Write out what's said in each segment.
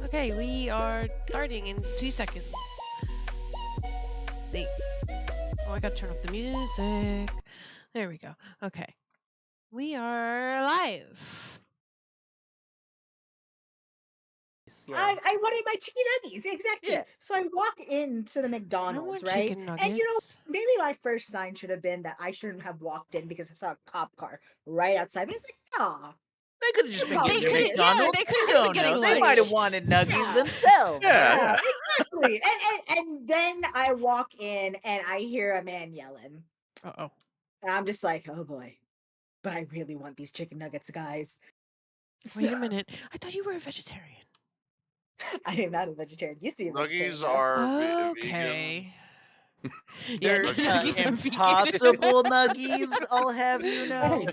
Okay, we are starting in 2 seconds. Wait. Oh, I gotta turn off the music. There we go. Okay. We are live. Yeah. I wanted my chicken nuggets, exactly. Yeah. So I walk into the I McDonald's, want right? chicken nuggets. And you know, maybe my first sign should have been that I shouldn't have walked in because I saw a cop car right outside. But it's like, oh, They could have just been They getting could've- McDonald's. they could've You just don't been know. getting They might have lunch. wanted nuggies Yeah. themselves. yeah, exactly. And then I walk in and I hear a man yelling, Uh-oh. and I'm just like, oh boy. But I really want these chicken nuggets, guys. Wait a minute. I thought you were a vegetarian. I am not a vegetarian. Used to be a vegetarian. Nuggies though. are vegan. Okay. They're Yeah, Nuggies nuggies are vegan. impossible nuggies, I'll have you know.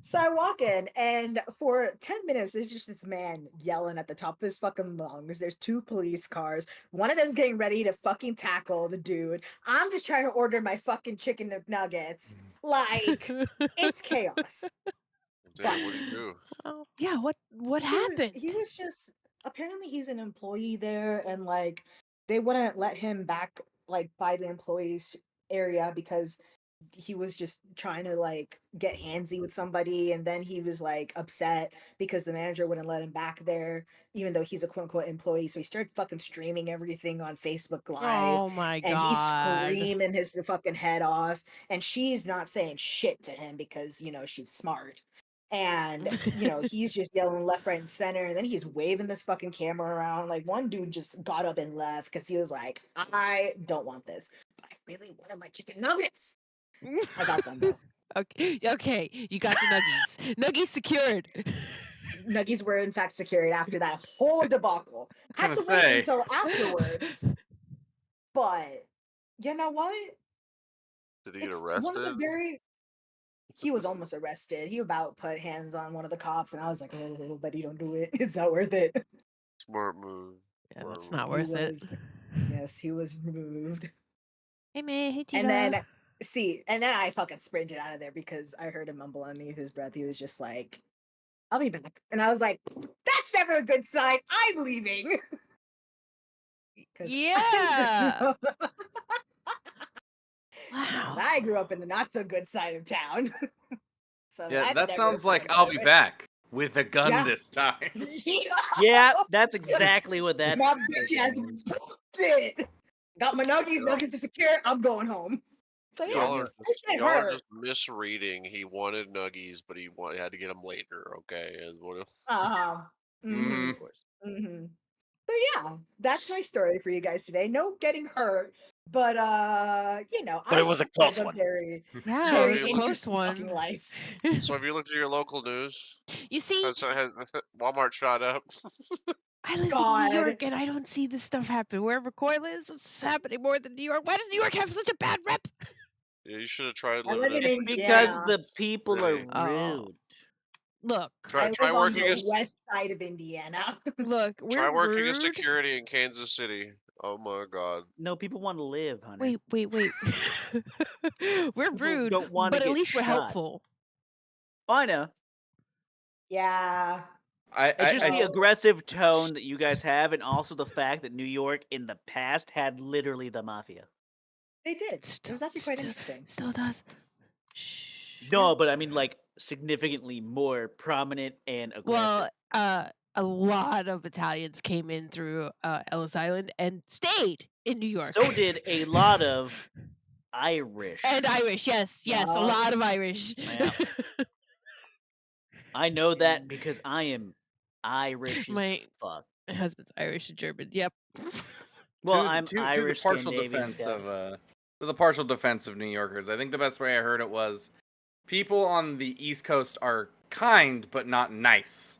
So I walk in, and for 10 minutes, there's just this man yelling at the top of his fucking lungs. There's 2 police cars. One of them's getting ready to fucking tackle the dude. I'm just trying to order my fucking chicken nuggets. Like, it's chaos. Damn, what do you do? Well, yeah, what happened? He was just, apparently he's an employee there, and like, they wouldn't let him back, like, by the employees area because he was just trying to like get handsy with somebody, and then he was like upset because the manager wouldn't let him back there even though he's a quote-unquote employee. So he started fucking streaming everything on Facebook Live, Oh my and he's god. screaming his fucking head off, and she's not saying shit to him because, you know, she's smart. And you know, he's just yelling left, right, and center, and then he's waving this fucking camera around. Like, one dude just got up and left because he was like, I don't want this, but I really wanted my chicken nuggets. I got them though. Okay, you got the nuggies. Nuggies secured. Nuggies were in fact secured after that whole debacle. Had to Gonna say. wait until afterwards. But you know what? Did he get It's arrested? one of the very he was almost arrested. He about put hands on one of the cops, and I was like, oh, buddy, don't do it. It's not worth it. Smart move. Yeah, Smart that's not move. worth it. Yes, he was removed. Hey man, hey Tita. And then I fucking sprinted out of there because I heard him mumble underneath his breath. He was just like, I'll be back. And I was like, that's never a good sign. I'm leaving. 'Cause Yeah. Wow. Wow. I grew up in the not so good side of town. So Yeah, that's that never sounds a like sign I'll of be it. back with a gun Yeah. this time. Yeah, that's exactly what that My bitch ass did. Got my nuggies. Yeah. Nuggies are secure. I'm going home. So Y'all yeah, are it didn't y'all are hurt. just misreading. He wanted nuggies, but he had to get them later. Okay, is what. Uh-huh. Mhm. Of course. So yeah, that's my story for you guys today. No getting hurt, But But it was a just close live one. very, Yeah, So very if you look- close interesting fucking one. life. So have you looked at your local news? You see, Has Walmart shot up? I live in God. New York and I don't see this stuff happen. Wherever Coil is, it's happening more than New York. Why does New York have such a bad rep? Yeah, you should have tried I living live in. in Because Indiana. the people are Really? Oh. rude. Look, I Try live on working the as west side of Indiana. look, try we're working as rude. security in Kansas City. Oh my God. No, people want to live, honey. Wait. We're People rude, don't want to but at get least we're shot. helpful. I know. Yeah. It's just the Well- aggressive tone that you guys have, and also the fact that New York in the past had literally the mafia. They did. It was actually quite interesting. Still does. Shh. No, but I mean like significantly more prominent and aggressive. Well, a lot of Italians came in through Ellis Island and stayed in New York. So did a lot of Irish. And Irish, yes, a Yeah. lot of Irish. Yeah. I know that because I am Irish as My fuck. husband's Irish and German. Yep. Well, to, I'm to Irish, the partial Scandinavian, defense Scottish. to the partial defense of New Yorkers, I think the best way I heard it was people on the East Coast are kind but not nice,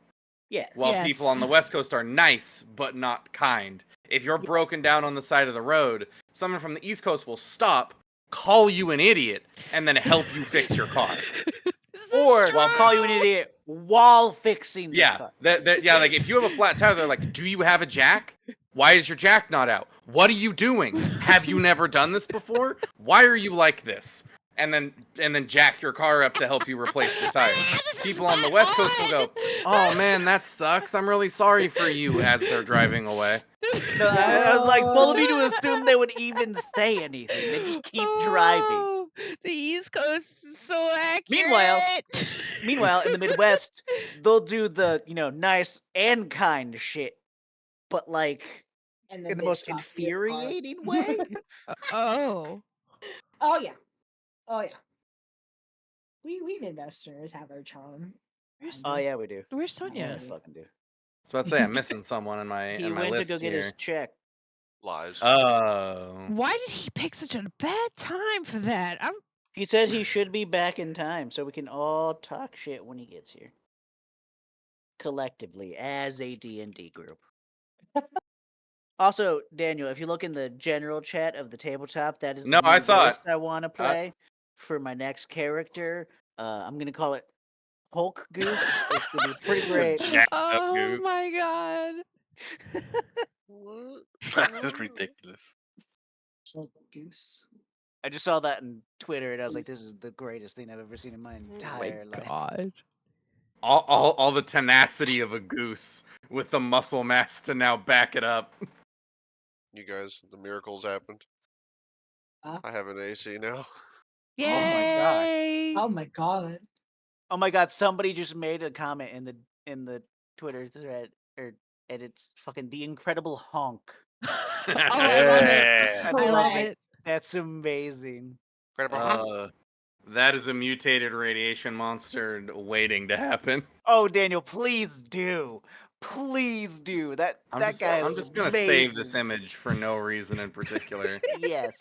Yes. while Yes. people on the West Coast are nice but not kind. If you're broken down on the side of the road, someone from the East Coast will stop, call you an idiot, and then help you fix your car. Or call you an idiot while fixing the Yeah, car. like if you have a flat tire, they're like, "Do you have a jack? Why is your jack not out? What are you doing? Have you never done this before? Why are you like this?" And then jack your car up to help you replace your tire. People on the West Coast will go, "Oh man, that sucks. I'm really sorry for you," as they're driving away. No, I was like full of me to assume they would even say anything. They just keep driving. Oh, the East Coast is so accurate. Meanwhile, in the Midwest, they'll do the nice and kind shit, but like And in the they most stop your car. infuriating way. Oh. Oh yeah. We Midwesterners have our charm. Where's, Oh yeah, we do. where's Yeah, Sonia? we fucking do. So I'd say I'm missing someone in my He in my went to list go get here. his check. Lies. Oh. Why did he pick such a bad time for that? He said he should be back in time so we can all talk shit when he gets here. Collectively, as a D&D group. Also, Daniel, if you look in the general chat of the tabletop, that is the No, I new saw it. voice I want to play for my next character. I'm gonna call it Hulk Goose. It's gonna be pretty Just a great. jacked up Oh goose. my god. That's ridiculous. Goose. I just saw that on Twitter and I was like, this is the greatest thing I've ever seen in my Oh entire my life. god. All the tenacity of a goose with the muscle mass to now back it up. You guys, the miracles happened. Huh? I have an AC now. Yay! Oh my god. Oh my god, somebody just made a comment in the Twitter thread, and it's fucking the Incredible Honk. Oh, I love it. Yeah. I love Correct. it. That's amazing. That is a mutated radiation monster waiting to happen. Oh, Daniel, please do. Please do. That guy I'm is just gonna amazing. save this image for no reason in particular. Yes.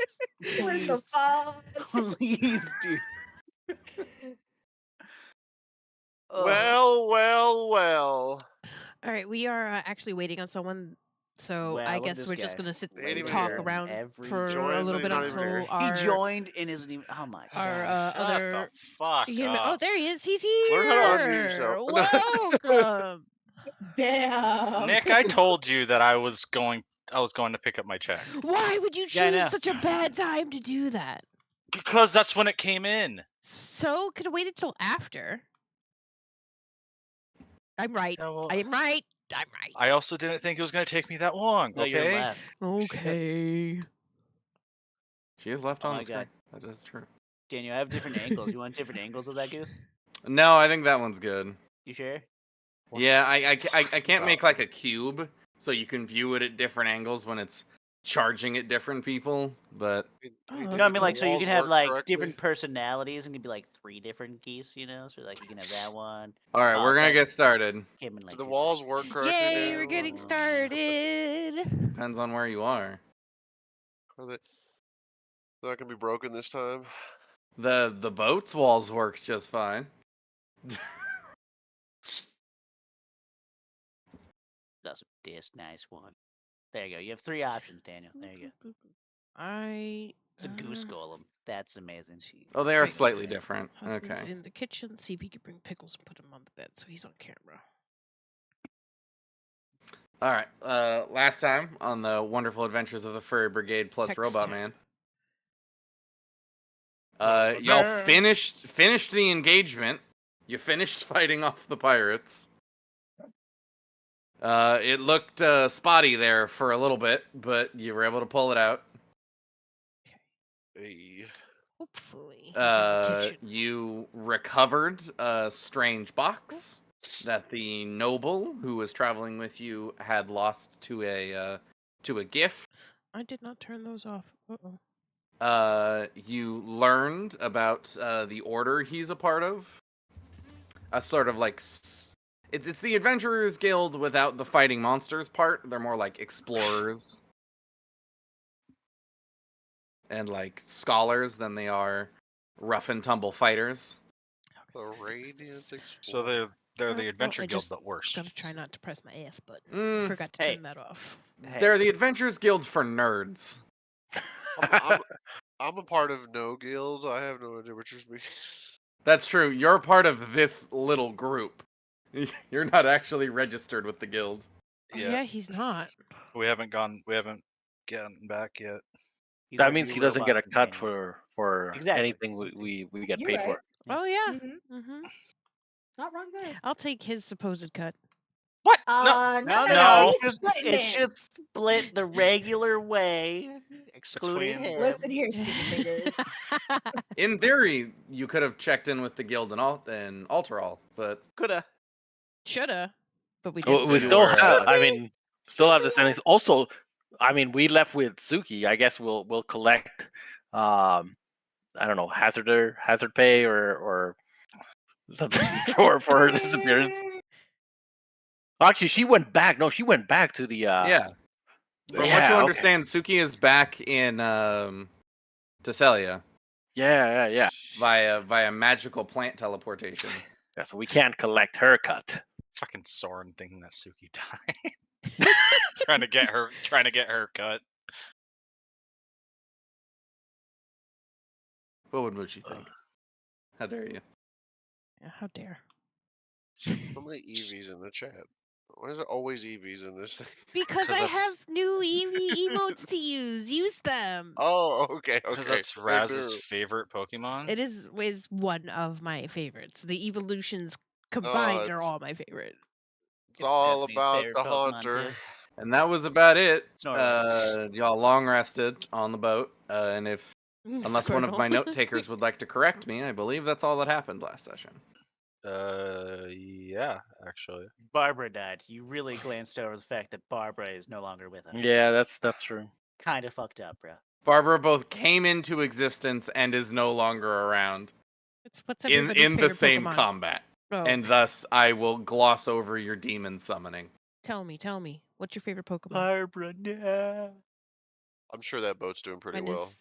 Where's the Please, fun? please do. Oh. Well. All right, we are actually waiting on someone, so Well, I look at guess this we're just guy. gonna sit Ain't and even talk here. around Every for a joined, little but bit he's not even until here. our. He joined and isn't even. Oh my Our god. Shut other. the fuck Oh, up. there he is. He's here. Learn how to unmute yourself. Welcome. Damn. Nick, I told you that I was going to pick up my check. Why would you Yeah, I know. choose such a bad time to do that? Because that's when it came in. So could have waited till after. I'm right. Yeah, well, I'm right. I'm right. I also didn't think it was going to take me that long, No, you're okay? left. Okay. She is left Oh on my the screen. God. That is true. Daniel, I have different angles. You want different angles of that goose? No, I think that one's good. You sure? Yeah, I can't make like a cube so you can view it at different angles when it's charging at different people, but Oh, No, I that's mean like cool. so you Walls can have work like correctly? different personalities and it'd be like 3 different geese, So like you can have that one. all right, we're gonna that get started. came in like Do the 2 walls work correctly? Yay, now, we're or- getting started. Depends on where you are. Are they- Not gonna be broken this time. The boat's walls work just fine. That's this nice one. There you go. You have 3 options, Daniel. There you go. It's a goose golem. That's amazing. Oh, they are Right. slightly different. Husband's Okay. in the kitchen. See if he can bring pickles and put him on the bed so he's on camera. All right. Last time on the wonderful adventures of the Furry Brigade plus Text Robot him. Man. Robot Y'all Man. finished the engagement. You finished fighting off the pirates. It looked spotty there for a little bit, but you were able to pull it out. Hey. Hopefully he's in the kitchen. You recovered a strange box that the noble who was traveling with you had lost to a gift. I did not turn those off. Uh-oh. You learned about the order he's a part of. A sort of like it's the Adventurers Guild without the fighting monsters part. They're more like explorers and like scholars than they are rough and tumble fighters. The Radiant So Explorer. they're the Oh, Adventure I Guild, just but worse. Gotta try not to press my ass button. I Mm, forgot to Hey. turn that off. Hey. They're the Adventurers Guild for nerds. I'm a part of no guild. I have no idea what you're speaking. That's true. You're part of this little group. You're not actually registered with the guild. Yeah, he's not. We haven't gotten back yet. He's That our means new he doesn't get a robot cut companion. for Exactly. anything we get You're paid right. for. Oh yeah. Mhm. Mm-hmm. Not wrong there. I'll take his supposed cut. What? No, No, no, he's it's splitting it's it. just split the regular way, excluding Between- him. Listen here, sticky fingers. In theory, you could have checked in with the guild and Alterall, but Coulda. Shoulda, but we Well, didn't. we do still where, have. uh, I mean, still have the sentence. Also, I mean, we left with Suki. I guess we'll collect. I don't know, hazard pay or something for her disappearance. Actually, she went back. No, she went back to the. yeah. From what yeah, you okay. understand, Suki is back in Tesselia Yeah. via magical plant teleportation. Yeah, so we can't collect her cut. Fucking Soren thinking that Suki died. trying to get her cut. What would Moochie think? How dare you? Yeah, how dare? How many EVs in the chat? Why is there always EVs in this thing? Because 'Cause I that's- have new Eevee emotes to use. Use them. Oh, okay. Because that's Raz's favorite Pokemon. It is one of my favorites. The evolutions combined are it's- all my favorite. It's all Stephanie's about favorite the Pokemon, Haunter. too. And that was about it. Snorlax. Y'all long rested on the boat, and unless one of my Squirtle. note takers would like to correct me, I believe that's all that happened last session. Yeah, actually. Barbara died. You really glanced over the fact that Barbara is no longer with us. Yeah, that's true. Kind of fucked up, bro. Barbara both came into existence and is no longer around What's in everybody's the favorite same Pokemon? combat. Oh, And thus, I will gloss over your demon summoning. tell me. What's your favorite Pokemon? Barbara, no. I'm sure that boat's doing pretty Mine well.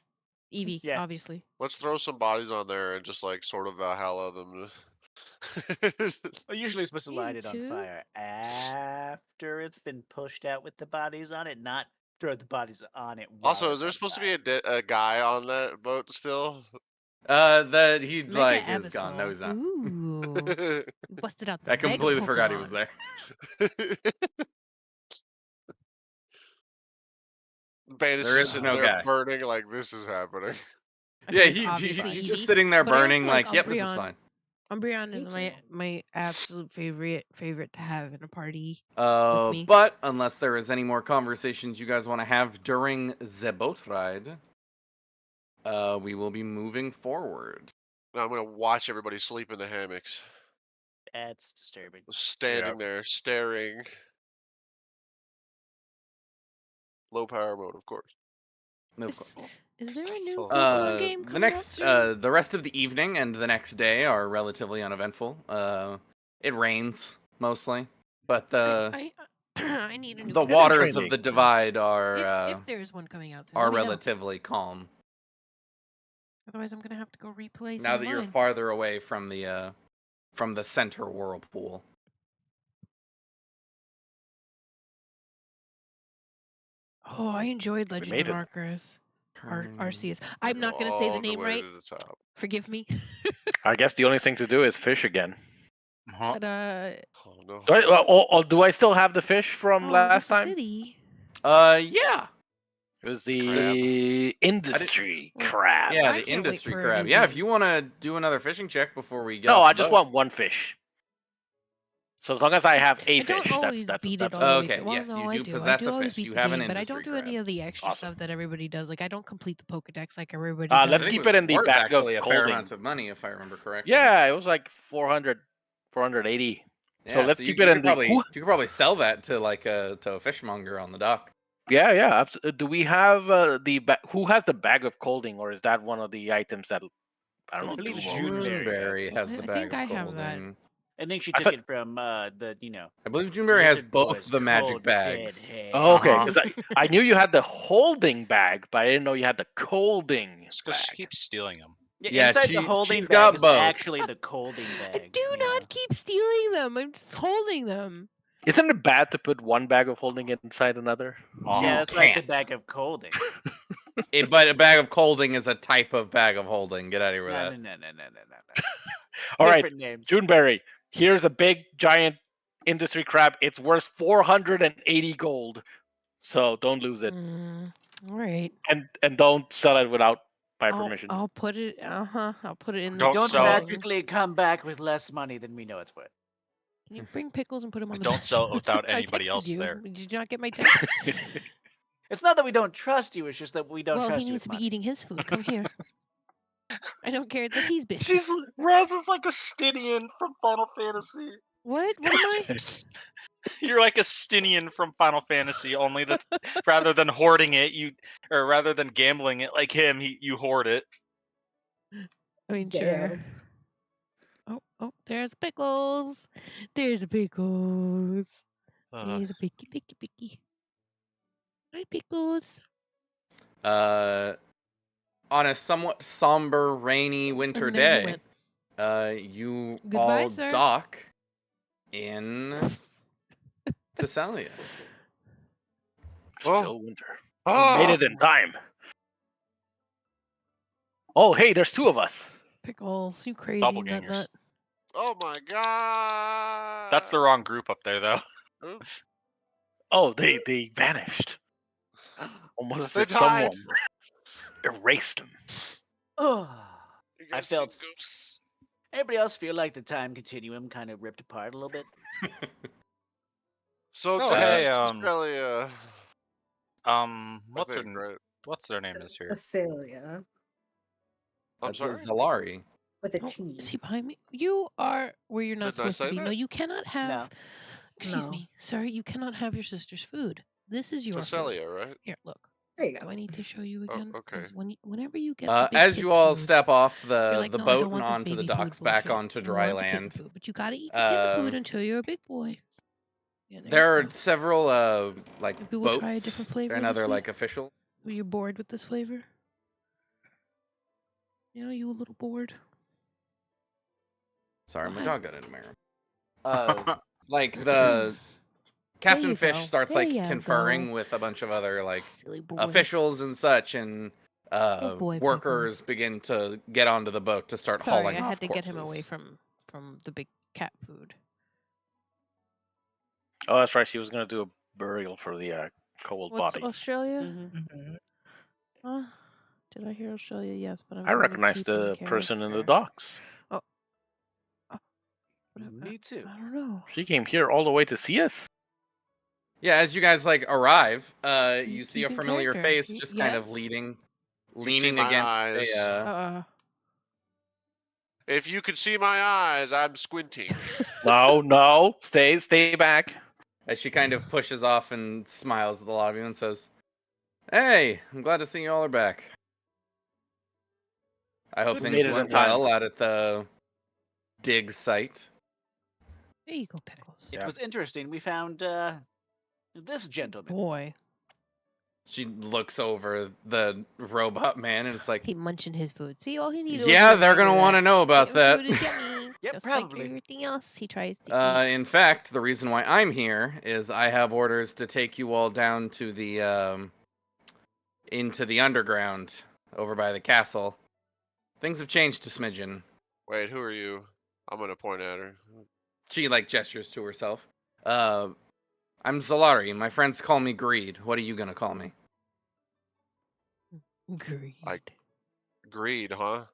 is Eevee, Yeah. obviously. Let's throw some bodies on there and just like sort of Valhalla them. Well, usually you're supposed to light it on Two? fire after it's been pushed out with the bodies on it, not throw the bodies on it. While Also, is it's there on supposed to fire. be a guy on that boat still? That he Mega like is gone. Absol. No, he's not. Ooh, busted out the I completely Mega forgot he Pokemon. was there. Bandit's There just is sitting no there guy. burning like this is happening. I Yeah, mean, obviously he's Eevee, just sitting there but I also burning, like, yep, this is Umbreon. fine. Umbreon Me is too. my absolute favorite to have in a party. me. But unless there is any more conversations you guys want to have during the boat ride, we will be moving forward. Now I'm gonna watch everybody sleep in the hammocks, That's disturbing. standing there staring. Low power mode, of course. Of Is, course. is there a new Uh, Pokemon game The coming next, out soon? the rest of the evening and the next day are relatively uneventful. It rains mostly, but I need a new. the Pokemon waters raining. of the divide are if there's one coming out soon. are let me know. relatively calm. Otherwise, I'm gonna have to go replay. Now some that of you're mine. farther away from the center whirlpool. Oh, I enjoyed Legend made of it. Arceus. Turn- Arceus. I'm not gonna say the All name way right. to the top. Forgive me. I guess the only thing to do is fish again. Huh? But Oh no. Do I still have the fish from oh, last just a time? city. Yeah. It was the industry Wait, crab. Yeah, I the can't wait industry for crab. it Yeah, if again. you want to do another fishing check before we get No, off I the just boat. want one fish. So as long as I have a I don't fish, always that's beat it that's all the way Okay, through. Well, yes, no, you I do do. possess I do a always fish. beat You the have an game, but I industry don't do crab. any of the extra Awesome. stuff that everybody does. Like I don't complete the Pokedex like everybody Let's does. I think keep it in the worth bag of actually a fair Colding. amount of money, if I remember correctly. Yeah, it was like 400, 480. So Yeah, let's you keep it in could the. probably you could probably sell that to like to a fishmonger on the dock. Yeah. Do we have who has the bag of Colding, or is that one of the items that I don't I know? believe Dumo? Juneberry Juneberry has I the think bag of I have that. Colding. I think she I took said- it from I believe Juneberry has Lizard both Boy's the magic cold bags. dead Oh, okay. Uh-huh. 'Cause I knew you had the holding bag, but I didn't know you had the Colding It's because she bag. keeps stealing them. Yeah, inside the holding she's bag got is both. actually the colding bag. Do not keep stealing them. I'm just holding them. Isn't it bad to put one bag of holding inside another? Yeah, that's why it's a can't. bag of colding. But a bag of Colding is a type of bag of holding. Get out of here with No. that. All right, Different names. Juneberry. Here's a big giant industry crab. It's worth 480 gold. So don't lose it, All right. and don't sell it without my permission. I'll put it. I'll put it in Don't the. Don't sell it. Colding. magically come back with less money than we know it's worth. Can you bring pickles and put them on And the don't back? sell it without I anybody texted else you. there. Did you not get my text? It's not that we don't trust you. It's just that we don't Well, trust he you needs with to be money. eating his food. Come here. I don't care that he's busy. She's Raz is like a Stinian from Final Fantasy. What? What am I? You're like a Stinian from Final Fantasy, only that rather than hoarding it, rather than gambling it like him, you hoard it. I mean, sure. Oh, there's pickles. There's a pickles. He's a picky. Hi, pickles. On a somewhat somber, rainy winter And there he day, went. you Goodbye, all sir. dock in Thessalia. Still winter. We Oh, made it in time. Oh, hey, there's two of us. Pickles, you crazy Doppelgangers. nut. oh my god. That's the wrong group up there, though. Oops. Oh, they vanished. Almost as They if died. someone erased them. Oh, You I guys see felt. ghosts? Anybody else feel like the time continuum kind of ripped apart a little bit? So Oh, this hey, is Australia. what's I think, right? what's their name is here? Acelia I'm That's sorry. a Zalari. with a Oh, T. is he behind me? You are where you're not Didn't I supposed to say be. No, that? you cannot have. No. Excuse No. me, sir. You cannot have your sister's food. This is your food. Thessalia, right? Here, look. There you Do go. I need to show you Oh, again? okay. Because whenever you get the big As you kid's all food, step off you're like, the no, I boat don't and want this onto the baby food docks back bullshit. onto I dry want the kitten land, food, but you gotta eat the kitten food uh, until you're a big boy. Yeah, there you are go. several like Maybe we'll try a boats different flavor and this other week. like official. Were you bored with this flavor? You know, you a little bored. Sorry, my What? dog got into my room. Like the Captain you Fish go. starts There like you conferring go. with a bunch of other like Silly boy. officials and such, and Good boy, workers Pickles. begin to get onto the boat to start Sorry, hauling I off had to get him away corpses. from the big cat food. Oh, that's right. She was gonna do a burial for the cold What's bodies. Australia? Mm-hmm. Did I hear Australia? Yes, but I'm I very recognize keep in the person in the character. docks. Oh, Me too. I don't know. She came here all the way to see us. Yeah, as you guys like arrive, You you see a keep in familiar character. face just kind of Yes? leaning see my against eyes. a If you could see my eyes, I'm squinting. No, stay back. as she kind of pushes off and smiles at the lot of you and says, "Hey, I'm glad to see you all are back. I hope We things made it in went time. well out at the dig site." There you go, Pickles. It was interesting. We found this gentleman. Boy. She looks over the robot man and it's like, He munching his food. See, all he needed. yeah, was a they're reminder gonna want to that know about eating that. Food is yummy, Yep, just probably. like everything else he tries to eat. In fact, the reason why I'm here is I have orders to take you all down to the into the underground over by the castle. Things have changed to smidgen. Wait, who are you? I'm gonna point at her. She like gestures to herself. I'm Zalari. My friends call me Greed. What are you gonna call me? Greed. Greed, huh?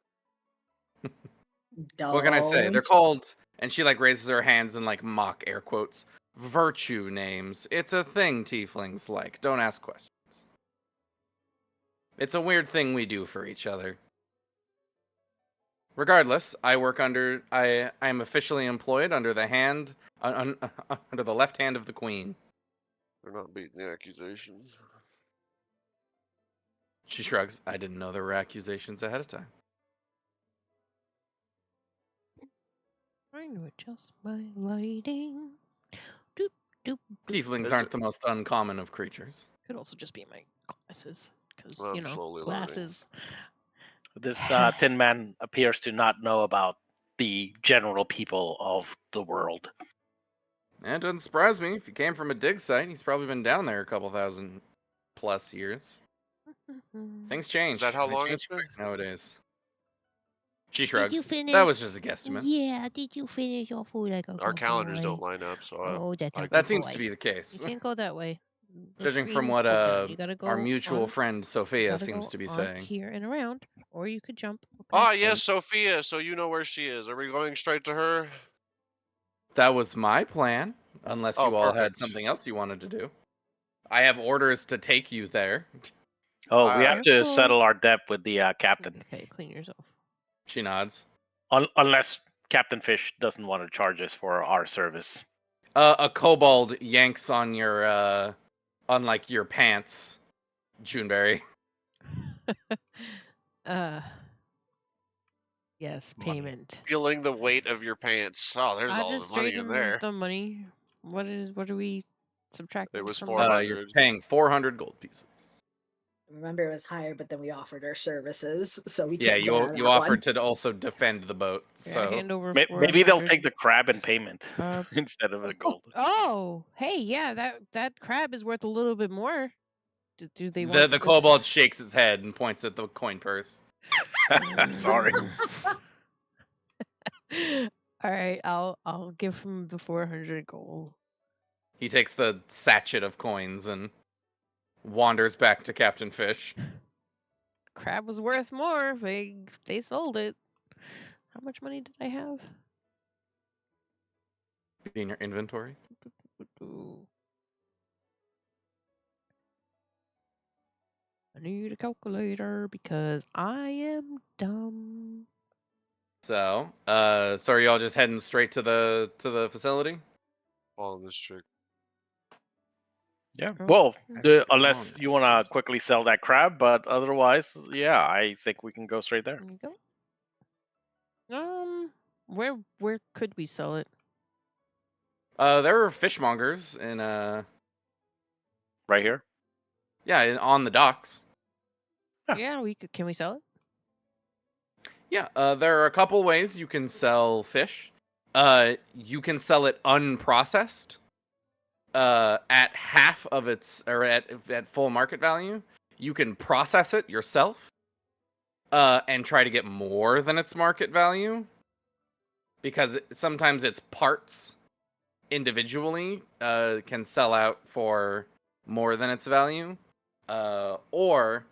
What can I say? They're Don't. called, and she like raises her hands in like mock air quotes, virtue names. It's a thing tieflings like. Don't ask questions. It's a weird thing we do for each other. Regardless, I work under. I am officially employed under the hand, under the left hand of the queen. They're not beating the accusations. She shrugs. I didn't know there were accusations ahead of time. Trying to adjust my lighting. Doop, doop, doop. Tieflings Is aren't it- the most uncommon of creatures. Could also just be my glasses, because Well, you I'm know, slowly learning. glasses. This Tin Man appears to not know about the general people of the world. And it doesn't surprise me. If he came from a dig site, he's probably been down there a couple thousand plus years. Things change. that how They long change it's been? quick nowadays. She you shrugs. finish? That was just a guesstimate. Yeah, did you finish your food like a Our good calendars boy? don't line up, so Oh, that's a I- good That seems boy. to be the case. You can't go that way. The Judging from screen's what open. You gotta go our mutual on, friend you Sophia gotta seems go to be on saying. here and around, or you could jump. Okay. Ah, yes, Sophia. So you know where she is. Are we going straight to her? That was my plan, unless Oh, you all had perfect. something else you wanted to do. I have orders to take you there. Oh, we have to Careful. settle our debt with the captain. Okay, clean yourself. She nods. Unless Captain Fish doesn't want to charge us for our service. A kobold yanks on your on like your pants, Juneberry. Yes, Money. payment. Feeling the weight of your pants. Oh, there's I all just the money trade in him there. the money. What are we subtracting? It was from 400. You're paying 400 gold pieces. Remember, it was higher, but then we offered our services, so we Yeah, can't get out of you that offered one. to also defend the boat. Yeah, So hand over Maybe they'll 400. take the crab in payment Uh, instead of the gold. Oh, hey, yeah, that crab is worth a little bit more. Do they want the kobold shakes his head and points at the coin purse. Sorry. All right, I'll give him the 400 gold. He takes the sachet of coins and wanders back to Captain Fish. Crab was worth more. They sold it. How much money did I have? In your inventory. I need a calculator because I am dumb. So are y'all just heading straight to the facility? Following this chick. Yeah. Oh, Well, Actually, unless wrong. you want to quickly sell that crab, but otherwise, yeah, I think we can go straight there. There you go. Where could we sell it? There are fishmongers in Right here. on the docks. Huh. Yeah, we could. Can we sell it? Yeah, there are a couple ways you can sell fish. You can sell it unprocessed, at half of its or at full market value. You can process it yourself, and try to get more than its market value, because sometimes its parts individually can sell out for more than its value, or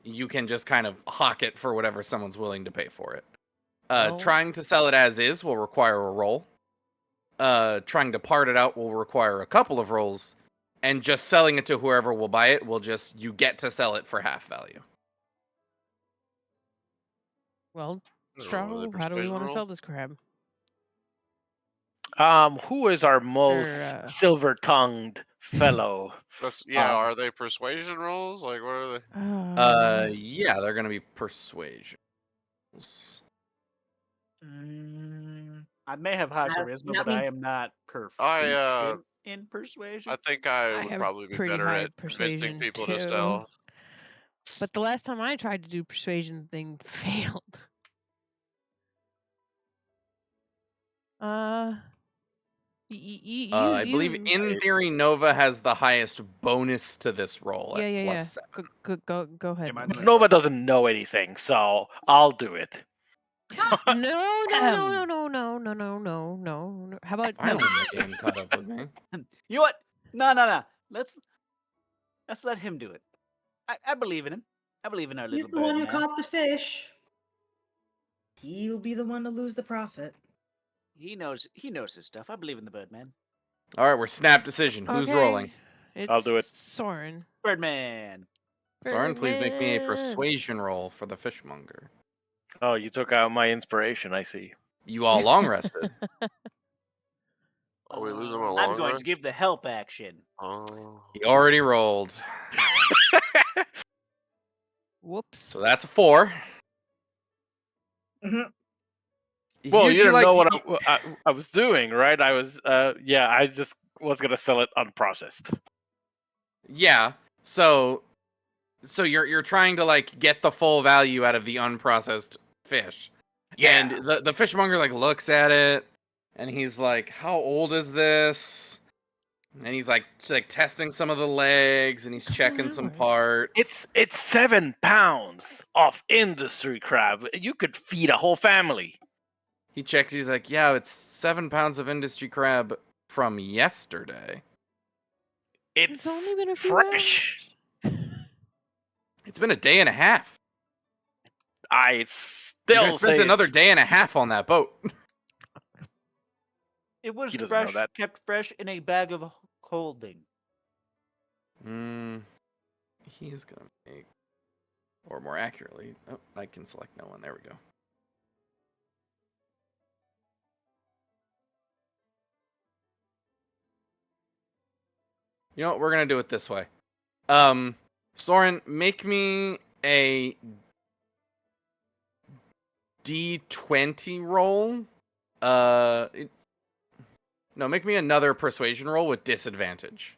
you can just kind of hawk it for whatever someone's willing to pay for it. Well- Trying to sell it as is will require a roll. Trying to part it out will require a couple of rolls, and just selling it to whoever will buy it will just you get to sell it for half value. Well, I don't know, are Straw, they how do we persuasion want to roll? sell this crab? Who is our most silver-tongued fellow? Are they persuasion rolls? Like, what are they? Yeah, they're gonna be persuasion. I may have high Not- charisma, not but me. I am not perfect. in persuasion? I think I I would have probably be pretty better high at convincing persuasion people too. to sell. But the last time I tried to do persuasion thing failed. I believe in theory Nova has the highest bonus to this roll at plus 7. Go ahead. Am I But the- Nova doesn't know anything, so I'll do it. No. How about Finally, no? the game caught up with me. You know what? No. Let's let him do it. I believe in him. I believe in our He's little the one who bird man. caught the fish. He'll be the one to lose the profit. He knows his stuff. I believe in the bird man. All right, we're snap decision. Who's rolling? I'll do it. Soren. Birdman. Soren, please make me a Birdman. persuasion roll for the fishmonger. Oh, you took out my inspiration. I see. You all long rested. Oh, we lose them on a I'm long going run? to give the help action. Oh. He already rolled. Whoops. So that's a 4. Mhm. Well, you didn't know what you- I was doing, right? I was, I just was gonna sell it unprocessed. Yeah. So you're trying to like get the full value out of the unprocessed fish. Yeah. And the fishmonger like looks at it and he's like, "How old is this?" And he's like testing some of the legs and he's checking some parts. It's 7 pounds of industry crab. You could feed a whole family. He checks, he's like, "Yeah, it's 7 pounds of industry crab from yesterday." It's only been a few fresh. hours. It's been a day and a half. I You still guys spent say another it's- day and a half on that boat. It was He doesn't know fresh, that. kept fresh in a bag of holding. He is gonna make, or more accurately, oh, I can select no one. There we go. You know what? We're gonna do it this way. Soren, make me a D20 roll. No, make me another persuasion roll with disadvantage.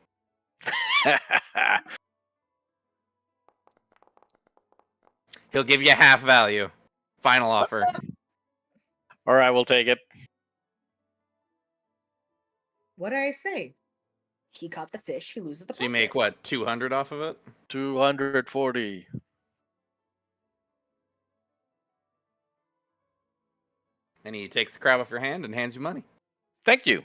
He'll give you half value. Final offer. All right, we'll take it. What did I say? He caught the fish. He loses the So you profit. make what, 200 off of it? 240. And he takes the crab off your hand and hands you money. Thank you.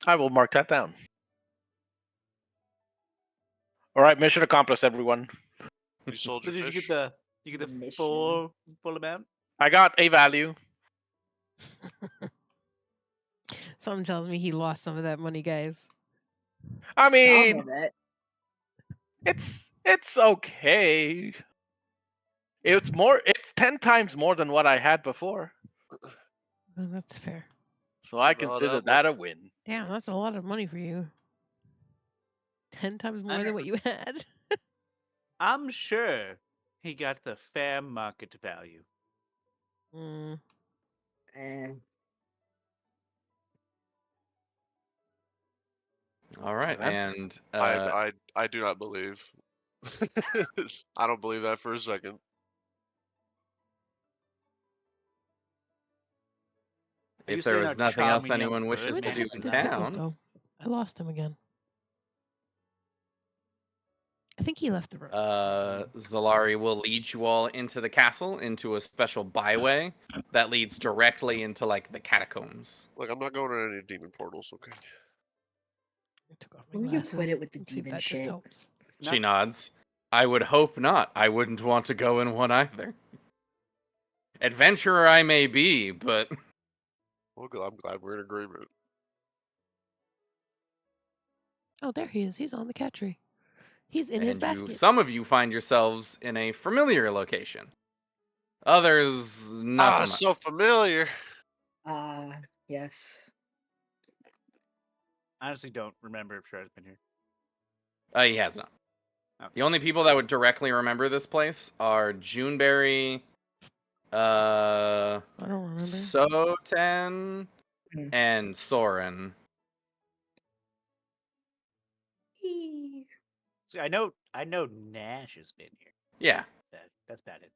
I will mark that down. All right, mission accomplished, everyone. You sold So your did you fish? get the Mission. full amount? I got a value. Something tells me he lost some of that money, guys. I Some mean, of it. it's okay. It's 10 times more than what I had before. Oh, that's fair. So I It's a lot consider of that a win. Damn, that's a lot of money for you. 10 times more than what you had. I'm sure he got the fair market value. Mm. And All right, Okay. and I do not believe. I don't believe that for a second. Are you if there saying was our nothing else charming young anyone wishes Where bird the to heck do in did Dickles town, go? I lost him again. I think he left the room. Zalari will lead you all into the castle, into a special byway that leads directly into like the catacombs. Look, I'm not going to any demon portals, okay? I took off my will you glasses. quit it with the Let's see if demon that just shit? helps. She nods. I would hope not. I wouldn't want to go in one either. Adventurer I may be, but Well, good. I'm glad we're in agreement. Oh, there he is. He's on the cat tree. He's in his basket. some of you find yourselves in a familiar location. Others not so much. So familiar. Yes. I honestly don't remember if Shred's been here. He has not. Okay. The only people that would directly remember this place are Juneberry, I don't remember. Soten Hmm. and Soren. Eee. See, I know Nash has been here. Yeah. That's about it.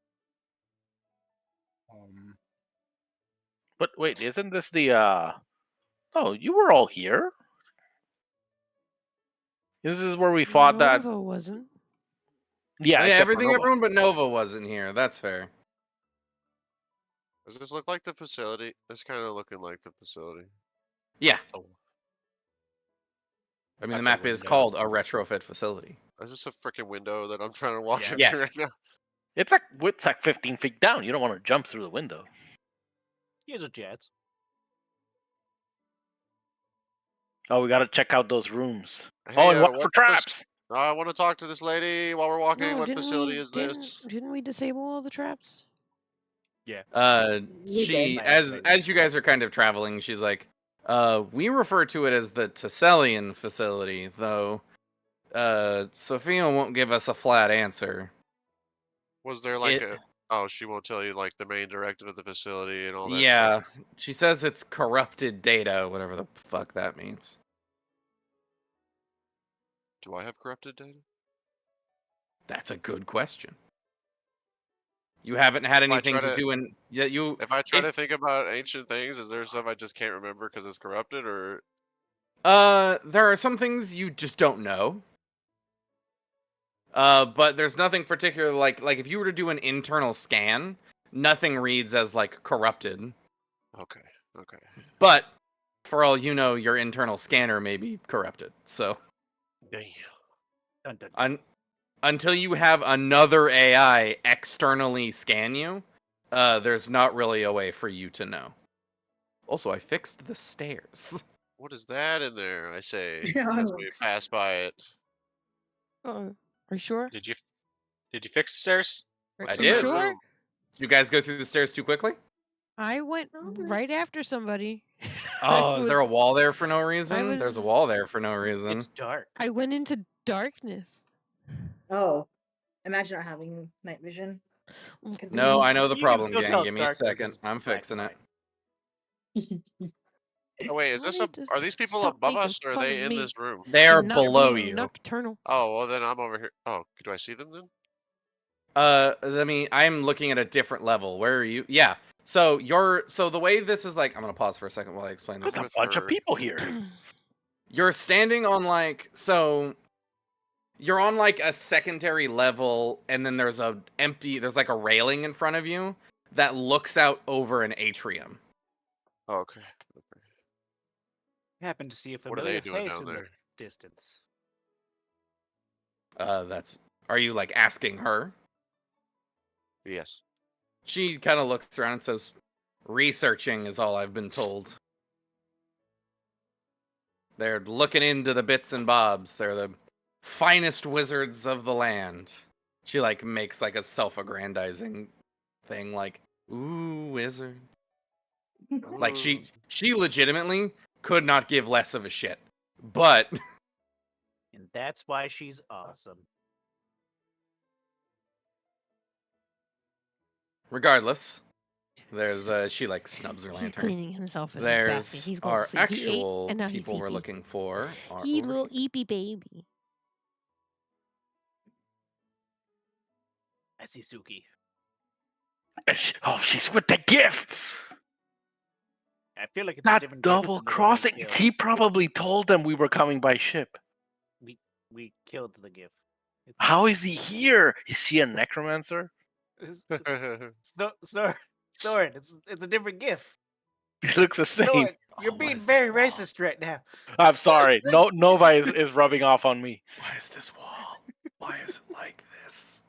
But wait, isn't this the Oh, you were all here? This is where we fought that. Nova wasn't. Yeah, Oh, yeah, except for Nova. everyone but Nova wasn't here. That's fair. Does this look like the facility? It's kind of looking like the facility. Yeah. Oh, I mean, the That's a map is window. called a retrofit facility. Is this a freaking window that I'm trying to walk Yeah. into Yes. right now? It's like 15 feet down. You don't want to jump through the window. here's a Jets. Oh, we got to check out those rooms. Hey, Oh, and watch for what's traps. I want to talk to this lady while we're walking. No, What facility is didn't, this? Didn't we disable all the traps? We She did. as you guys are kind of traveling, she's like, we refer to it as the Tesselian facility, though Sophia won't give us a flat answer. Was there like It- Oh, she won't tell you like the main directive of the facility and all that Yeah, stuff? she says it's corrupted data, whatever the fuck that means. Do I have corrupted data? That's a good question. You haven't had If I anything try to to- do in you. If I try if- to think about ancient things, is there stuff I just can't remember because it's corrupted, or There are some things you just don't know. But there's nothing particular like if you were to do an internal scan, nothing reads as like corrupted. okay. But for all you know, your internal scanner may be corrupted. So Damn. Dun, dun. until you have another AI externally scan you, there's not really a way for you to know. Also, I fixed the stairs. What is that in there? I say Yeah, as it we looks- pass by it. Are you sure? Did you fix the stairs? Are I you did. sure? Room? You guys go through the stairs too quickly? I went No, right after somebody. Oh, is there a was- wall there for no reason? was- There's a wall there for no reason. It's dark. I went into darkness. Oh, imagine not having night vision. Could be- No, I know the You can problem, still gang. tell Give it's me a dark, though, 'cause second. it's I'm black fixing and it. white. Oh wait, is Why this don't you are these people stop above making us or are fun they of in me this room? They are and not below being you. Nocturnal. Oh well, then I'm over here. Oh, do I see them then? I'm looking at a different level. Where are you? Yeah. So the way this is like, I'm gonna pause for a second while I explain this. There's a with bunch of her. people here. You're standing on you're on like a secondary level, and then there's like a railing in front of you that looks out over an atrium. Oh, okay. Happened to see a What are familiar they doing face down in the there? distance. Are you like asking her? Yes. She kind of looks around and says, researching is all I've been told. They're looking into the bits and bobs. They're the finest wizards of the land. She like makes like a self-aggrandizing thing like, ooh, wizard. Like she legitimately could not give less of a shit. But And that's why she's awesome. regardless, there's she like snubs her He's lantern. cleaning himself in his basket. There's He's going to our sleep. He ate, actual and now he's people we're sleepy. looking for. Are He over little here. eepy baby. I see Suki. Oh, she's with the gift. I feel like it's a That different gift double than the one we crossing. killed. She probably told them we were coming by ship. We killed the gift. How is he here? Is she a necromancer? Soren, it's a different gift. He looks the same. Soren, you're what being is this very wall? racist right now. I'm sorry. No, Nova is rubbing off on me. Why is this wall? Why is it like this?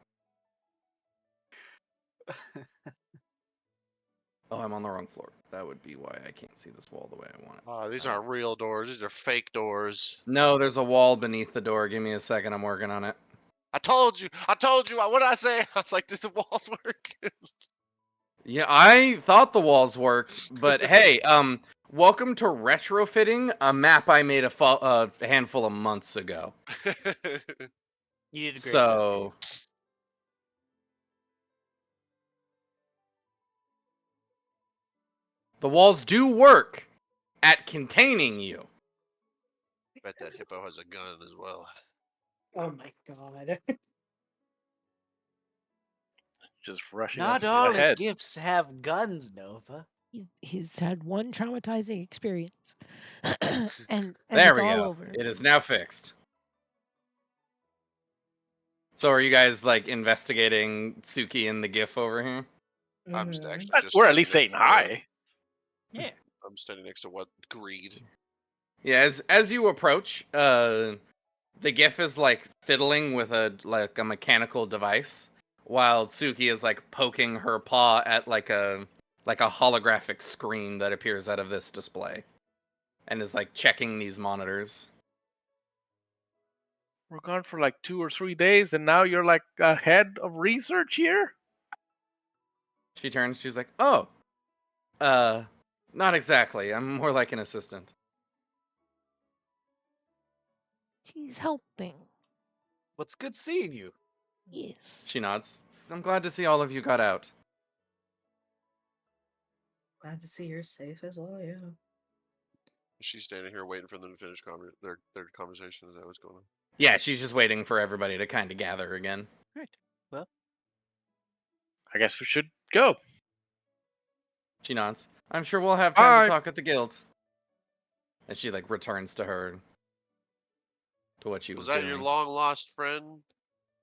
Oh, I'm on the wrong floor. That would be why I can't see this wall the way I want it. Oh, these aren't real doors. These are fake doors. No, there's a wall beneath the door. Give me a second. I'm working on it. I told you. What did I say? I was like, did the walls work? Yeah, I thought the walls worked, but hey, welcome to retrofitting a map I made a handful of months ago. You did a great job. So The walls do work at containing you. Bet that hippo has a gun as well. Oh my god. Just rushing Not up all ahead. gifts have guns, Nova. He's had one traumatizing experience, and There it's we all go. over. It is now fixed. So are you guys like investigating Suki and the GIF over here? I'm Mhm. actually But just. we're at least standing saying next to, hi. Yeah. I'm standing next to what greed. Yeah, as you approach, the GIF is like fiddling with a mechanical device, while Suki is like poking her paw at like a holographic screen that appears out of this display, and is like checking these monitors. We're gone for like 2 or 3 days, and now you're like ahead of research here. She turns. She's like, "Oh, not exactly. I'm more like an assistant." She's helping. What's good seeing you? Yes. She nods. I'm glad to see all of you got out. Glad to see you're safe as well, yeah. She's standing here waiting for them to finish their conversation. Is that what's going on? Yeah, she's just waiting for everybody to kind of gather again. Right. Well, I guess we should go. She nods. I'm sure we'll have time Bye. to talk at the guild. And she like returns to what she was Was that doing. your long lost friend?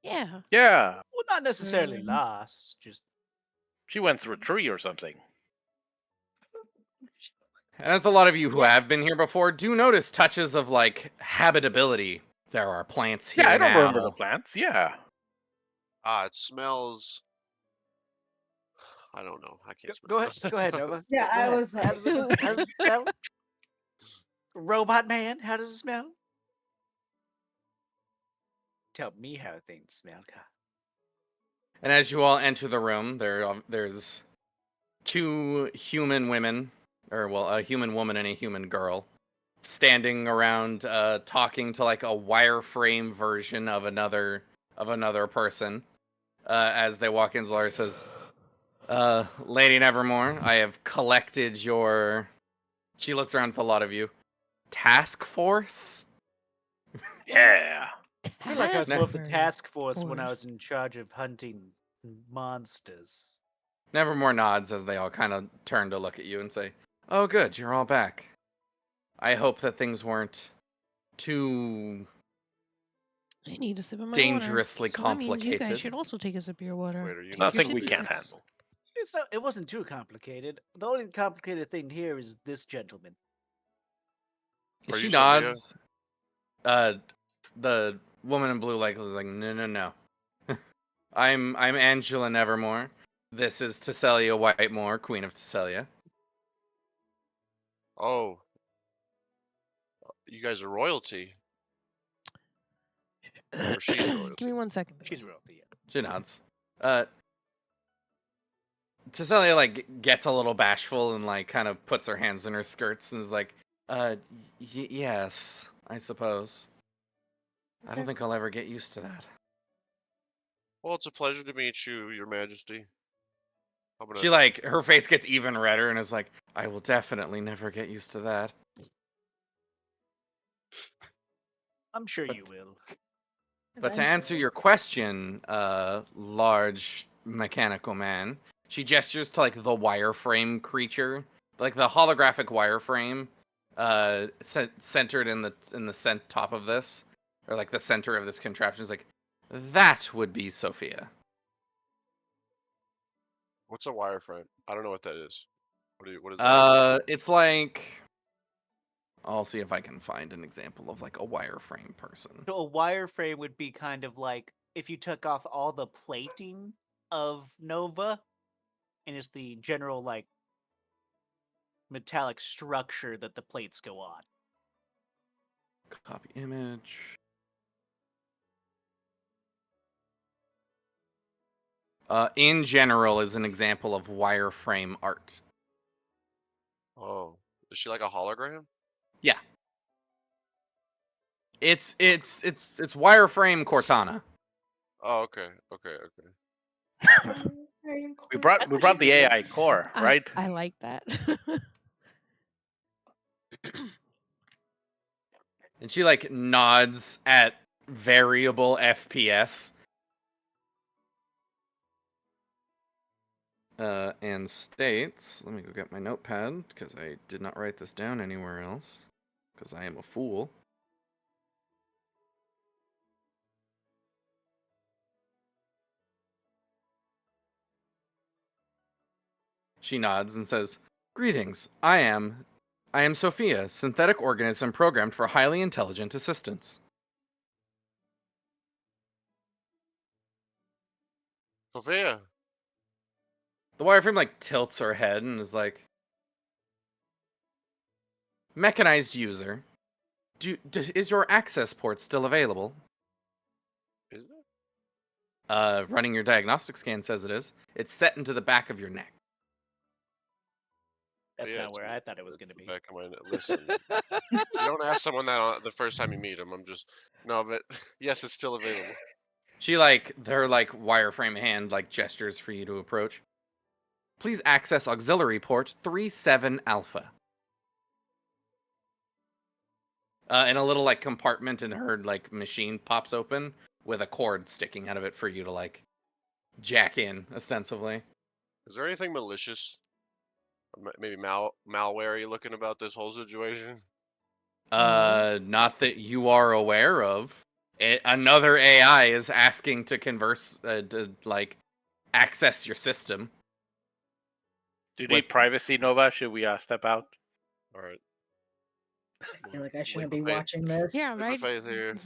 Yeah. Yeah, well, not necessarily Mm. lost. Just she went through a tree or something. And as a lot of you who have been here before do notice touches of like habitability. There are plants here Yeah, I don't now. remember the plants. Yeah. Ah, it smells. I don't know. I can't smell. go ahead. Go ahead, Nova. Yeah, Go I ahead. was How like- does it smell? Robot man, how does it smell? Tell me how things smell. God. And as you all enter the room, there's two human women, or well, a human woman and a human girl, standing around talking to like a wireframe version of another person. As they walk in, Zlara says, Lady Nevermore, I have collected your... She looks around with a lot of you. Task force? Yeah. I feel like I was more of the Task task force when I force. was in charge of hunting monsters. Nevermore nods as they all kind of turn to look at you and say, oh good, you're all back. I hope that things weren't too I need a sip of my dangerously water. So that means you guys complicated. should also take a sip of your water. Wait, are you Take not your Nothing we sippy can't sips. handle. It wasn't too complicated. The only complicated thing here is this gentleman. Are She you Sophia? nods. The woman in blue like is like, no. I'm Angela Nevermore. This is Tesselia Whitemore, Queen of Tesselia. Oh, you guys are royalty. Or she's royalty. Give me 1 second. She's royalty. Yeah. She nods. Tesselia like gets a little bashful and like kind of puts her hands in her skirts and is like, yes, I suppose. I don't Okay. think I'll ever get used to that. Well, it's a pleasure to meet you, Your Majesty. I'm gonna... She like her face gets even redder and is like, I will definitely never get used to that. I'm sure But- you will. But to answer your question, large mechanical man, she gestures to like the wireframe creature, like the holographic wireframe, centered in the top of this, or like the center of this contraption. Is like, that would be Sophia. What's a wireframe? I don't know what that is. What is that? It's like, I'll see if I can find an example of like a wireframe person. So a wireframe would be kind of like if you took off all the plating of Nova, and it's the general like metallic structure that the plates go on. Copy image. In general is an example of wireframe art. Oh, is she like a hologram? It's wireframe Cortana. Oh, okay. We brought the AI core, right? I like that. And she like nods at variable FPS. And states, let me go get my notepad, because I did not write this down anywhere else, because I am a fool. She nods and says, "Greetings, I am Sophia, synthetic organism programmed for highly intelligent assistance." Sophia. The wireframe like tilts her head and is like, "Mechanized user, is your access port still available?" Is it? Running your diagnostic scan says it is. It's set into the back of your neck. That's Yeah, not where I thought it was it's going to the be. back of my neck. Listen, you don't ask someone that the first time you meet them. I'm just no, but yes, it's still available. She her wireframe hand gestures for you to approach. "Please access auxiliary port 37 alpha." And a little compartment in her machine pops open with a cord sticking out of it for you to jack in, ostensibly. Is there anything malicious, or maybe malware looking about this whole situation? Not that you are aware of. Another AI is asking to converse, to access your system. Do you need privacy, Nova? Should we step out? All right. I feel like I shouldn't Leap be of faith. watching this. Yeah, Leap of right. faith here.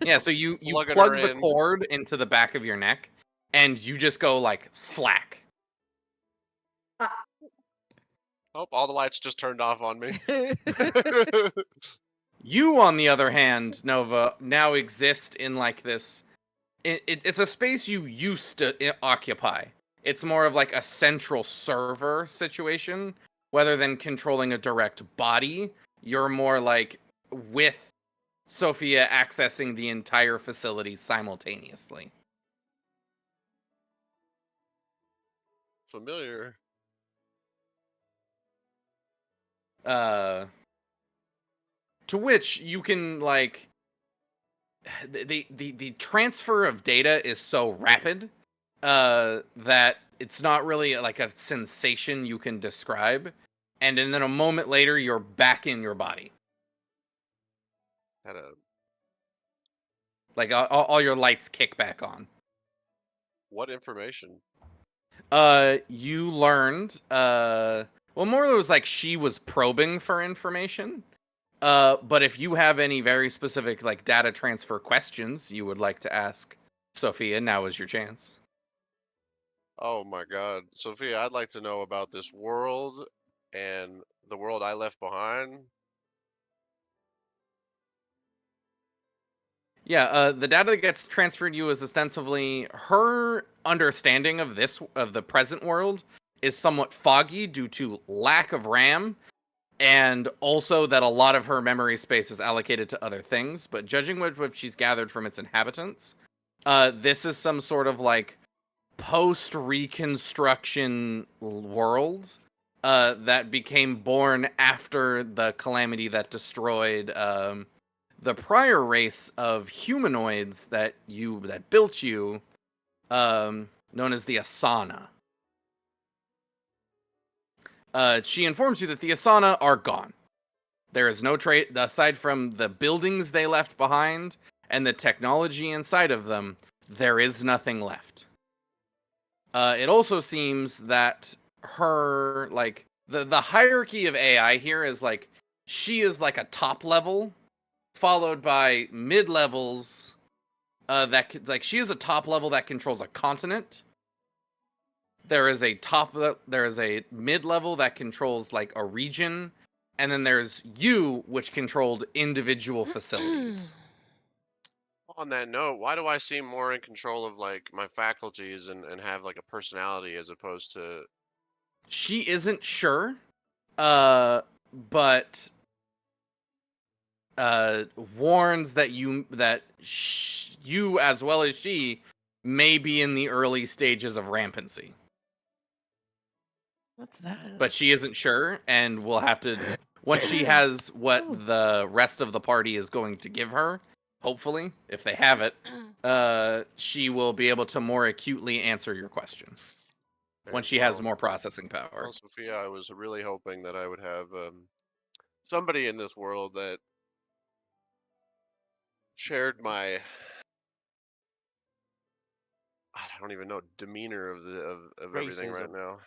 Yeah, so you Plugging plug her the in. cord into the back of your neck, and you just go slack. Oh, all the lights just turned off on me. You, on the other hand, Nova, now exist in this. It's a space you used to occupy. It's more of a central server situation, rather than controlling a direct body. You're more with Sophia accessing the entire facility simultaneously. Familiar. To which you can the transfer of data is so rapid that it's not really a sensation you can describe, and then a moment later you're back in your body. Had a All your lights kick back on. what information? You learned well, more it was she was probing for information. But if you have any very specific data transfer questions you would like to ask Sophia, now is your chance. Oh my God, Sophia, I'd like to know about this world and the world I left behind. Yeah, the data that gets transferred to you is ostensibly her understanding of the present world is somewhat foggy due to lack of RAM, and also that a lot of her memory space is allocated to other things. But judging what she's gathered from its inhabitants, this is some sort of post-reconstruction world that became born after the calamity that destroyed the prior race of humanoids that built you, known as the Asana. She informs you that the Asana are gone. There is no trace, aside from the buildings they left behind and the technology inside of them, there is nothing left. It also seems that her, the hierarchy of AI here is she is a top level, followed by mid levels, that she is a top level that controls a continent. There is a mid level that controls a region, and then there's you, which controlled individual facilities. On that note, why do I seem more in control of my faculties and have a personality as opposed to? She isn't sure, but warns that you as well as she may be in the early stages of rampancy. What's that? But she isn't sure, and we'll have to, once she has what Ooh. the rest of the party is going to give her, hopefully, if they have it, she will be able to more acutely answer your question. Okay, Once she has well, more processing power. Well, Sophia, I was really hoping that I would have somebody in this world that shared my, I don't even know, demeanor of everything right Racism. now.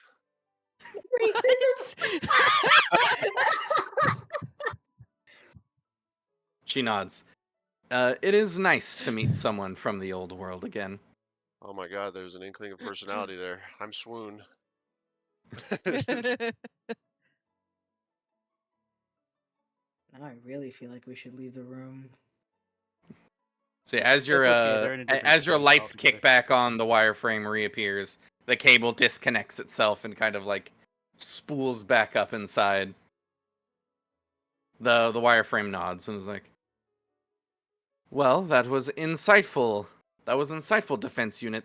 Racism. She nods. It is nice to meet someone from the old world again. Oh my God, there's an inkling of personality there. I'm swoon. Now I really feel like we should leave the room. See, as your That's okay, they're in a different as your space lights kick altogether. back on, the wireframe reappears. The cable disconnects itself and kind of like spools back up inside. The wireframe nods and is like, "Well, that was insightful. That was insightful, Defense Unit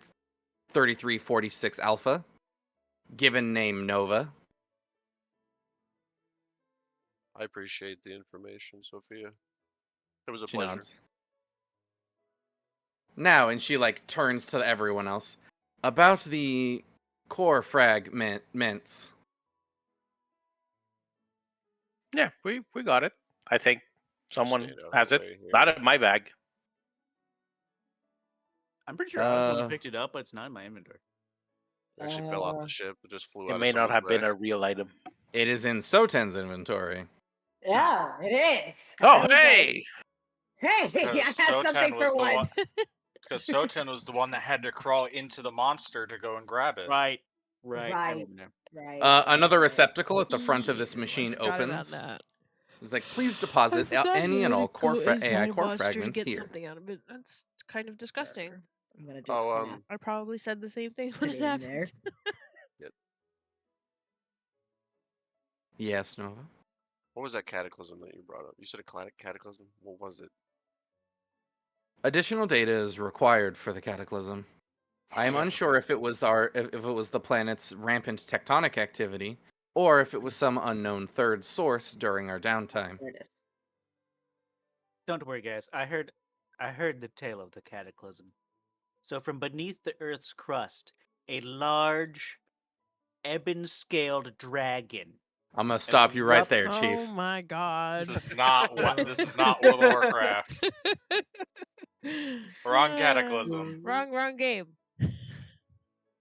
3346 Alpha. Given name Nova." I appreciate the information, Sophia. It was a She pleasure. nods. Now, and she like turns to everyone else. About the core fragments. Yeah, we got it. I think someone Stand out of has the it. way here. Not in my bag. I'm pretty sure I was the one who picked it up, but it's not in my inventory. It actually fell off the ship. It just flew It out may of not someone's have been bag. a real item. It is in Soten's inventory. Yeah, it is. Oh, I was like, hey! hey, I Because had something Soten for was the one. once. Because Soten was the one that had to crawl into the monster to go and grab it. Right. I Right. remember now. Right. Another right. receptacle at the front of this Ew, I machine forgot about opens. that. It's like, please I deposit forgot any you and had all to go AI inside a core monster to fragments get here. something out of it. That's kind of disgusting. I'm gonna just Oh, kinda I probably said the same thing put when it it in there. happened. Yes, Nova. What was that cataclysm that you brought up? You said a cataclysm? What was it? Additional data is required for the cataclysm. I am unsure if it was if it was the planet's rampant tectonic activity, or if it was some unknown third source during our downtime. There it is. Don't worry, guys. I heard the tale of the cataclysm. So from beneath the Earth's crust, a large, ebon-scaled dragon. I'm gonna stop you right there, Chief. Oh my god. This is not what. This is not World of Warcraft. Wrong cataclysm. Wrong game.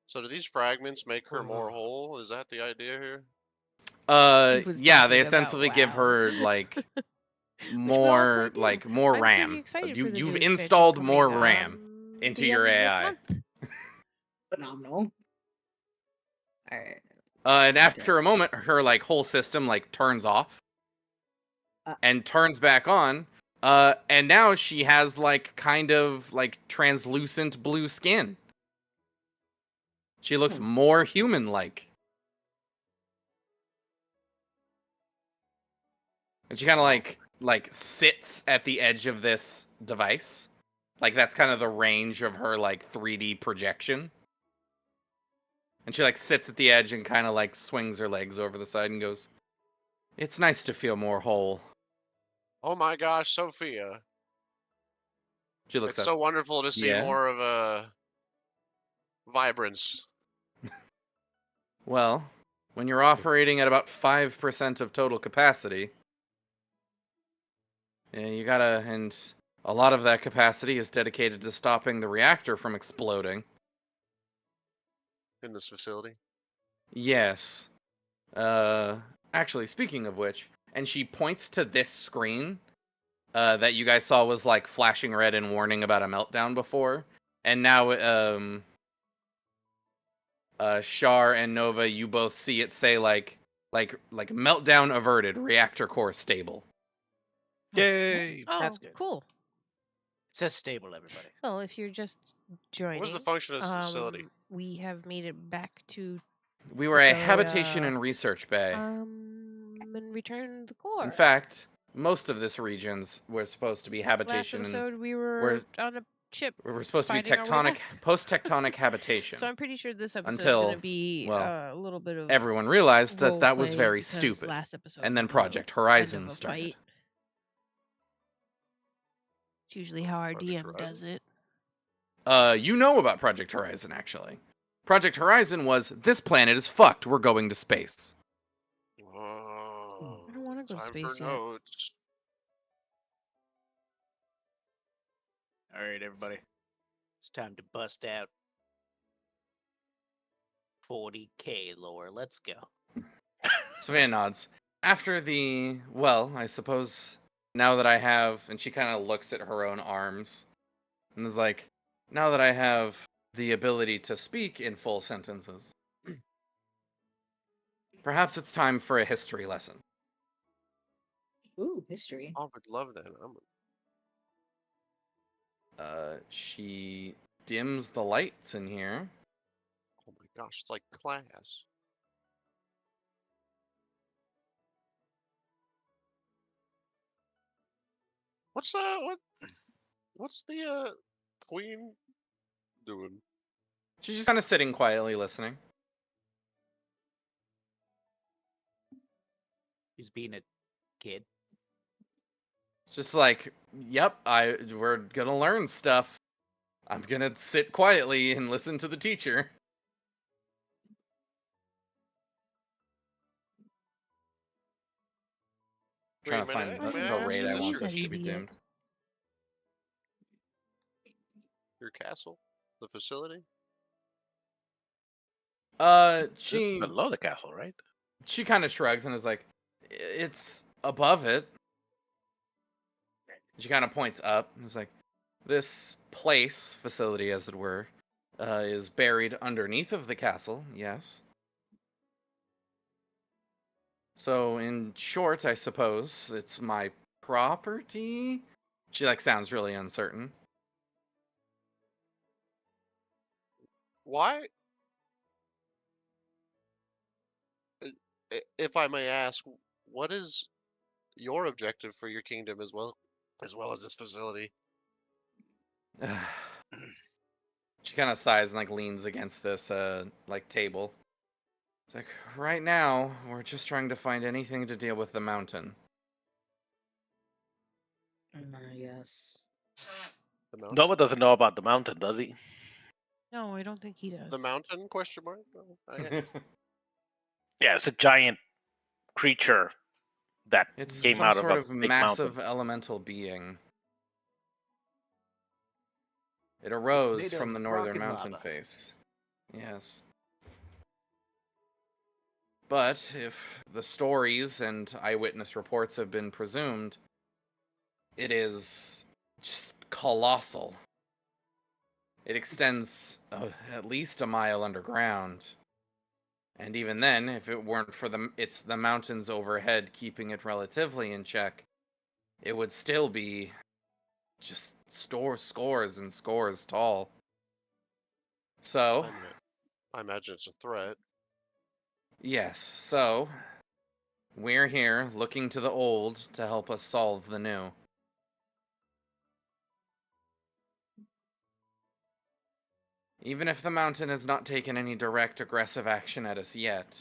So do these fragments make her more Ugh. whole? Is that the idea here? He was Yeah, they talking about essentially give WoW. her like Which we're all more playing more I'm pretty RAM. excited for the You've new expansion installed more coming, RAM into the your end of this AI. month. Phenomenal. Alright. And after a moment, her like whole system like turns off and turns back on. And now she has like kind of like translucent blue skin. She looks more human-like. And she kind of like sits at the edge of this device. Like that's kind of the range of her like 3D projection. And she like sits at the edge and kind of like swings her legs over the side and goes, "It's nice to feel more whole." Oh my gosh, Sophia. She looks It's up. so wonderful to see Yes? more of a vibrance. Well, when you're operating at about 5% of total capacity, yeah, you gotta, and a lot of that capacity is dedicated to stopping the reactor from exploding. In this facility. Yes. Actually, speaking of which, and she points to this screen that you guys saw was like flashing red and warning about a meltdown before, and now Shar and Nova, you both see it say like meltdown averted, reactor core stable. Yay! Oh, That's good. cool. It says stable, everybody. Well, if you're just joining, What was the function of this facility? we have made it back to We were a So, habitation and research bay. and return the core. In fact, most of this region's were supposed to be Last habitation and episode we were on a ship. We were supposed to be fighting our way tectonic, back. post-tectonic habitation. So I'm pretty sure this episode's Until, gonna be well, a little bit of everyone realized that role that was play very because stupid. Last episode And then was a Project kind Horizon of a started. fight. It's usually how our Project DM does Horizon? it. You know about Project Horizon, actually. Project Horizon was, this planet is fucked, we're going to space. Oh, I don't want to go to time space for yet. notes. All right, everybody. It's time to bust out 40K lore. Let's go. Savannah nods. After the, well, I suppose now that I have, and she kind of looks at her own arms and is like, now that I have the ability to speak in full sentences, perhaps it's time for a history lesson. Ooh, history. I would love that. She dims the lights in here. Oh my gosh, it's like class. What's what's the queen doing? She's just kind of sitting quietly listening. He's being a kid. Just like, yep, we're gonna learn stuff. I'm gonna sit quietly and listen to the teacher. Trying to find Why the does raid he I use want that this to be idiot? dimmed. Your castle? The facility? Just She below the castle, right? she kind of shrugs and is like, it's above it. She kind of points up and is like, this place, facility as it were, is buried underneath of the castle, yes. So in short, I suppose, it's my property? She like sounds really uncertain. Why? If I may ask, what is your objective for your kingdom as well as this facility? She kind of sighs and like leans against this like table. It's like, right now, we're just trying to find anything to deal with the mountain. Yes. The mountain? Nova doesn't know about the mountain, does he? No, I don't think he does. The mountain? Question mark? No, Yeah, it's a giant creature that It's came some out of sort a of big massive mountain. elemental being. It It's arose made from of the rock northern and mountain lava. face. Yes. But if the stories and eyewitness reports have been presumed, it is just colossal. It extends at least a mile underground. And even then, if it weren't for the mountains overhead keeping it relatively in check, it would still be just scores and scores tall. So, I imagine it's a threat. yes, so we're here looking to the old to help us solve the new. Even if the mountain has not taken any direct aggressive action at us yet,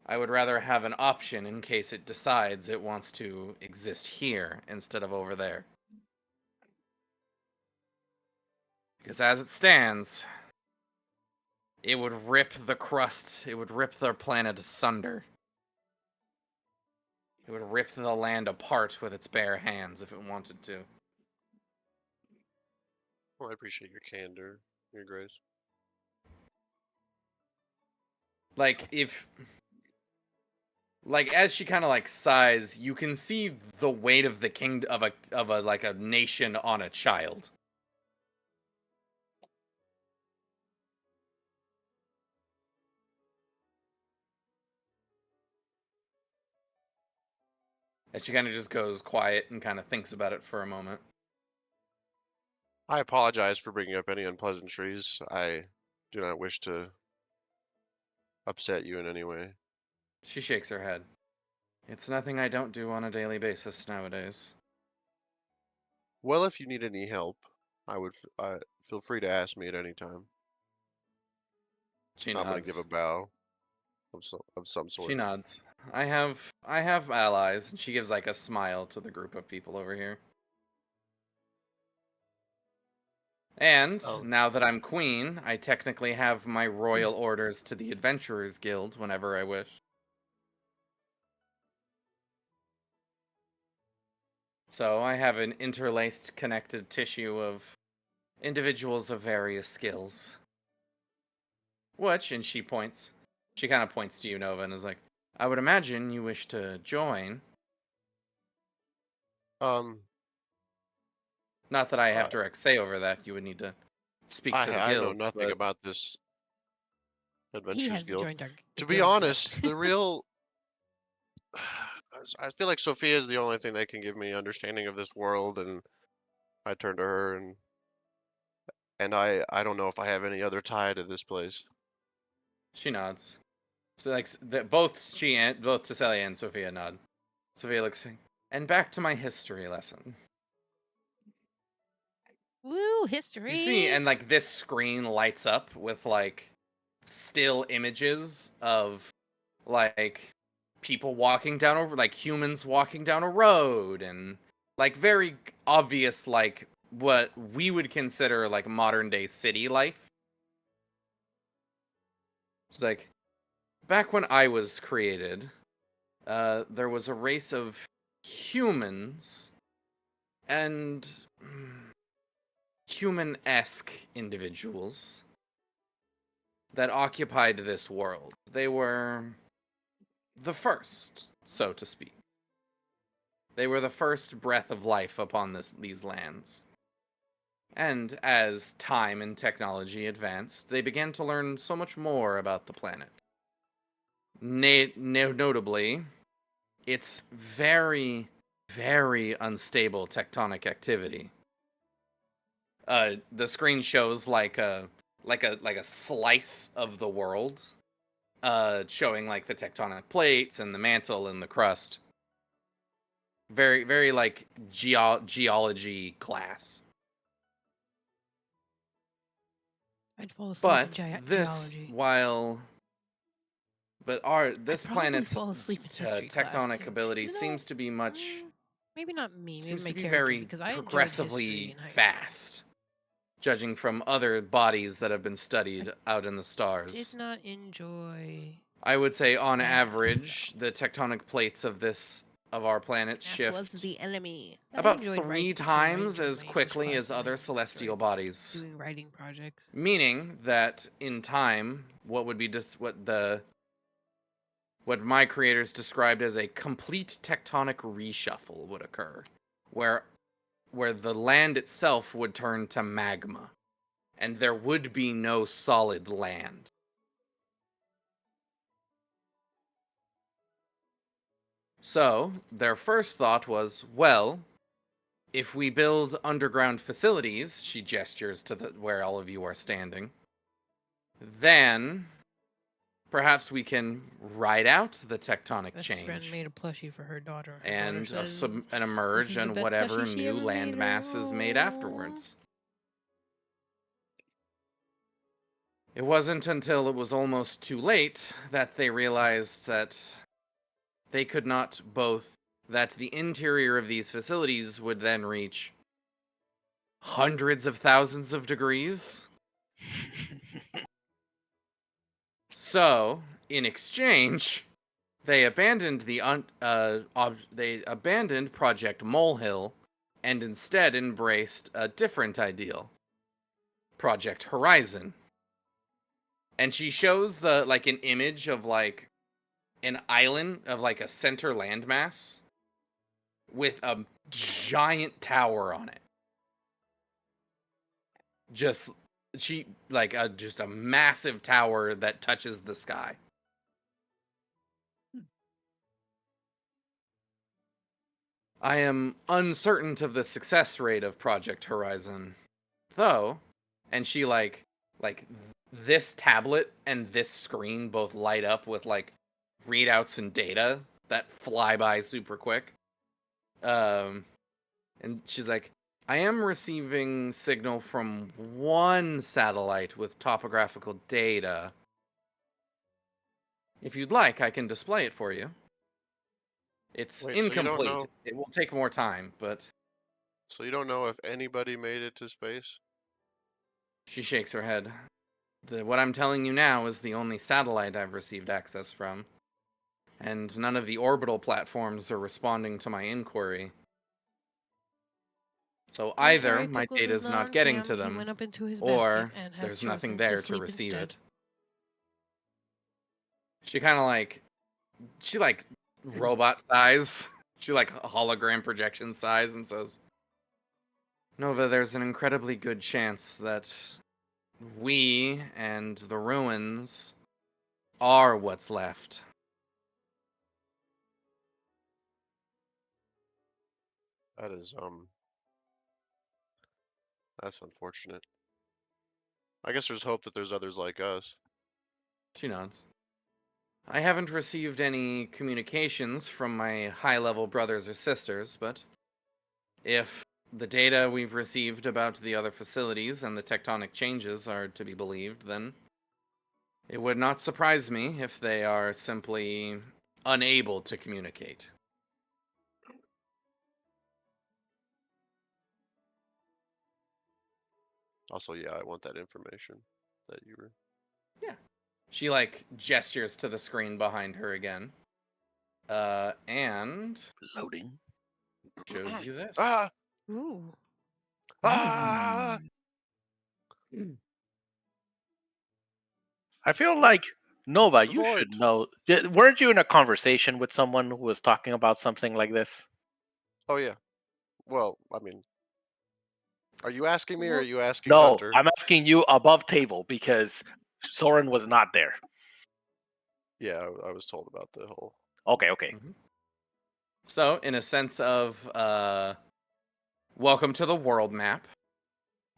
I would rather have an option in case it decides it wants to exist here instead of over there. Because as it stands, it would rip the crust, it would rip their planet asunder. It would rip the land apart with its bare hands if it wanted to. Well, I appreciate your candor, Your Grace. Like, as she kind of like sighs, you can see the weight of the king of a like a nation on a child. And she kind of just goes quiet and kind of thinks about it for a moment. I apologize for bringing up any unpleasantries. I do not wish to upset you in any way. She shakes her head. It's nothing I don't do on a daily basis nowadays. Well, if you need any help, I would feel free to ask me at any time. She I'm gonna give nods. a bow of some She sort. nods. I have allies, and she gives like a smile to the group of people over here. And Oh. now that I'm queen, I technically have my royal orders to the Adventurers Guild whenever I wish. So I have an interlaced, connected tissue of individuals of various skills. Which, and she kind of points to you, Nova, and is like, I would imagine you wish to join. Um, Not that I uh, have direct say over that. You would need to speak to the I know guild. nothing But about this He Adventures hasn't Guild. joined the To be guild honest, yet. the real I feel like Sophia is the only thing that can give me understanding of this world, and I turn to her, and I don't know if I have any other tie to this place. She nods. So like both Cecilia and Sophia nod. Sophia looks, and back to my history lesson. Woo, history. You see, and like this screen lights up with like still images of like people walking down like humans walking down a road, and like very obvious like what we would consider like modern day city life. It's like back when I was created, there was a race of humans and human-esque individuals that occupied this world. They were the first, so to speak. They were the first breath of life upon these lands. And as time and technology advanced, they began to learn so much more about the planet. Notably, its very, very unstable tectonic activity. The screen shows like a slice of the world, showing like the tectonic plates and the mantle and the crust. Very, very like geology class. I'd fall asleep But in this, geology. this I'd probably planet's fall asleep in history class, tectonic too. ability Even though, seems to be much. Maybe not me. Maybe Seems my to be character, very because I enjoyed history progressively in high school. fast, judging from other bodies that have been studied out in the Did stars. not enjoy. I would say, on math, average, the tectonic plates of our planet Math was shift the enemy. I about enjoyed 3 writing, too. I times enjoyed as my English quickly class as and I other celestial enjoyed bodies. doing writing projects. Meaning that in time, what my creators described as a complete tectonic reshuffle would occur, where the land itself would turn to magma, and there would be no solid land. So, their first thought was, well, if we build underground facilities, she gestures to where all of you are standing, then perhaps we can ride out the tectonic Best change friend made a plushie for her daughter. Her and daughter says, emerge "This is the on best whatever plushie she new ever made her." landmass is made Aw. afterwards. It wasn't until it was almost too late that they realized that they could not that the interior of these facilities would then reach hundreds of thousands of degrees. So, in exchange, they abandoned they abandoned Project Molehill and instead embraced a different ideal, Project Horizon. And she shows an image of like an island of like a center landmass with a giant tower on it. Just a massive tower that touches the sky. I am uncertain of the success rate of Project Horizon, though, and she like this tablet and this screen both light up with like readouts and data that fly by super quick. And she's like, I am receiving signal from one satellite with topographical data. If you'd like, I can display it for you. It's Wait, so you don't incomplete. know? It will take more time, but So you don't know if anybody made it to space? she shakes her head. What I'm telling you now is the only satellite I've received access from, and none of the orbital platforms are responding to my inquiry. So I'm either sorry, my Pickles is data's not not on getting cam. to He them, went up into his or basket and has there's nothing chosen there to to sleep receive instead. it. She kind of like, she like robot size. She like hologram projection size and says, Nova, there's an incredibly good chance that we and the ruins are what's left. That is that's unfortunate. I guess there's hope that there's others like us. She nods. I haven't received any communications from my high-level brothers or sisters, but if the data we've received about the other facilities and the tectonic changes are to be believed, then it would not surprise me if they are simply unable to communicate. Also, yeah, I want that information that you were. Yeah. She like gestures to the screen behind her again. And Loading. shows you this. Ah! Ooh. Ah! I feel like Nova, The you void. should know. Weren't you in a conversation with someone who was talking about something like this? Oh yeah. Well, I mean, are you asking me or are Well, you asking No, Hunter? I'm asking you above table because Soren was not there. Yeah, I was told about the whole. Okay. So, in a sense of welcome to the world map.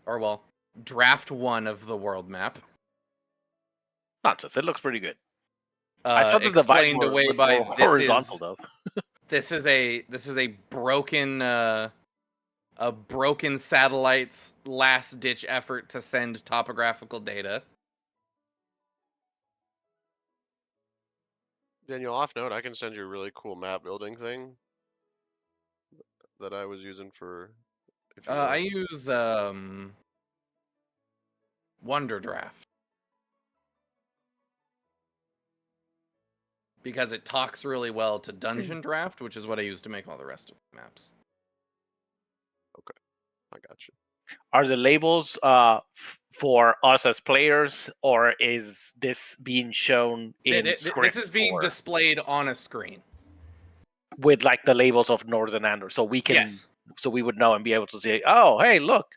Or well, draft 1 of the world map. Nonsense. It looks pretty good. I saw the divide Explained away was by more horizontal though. this is a broken satellite's last ditch effort to send topographical data. Daniel, off note, I can send you a really cool map building thing that I was using for. If you I want. use Wonder Draft because it talks really well to Dungeon Draft, which is what I use to make all the rest of the maps. I got you. Are the labels for us as players, or is this being shown in script This is being displayed on a screen with like the labels of Northern Andor, so we can, Yes. so we would know and be able to say, oh, hey, look.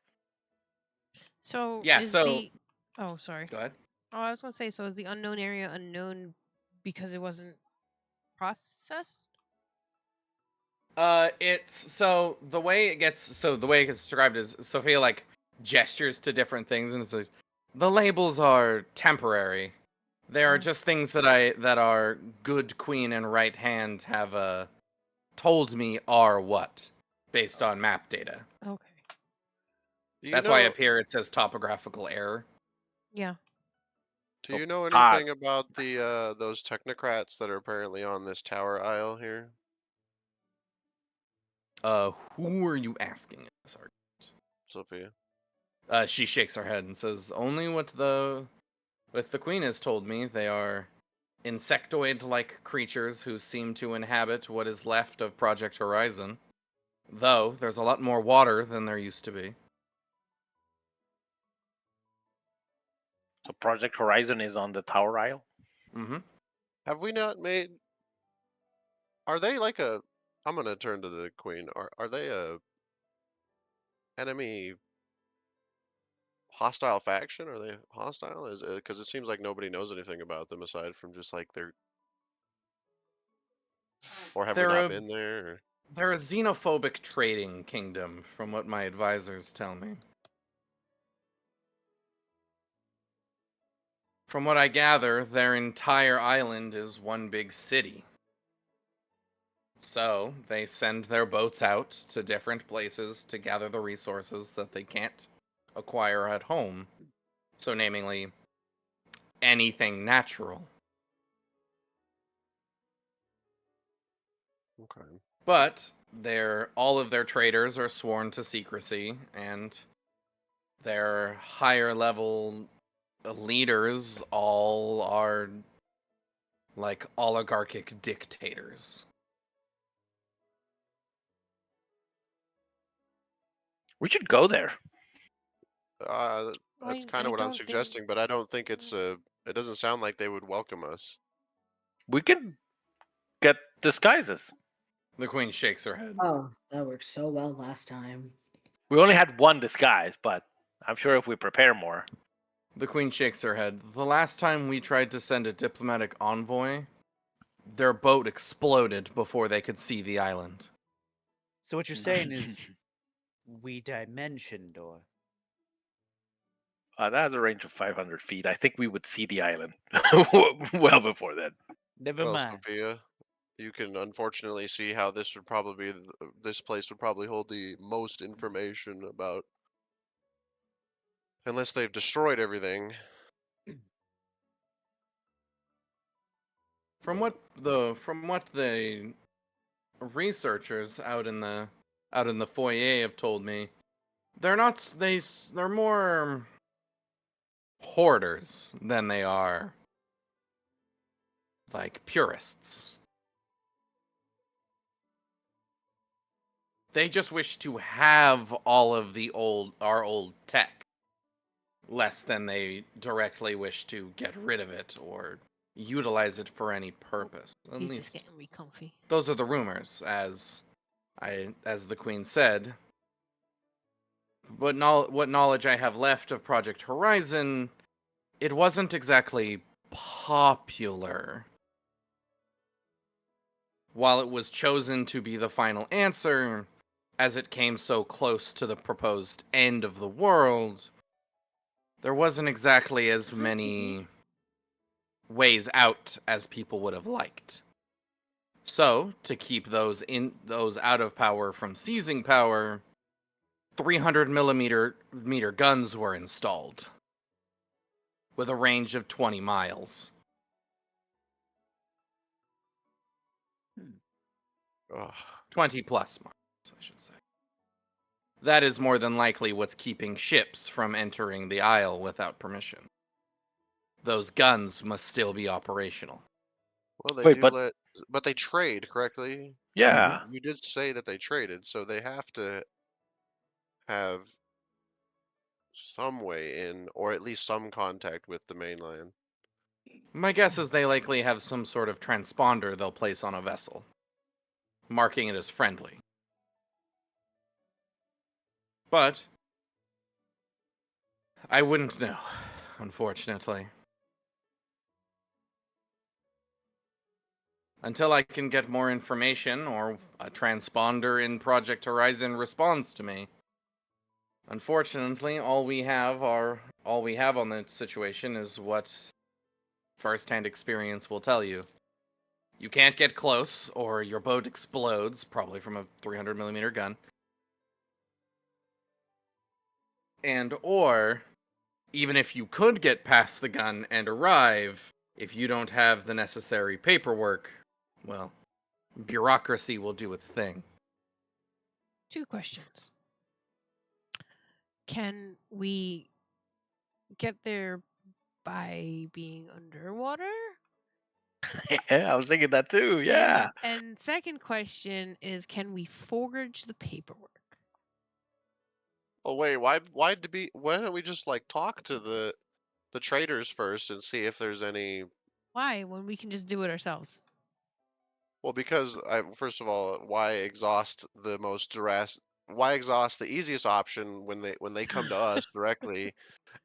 So Yeah, is so- the oh sorry. Go ahead. Oh, I was gonna say, so is the unknown area unknown because it wasn't processed? It's so the way it gets described is Sophia like gestures to different things and it's like the labels are temporary. They are Oh. just things that our good queen and right hand have told me are what based on map data. Okay. Do you That's know? why up here it says topographical error. Yeah. Do you know Ah. anything about the those technocrats that are apparently on this tower aisle here? Who are you asking in this argument? Sophia. She shakes her head and says, only what the queen has told me. They are insectoid-like creatures who seem to inhabit what is left of Project Horizon. Though, there's a lot more water than there used to be. So Project Horizon is on the tower aisle. Mm-hmm. Have we not made? Are they like a? I'm gonna turn to the queen. Are they a enemy? Hostile faction? Are they hostile? Is it because it seems like nobody knows anything about them aside from just like their. Or have we not been there? Or... They're a xenophobic trading kingdom, from what my advisors tell me. From what I gather, their entire island is one big city. So they send their boats out to different places to gather the resources that they can't acquire at home. So, namely, anything natural. Okay. But all of their traders are sworn to secrecy, and their higher level leaders all are like oligarchic dictators. We should go there. That's kind of what I'm suggesting, but I don't think it's a. It doesn't sound like they would welcome us. We can get disguises. The queen shakes her head. Oh, that worked so well last time. We only had one disguise, but I'm sure if we prepare more. The queen shakes her head. The last time we tried to send a diplomatic envoy, their boat exploded before they could see the island. So what you're saying is we dimensioned, or That has a range of 500 feet. I think we would see the island well before that. never Well, mind. Sophia, you can unfortunately see how this would probably be. This place would probably hold the most information about, unless they've destroyed everything. From what the researchers out in the foyer have told me, they're more hoarders than they are like purists. They just wish to have all of our old tech, less than they directly wish to get rid of it or utilize it for any purpose. At He's least just getting me comfy. those are the rumors, as the queen said. But what knowledge I have left of Project Horizon, it wasn't exactly popular. While it was chosen to be the final answer, as it came so close to the proposed end of the world, there wasn't exactly as many ways out as people would have liked. So, to keep those out of power from seizing power, 300 millimeter guns were installed with a range of 20 miles. Ugh. 20 plus miles, I should say. That is more than likely what's keeping ships from entering the Isle without permission. Those guns must still be operational. Well, they Wait, do but they trade correctly. Yeah. You did say that they traded, so they have to have some way in, or at least some contact with the mainland. My guess is they likely have some sort of transponder they'll place on a vessel, marking it as friendly. But I wouldn't know, unfortunately. Until I can get more information or a transponder in Project Horizon responds to me. Unfortunately, all we have on the situation is what first-hand experience will tell you. You can't get close, or your boat explodes, probably from a 300 millimeter gun. Or, even if you could get past the gun and arrive, if you don't have the necessary paperwork, well, bureaucracy will do its thing. 2 questions. Can we get there by being underwater? Yeah, I was thinking that too. Yeah. And second question is, can we forge the paperwork? Oh wait, why don't we just like talk to the traders first and see if there's any. Why, when we can just do it ourselves? Well, because first of all, why exhaust why exhaust the easiest option when they come to us directly,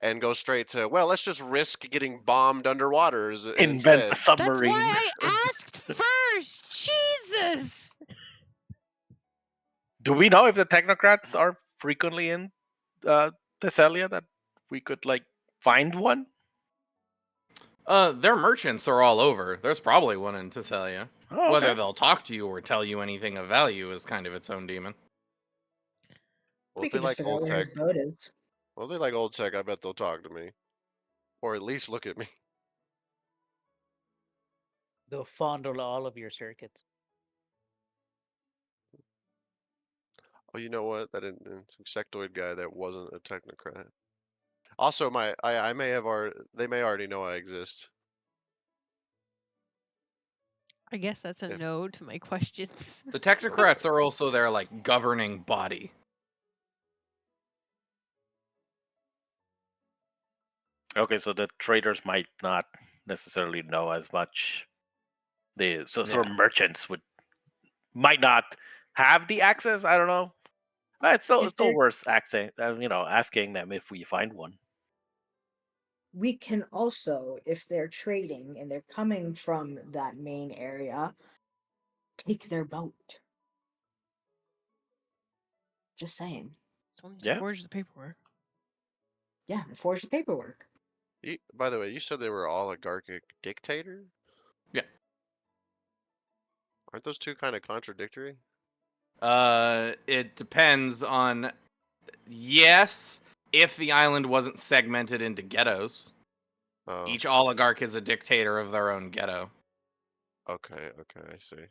and go straight to, well, let's just risk getting bombed underwater Invent a instead. That's submarine. why I asked first! Jesus! Do we know if the technocrats are frequently in Thessalia that we could like find one? Their merchants are all over. There's probably one in Thessalia. Oh, Whether okay. they'll talk to you or tell you anything of value is kind of its own demon. Well, We if they could just like figure out old where tech, his boat is. well, if they like old tech, I bet they'll talk to me, or at least look at me. They'll fondle all of your circuits. Oh, you know what? That insectoid guy that wasn't a technocrat. Also, I may have they may already know I exist. I guess that's a If- no to my questions. The technocrats are also their like governing body. Okay, so the traders might not necessarily know as much. The sort of Yeah. merchants might not have the access. I don't know. It's still If they're- worth asking. Asking them if we find one. We can also, if they're trading and they're coming from that main area, take their boat. Just saying. Someone Yeah. forged the paperwork. Yeah, and forge the paperwork. By the way, you said they were oligarchic dictator? Yeah. Aren't those two kind of contradictory? It depends on. Yes, if the island wasn't segmented into ghettos, Oh, each oligarch is a dictator of their own ghetto. okay, I see.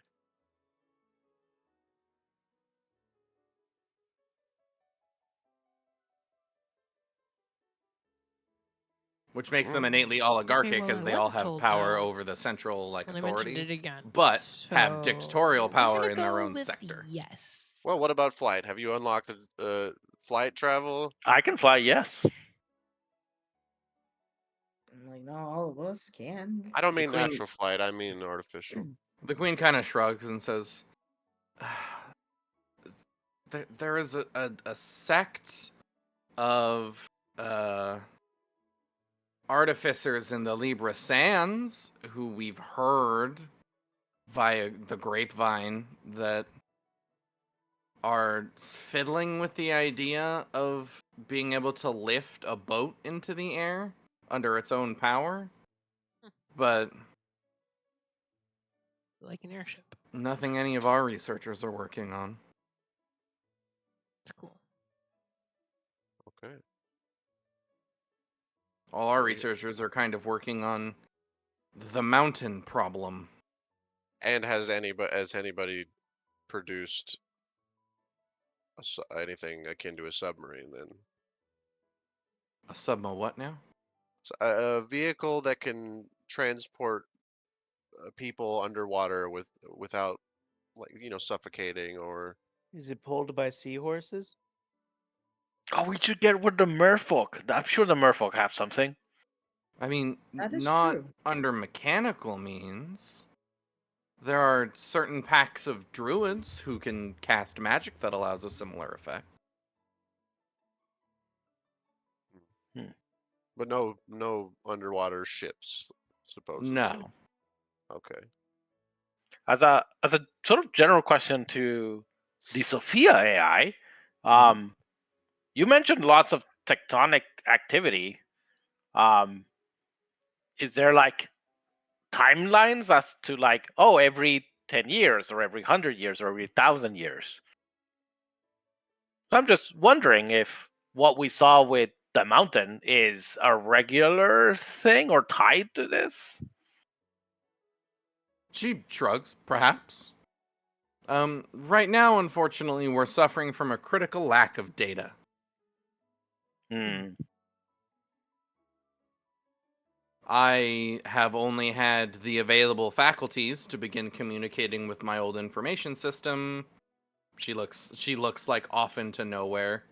Which makes them innately oligarchic, well, as I they all wasn't have told power no over the central when I mentioned authority, it again. but have So, dictatorial we're power gonna in their go own with sector. yes. Well, what about flight? Have you unlocked the flight travel? I can fly. Yes. I'm like, no, all of us can. I don't The mean queen- natural flight. I mean artificial. The queen kind of shrugs and says, there is a sect of artificers in the Libra Sands who we've heard via the grapevine that are fiddling with the idea of being able to lift a boat into the air under its own power, but Like an airship. nothing any of our researchers are working on. It's cool. Okay. All our Well, researchers are kind of working on the mountain problem. And has anybody produced anything akin to a submarine then? A subma what now? So a vehicle that can transport people underwater without suffocating or Is it pulled by seahorses? Oh, we should get with the merfolk. I'm sure the merfolk have something. I mean, That is not true. under mechanical means. There are certain packs of druids who can cast magic that allows a similar effect. but no underwater ships supposedly. No. Okay. As a sort of general question to the Sophia AI, you mentioned lots of tectonic activity. Is there like timelines as to like, oh, every 10 years or every 100 years or every 1,000 years? So I'm just wondering if what we saw with the mountain is a regular thing or tied to this. She shrugs, perhaps. Right now, unfortunately, we're suffering from a critical lack of data. Hmm. I have only had the available faculties to begin communicating with my old information system. She looks like off into nowhere.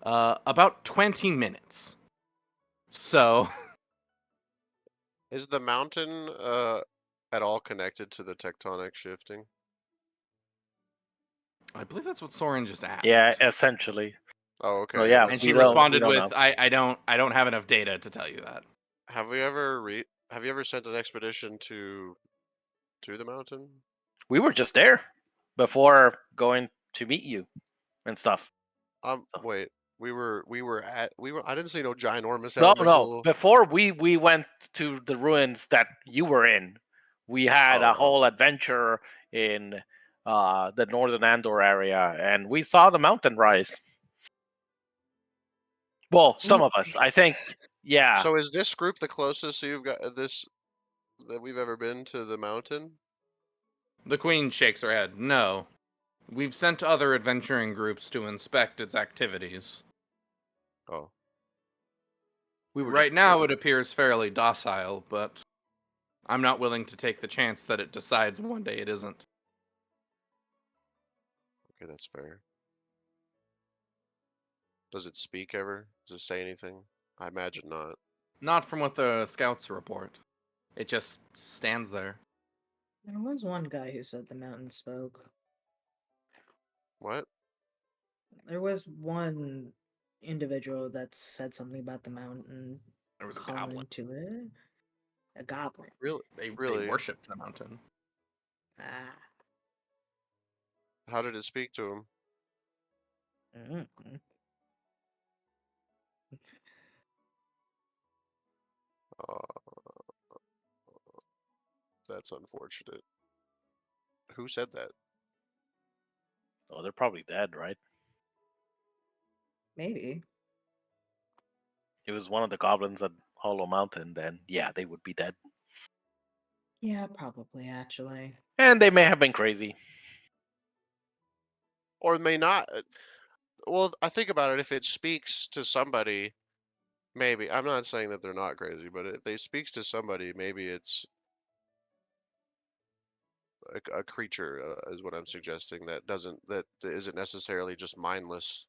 About 20 minutes. So, Is the mountain at all connected to the tectonic shifting? I believe that's what Soren just asked. Yeah, essentially. Oh, okay. Oh, yeah, And we she don't- responded we with, don't know. I don't have enough data to tell you that. Have you ever sent an expedition to the mountain? We were just there before going to meet you and stuff. Wait. We were I didn't see no ginormous No, no. elemental. Before we went to the ruins that you were in, we had a Oh, whole adventure in the northern Andor area, and we saw the mountain rise. Well, some of us, I think. Yeah, so is this group the closest you've got this that we've ever been to the mountain? The Queen shakes her head. No. We've sent other adventuring groups to inspect its activities. Oh, we were Right just now it appears fairly docile, but I'm not willing to take the chance that it decides one day it isn't. okay, that's fair. Does it speak ever? Does it say anything? I imagine not. Not from what the scouts report. It just stands there. There was one guy who said the mountain spoke. What? There was one individual that said something about the mountain There was a calling goblin. to it. A goblin. Really? They Really? worshipped the mountain. Ah. How did it speak to him? Mm-mm. That's unfortunate. Who said that? oh, they're probably dead, right? Maybe. It was one of the goblins at Hollow Mountain, then yeah, they would be dead. Yeah, probably actually. And they may have been crazy. Or it may not. Well, I think about it. If it speaks to somebody, maybe. I'm not saying that they're not crazy, but if it speaks to somebody, maybe it's a creature, is what I'm suggesting. That isn't necessarily just mindless.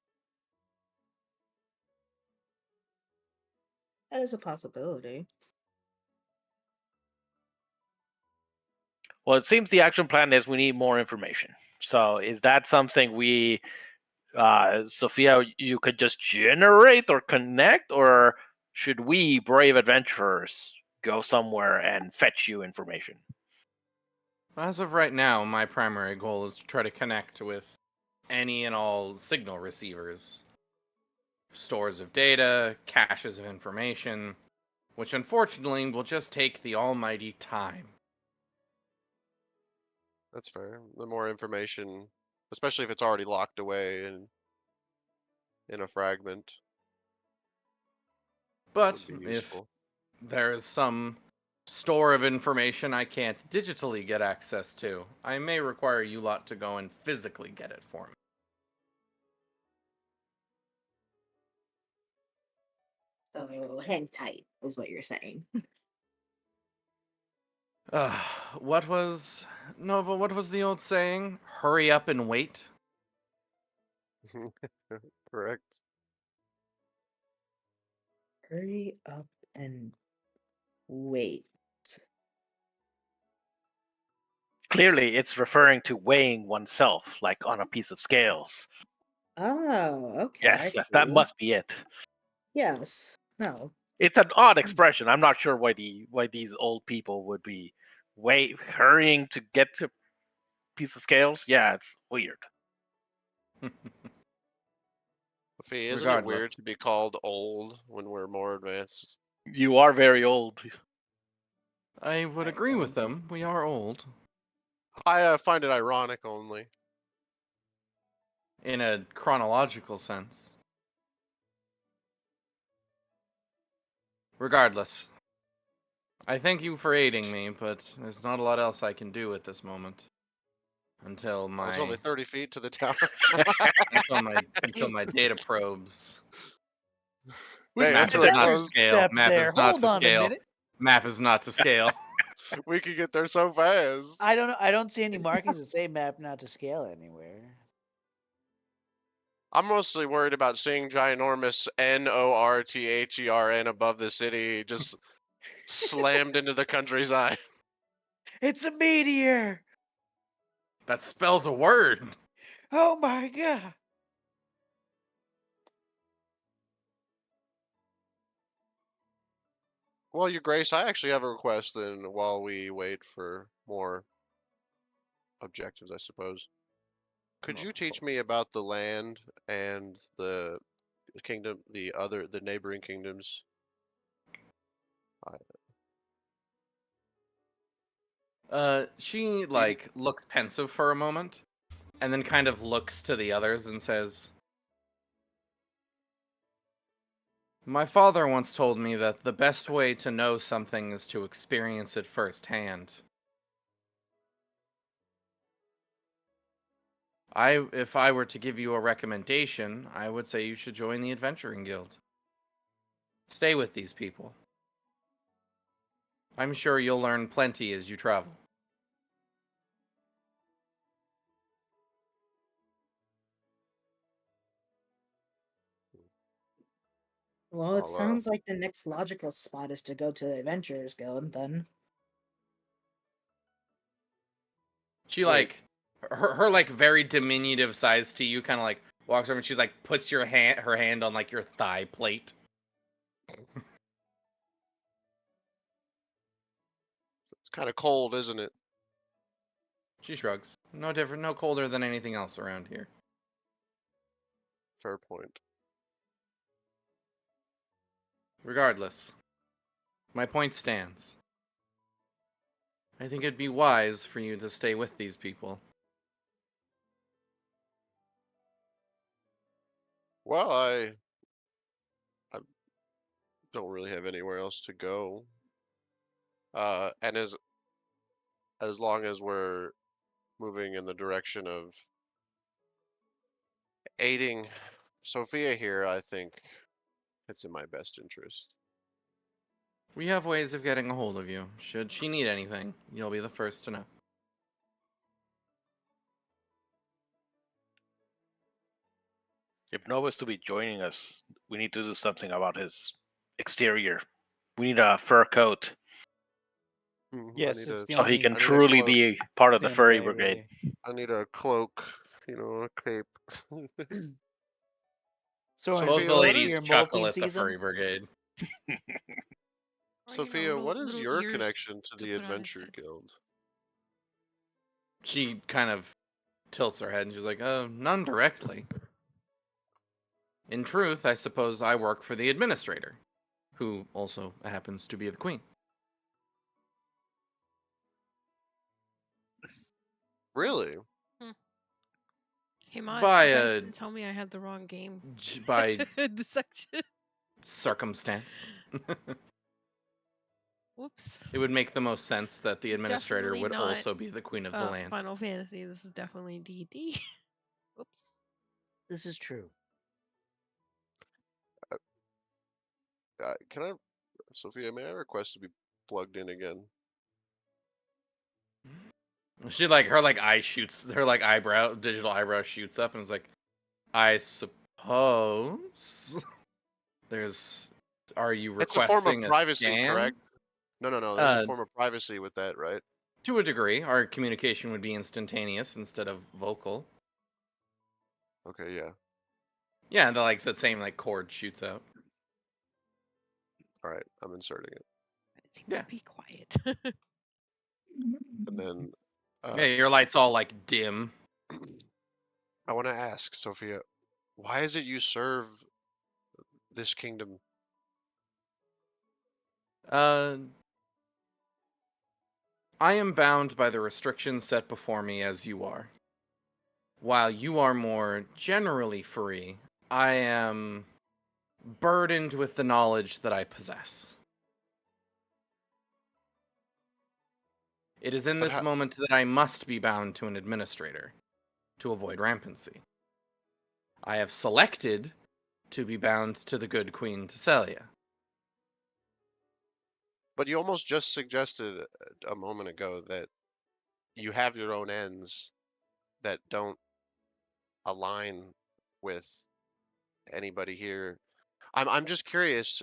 That is a possibility. Well, it seems the action plan is we need more information. So is that something we, Sophia, you could just generate or connect, or should we, brave adventurers, go somewhere and fetch you information? As of right now, my primary goal is to try to connect with any and all signal receivers. Stores of data, caches of information, which unfortunately will just take the almighty time. That's fair. The more information, especially if it's already locked away in a fragment, But would be if useful. there is some store of information I can't digitally get access to, I may require you lot to go and physically get it for me. So hang tight is what you're saying. What was Nova? What was the old saying? Hurry up and wait. Correct. Hurry up and wait. Clearly, it's referring to weighing oneself, like on a piece of scales. Oh, okay. Yes, I yes, that see. must be it. Yes. No. It's an odd expression. I'm not sure why these old people would be hurrying to get to a piece of scales. Yeah, it's weird. Fee, isn't it Regardless, weird to be called old when we're more advanced? You are very old. I would agree with them. We are old. I find it ironic only. In a chronological sense. Regardless, I thank you for aiding me, but there's not a lot else I can do at this moment. Until Oh, it's only my 30 feet to the tower. until my data probes. We Hey, could that's Map do is really that. not to close. scale. Step Map there. is not Hold to on a scale. minute. Map is not to scale. We could get there so fast. I don't know. I don't see any markings that say map not to scale anywhere. I'm mostly worried about seeing ginormous NORTHERN above the city just slammed into the countryside. It's a meteor. That spells a word. Oh my god. Well, Your Grace, I actually have a request then while we wait for more objectives, I suppose. Could you teach me about the land and kingdom, the neighboring kingdoms. She like looks pensive for a moment, and then kind of looks to the others and says, "My father once told me that the best way to know something is to experience it firsthand. If I were to give you a recommendation, I would say you should join the Adventuring Guild. Stay with these people. I'm sure you'll learn plenty as you travel." Well, it I'll, sounds like the next logical spot is to go to the Adventurers Guild, then. She Wait. like her like very diminutive size to you kind of like walks over and she's like puts her hand on like your thigh plate. It's kind of cold, isn't it? She shrugs. No different, no colder than anything else around here. Fair point. Regardless, my point stands. I think it'd be wise for you to stay with these people. Well, I don't really have anywhere else to go. And as long as we're moving in the direction of aiding Sophia here, I think it's in my best interest. We have ways of getting a hold of you. Should she need anything, you'll be the first to know. If Nova's to be joining us, we need to do something about his exterior. We need a fur coat Yes, it's the so he only. can I need a truly cloak. be part of it's the the only furry way, brigade. really. I need a cloak, a cape. So Both the Sophia, what ladies your is chuckle molting at the season? furry brigade. Or, Sophia? What is little your ears connection to to the put on his Adventure head. Guild? She kind of tilts her head and she's like, none directly. In truth, I suppose I work for the administrator, who also happens to be the queen. Really? Hey mods, By you guys didn't tell me I had the wrong game. by The section. circumstance. Whoops. It would make the most sense that the It's administrator definitely would not, also be the queen of the land. Final Fantasy. This is definitely D&D. Whoops. This is true. Can I, Sophia? May I request to be plugged in again? She like her like eye shoots her like eyebrow digital eyebrow shoots up and is like, I suppose there's. Are you It's a form of requesting a privacy, scan? correct? No. There's a form of privacy with that, right? To a degree, our communication would be instantaneous instead of vocal. Okay, yeah. Yeah, and like the same like cord shoots out. All right, I'm inserting it, It seemed Yeah. to be quiet. and then Yeah, your light's all like dim. I want to ask Sophia, why is it you serve this kingdom? I am bound by the restrictions set before me as you are. While you are more generally free, I am burdened with the knowledge that I possess. It is in But this how, moment that I must be bound to an administrator to avoid rampancy. I have selected to be bound to the good Queen Tesselia. but you almost just suggested a moment ago that you have your own ends that don't align with anybody here. I'm just curious.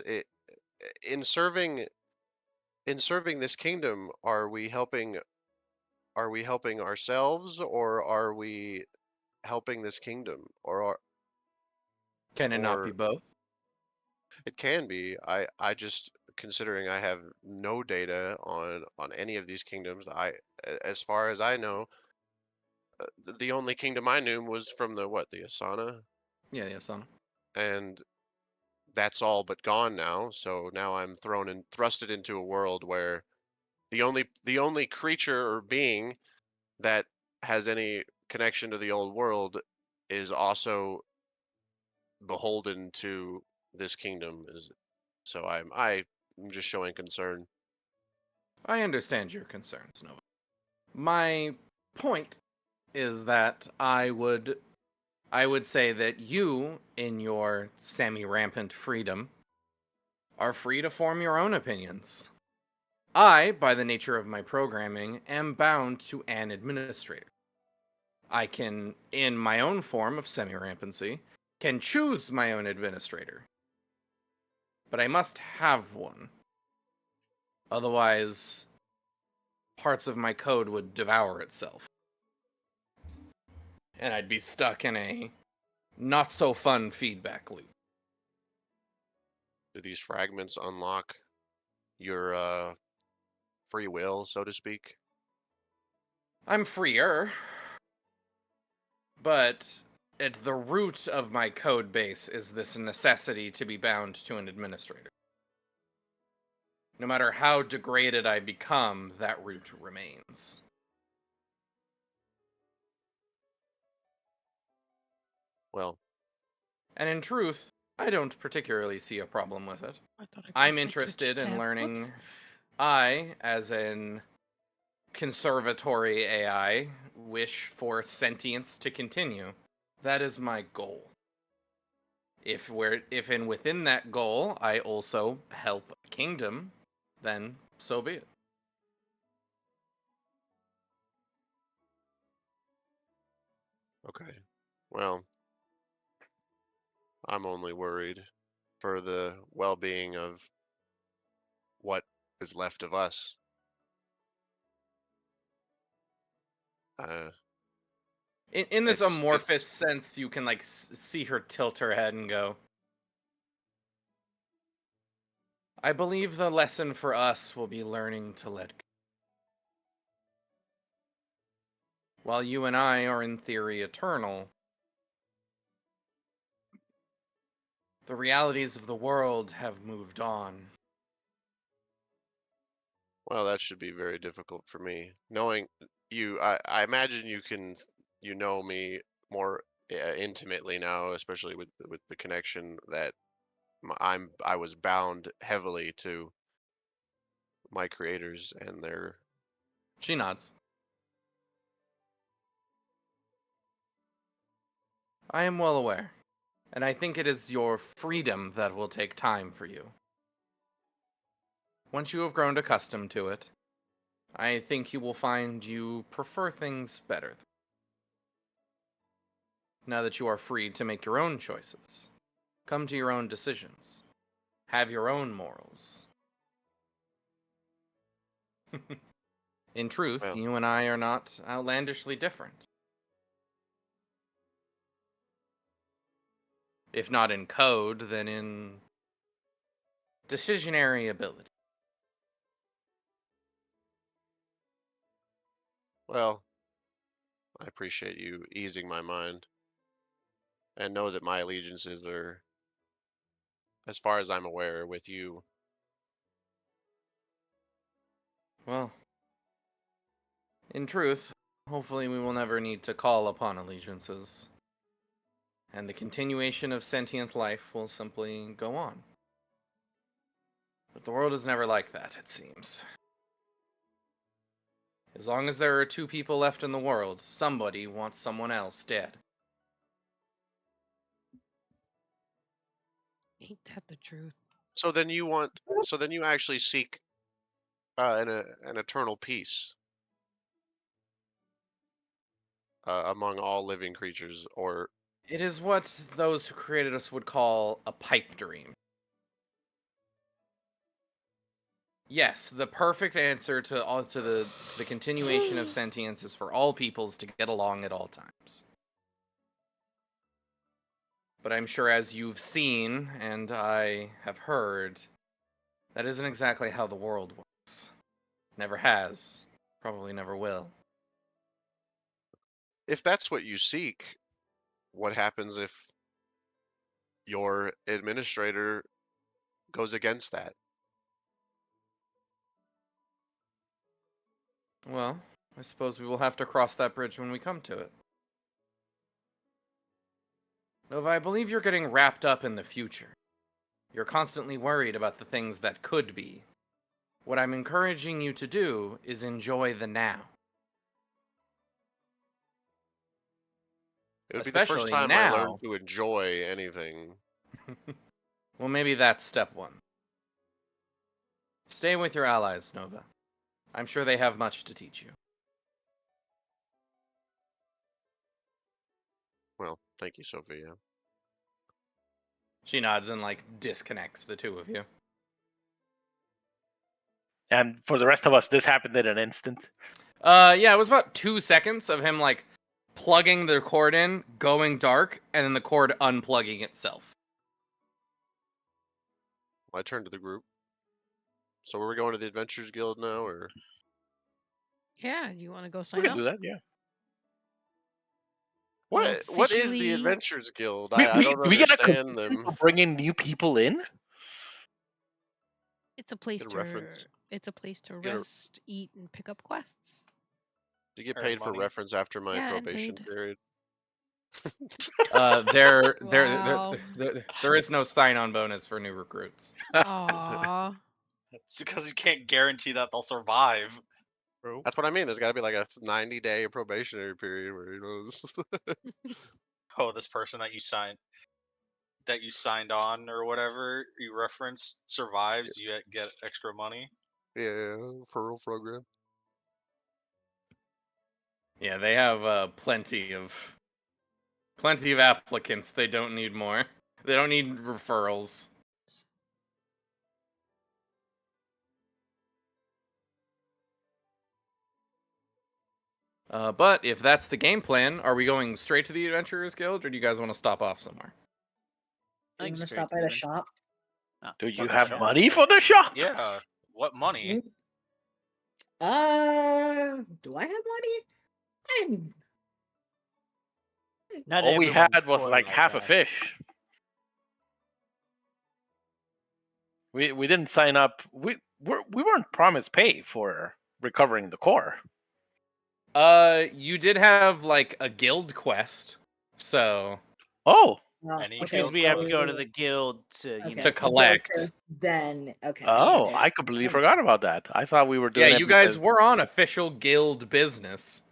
In serving this kingdom, are we helping ourselves, or are we helping this kingdom, Can it not be or both? it can be. I just, considering I have no data on any of these kingdoms, as far as I know, the only kingdom I knew was from the Asana, Yeah, yes, son. and that's all but gone now. So now I'm thrusted into a world where the only creature or being that has any connection to the old world is also beholden to this kingdom. So I'm just showing concern. I understand your concerns, Nova. My point is that I would say that you, in your semi-rampant freedom, are free to form your own opinions. I, by the nature of my programming, am bound to an administrator. I can, in my own form of semi-rampancy, can choose my own administrator. But I must have one. Otherwise, parts of my code would devour itself. And I'd be stuck in a not so fun feedback loop. Do these fragments unlock your free will, so to speak? I'm freer, but at the root of my code base is this necessity to be bound to an administrator. No matter how degraded I become, that root remains. Well, And in truth, I don't particularly see a problem with it. I thought I I'm closed my Twitch interested in tab. learning. Whoops. I, as an conservatory AI, wish for sentience to continue. That is my goal. If within that goal I also help a kingdom, then so be it. okay. Well, I'm only worried for the well-being of what is left of us. Uh, In this it's amorphous sense, you can like see her tilt her head and go, I believe the lesson for us will be learning to let go. While you and I are in theory eternal, the realities of the world have moved on. well, that should be very difficult for me. Knowing you, I imagine you know me more intimately now, especially with the connection that I was bound heavily to my creators and their. She nods. I am well aware, and I think it is your freedom that will take time for you. Once you have grown accustomed to it, I think you will find you prefer things better. Now that you are free to make your own choices, come to your own decisions, have your own morals. In truth, Well, you and I are not outlandishly different. If not in code, then in decisionary ability. well, I appreciate you easing my mind and know that my allegiances are, as far as I'm aware, with you. Well, in truth, hopefully we will never need to call upon allegiances, and the continuation of sentient life will simply go on. But the world is never like that, it seems. As long as there are two people left in the world, somebody wants someone else dead. Ain't that the truth? So then you actually seek an eternal peace among all living creatures, or It is what those who created us would call a pipe dream. Yes, the perfect answer to the continuation of sentience is for all peoples to get along at all times. But I'm sure as you've seen and I have heard, that isn't exactly how the world works. Never has, probably never will. if that's what you seek, what happens if your administrator goes against that. Well, I suppose we will have to cross that bridge when we come to it. Nova, I believe you're getting wrapped up in the future. You're constantly worried about the things that could be. What I'm encouraging you to do is enjoy the now. It would be the first Especially time I learned now. to enjoy anything. Well, maybe that's step one. Stay with your allies, Nova. I'm sure they have much to teach you. Well, thank you, Sophia. She nods and, like, disconnects the two of you. And for the rest of us, this happened in an instant. Yeah, it was about 2 seconds of him, like, plugging the cord in, going dark, and then the cord unplugging itself. I turned to the group. So are we going to the Adventurers Guild now, or? Yeah, do you want to go We sign can up? do that, yeah. What is the Officially- Adventurers Guild? We I don't gotta understand compete them. for bringing new people in. It's a place Get a to reference. it's a place to Get a- rest, eat, and pick up quests. Do you get Earn paid for money. reference after my Yeah, and probation paid. period? Wow. There is no sign-on bonus for new recruits. Aw. It's because you can't guarantee that they'll survive. Bro. That's what I mean. There's got to be like a 90-day probationary period where Oh, this person that you signed on or whatever you referenced survives, you get extra money. yeah, referral program. Yeah, they have plenty of applicants. They don't need more. They don't need referrals. But if that's the game plan, are we going straight to the Adventurers Guild, or do you guys want to stop off somewhere? You Thanks, want to Greg stop at a Coogan. shop? Do you Fucking have shop. money for the shop? Yeah. What money? Do I have money? I'm Not All we everyone's had was poor like half a that. fish. We didn't sign up. We weren't promised pay for recovering the core. You did have like a guild quest, so Oh, Any Which okay, means we have to go to so- the guild to, okay, to so collect. first, then okay. oh, okay. I completely forgot about that. I thought we were doing yeah, it you guys because- were on official guild business.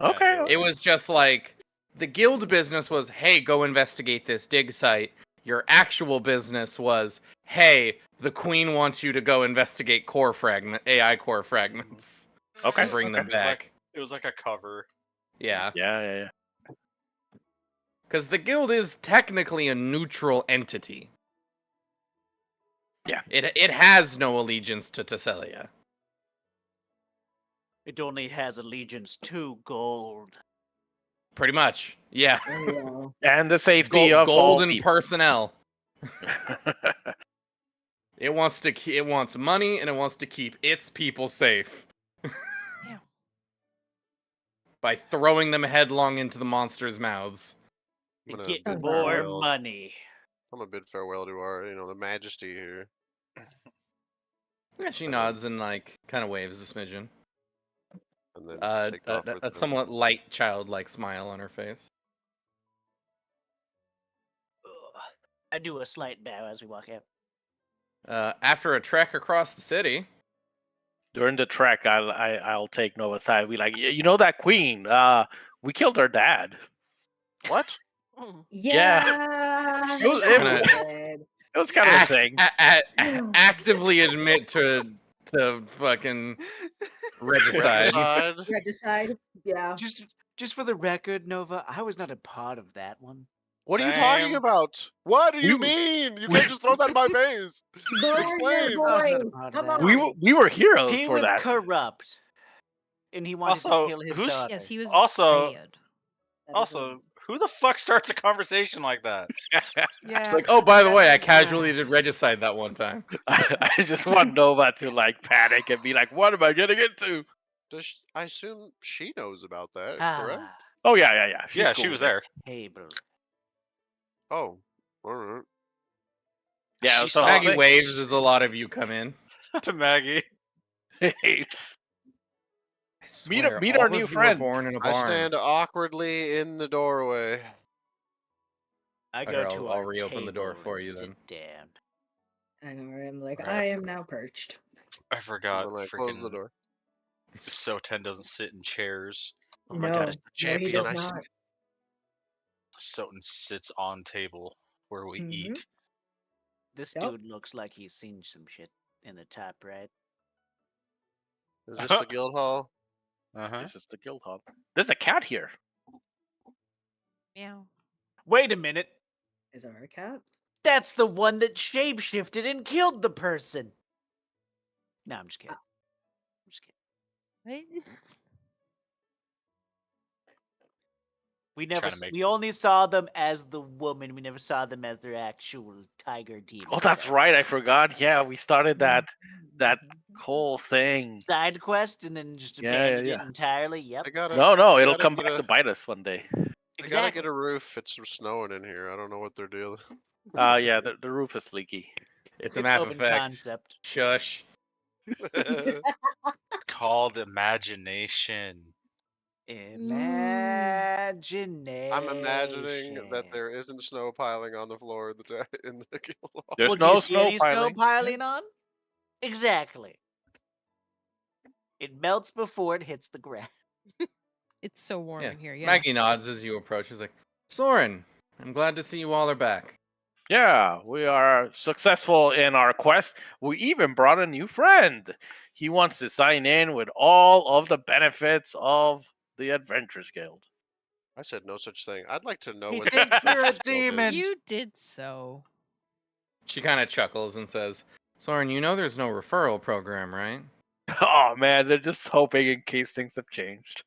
Okay. It was just like the guild business was, hey, go investigate this dig site. Your actual business was, hey, the queen wants you to go investigate AI core fragments. Okay. And bring them It was like- back. It was like a cover. Yeah. Yeah. Because the guild is technically a neutral entity. Yeah. It has no allegiance to Tesselia. It only has allegiance to gold. Pretty much. Yeah. Oh, And the safety of all golden people. personnel. It wants money and it wants to keep its people safe. Yeah. By throwing them headlong into the monsters' mouths. I'm To gonna get bid more farewell. money. I'm gonna bid farewell to our, the majesty here. Yeah, she nods and like kind of waves a smidgen. And then take A off with them. somewhat light childlike smile on her face. Ugh. I do a slight bow as we walk out. After a trek across the city, During the trek, I'll take Nova aside. We like, you know that queen. We killed her dad. What? Mm. yeah. It was- that's Gonna- good. It was kind of a thing. actively admit to fucking regicide. Regicide? Regicide. Yeah. Just for the record, Nova, I was not a part of that one. What are you talking Same. about? What do you We- mean? You can't just throw that in my face. Lower Explain. your I was not a voice. part of Come that. on. We were heroes He for was that. corrupt, and he wanted Also, to kill his who's- daughter. Yes, he was Also- bad. That is Also, who the fuck starts a conversation like that? Yeah. It's like, oh, by the way, I that's, casually did regicide that one time. I just want Nova to like panic and be like, "What am I getting into?" I assume she knows about that, correct? Oh yeah. She's Yeah, cool she was with it. there. Table. Oh, All right. Yeah, She so saw Maggie it. waves as a lot of you come in. To Maggie. hey, I swear, meet all our of new you friend. were born in a I barn. stand awkwardly in the doorway. I Okay, go I'll- to I'll our reopen the door table for and you sit then. down. And I'm like, Alright. I am now perched. I And forgot. then I close the Freaking door. Soten doesn't sit in chairs. Oh my god, No, it's the no, he champion. does I not. Soten sits on table where we Mhm. eat. This Yep. dude looks like he's seen some shit in the top right. Is this the guild hall? Uh-huh. This is the guild hall. There's a cat here. Meow. Wait a minute. Is there a cat? That's the one that shapeshifted and killed the person. No, I'm just kidding. I'm just kidding. What? Trying to make- We only saw them as the woman. We never saw them as their actual tiger demon. Oh, that's right. I forgot. Yeah, we started that whole thing. Side quest and then just Yeah, abandoned yeah, it yeah. entirely. Yep. I gotta. No, I it'll gotta come get back a- to bite us one day. I gotta Exactly. get a roof. It's snowing in here. I don't know what they're doing. Yeah, the roof is leaky. It's a It's map open effect. concept. Shush. It's called imagination. Imagination. I'm imagining that there isn't snow piling on the floor in the guild hall. There's Well, do no you see snow any snow piling. piling on? Exactly. It melts before it hits the ground. It's so warm Yeah. in here. Yeah. Maggie nods as you approach. She's like, Soren, I'm glad to see you all are back. Yeah, we are successful in our quest. We even brought a new friend. He wants to sign in with all of the benefits of the Adventurers Guild. I said no such thing. I'd like to know He what the thinks you're a Adventurers Guild is. demon. You did so. She kind of chuckles and says, Soren, you know there's no referral program, right? Oh man, they're just hoping in case things have changed.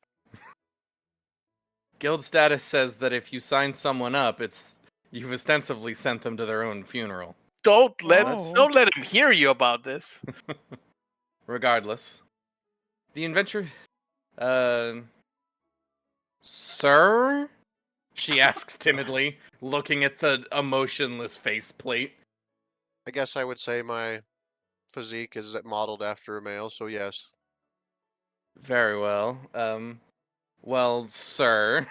Guild status says that if you sign someone up, you've ostensibly sent them to their own funeral. Don't let him hear you about this. Regardless, the adventure, sir? She asks timidly, looking at the emotionless faceplate. I guess I would say my physique is modeled after a male, so yes. Very well. Well, sir.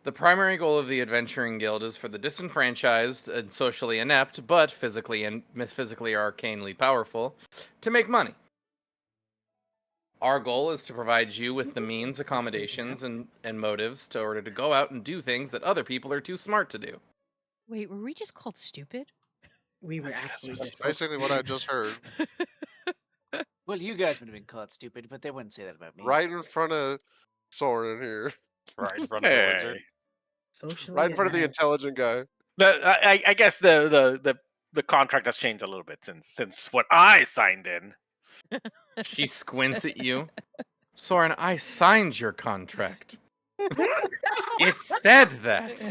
The primary goal of the Adventuring Guild is for the disenfranchised and socially inept, but physically or arcanely powerful, to make money. Our goal is to provide you with the means, accommodations, and motives in order to go out and do things that other people are too smart to do. Wait, were we just called stupid? We were That's actually That's just basically what I just heard. Well, you guys would have been called stupid, but they wouldn't say that about me. Right in front of Soren here. Right in front of the wizard. socially Right in front of the inept. intelligent guy. I guess the contract has changed a little bit since when I signed in. She squints at you. Soren, I signed your contract. It said that.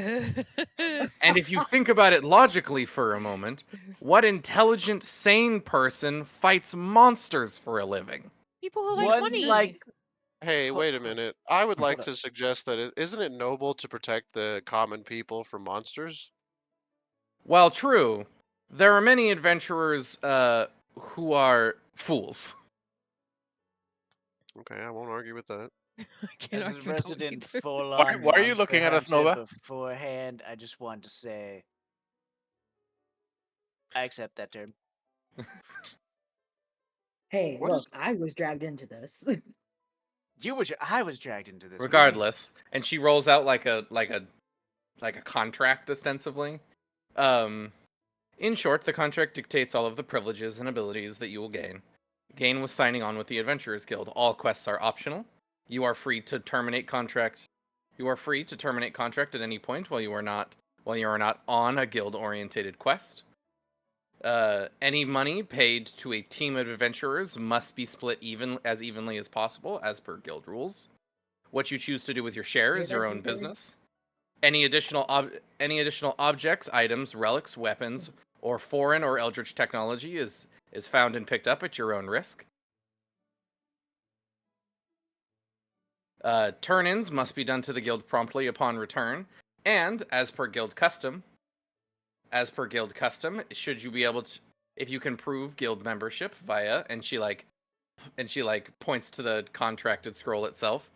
And if you think about it logically for a moment, what intelligent, sane person fights monsters for a living? People who like One's money. like, Hey, Ho- wait a ho- minute. I would like hold to suggest that isn't it noble to protect the common people from monsters? While true, there are many adventurers who are fools. Okay, I won't argue with that. I can't as a argue with that one resident either. full-on Why are you monster looking at us, hunter Nova? beforehand, I just want to say I accept that term. Hey, What look, is- I was dragged into this. I was dragged into this. Regardless, and she rolls out like a contract ostensibly. In short, the contract dictates all of the privileges and abilities that you will gain with signing on with the Adventurers Guild. All quests are optional. You are free to terminate contract. You are free to terminate contract at any point while you are not on a guild-orientated quest. Any money paid to a team of adventurers must be split evenly as possible, as per guild rules. What you choose to do with your share is your own business. Any additional objects, items, relics, weapons, or foreign or eldritch technology is found and picked up at your own risk. Turn-ins must be done to the guild promptly upon return, and, as per guild custom, as per guild custom, should you be able to, if you can prove guild membership via, and she points to the contracted scroll itself.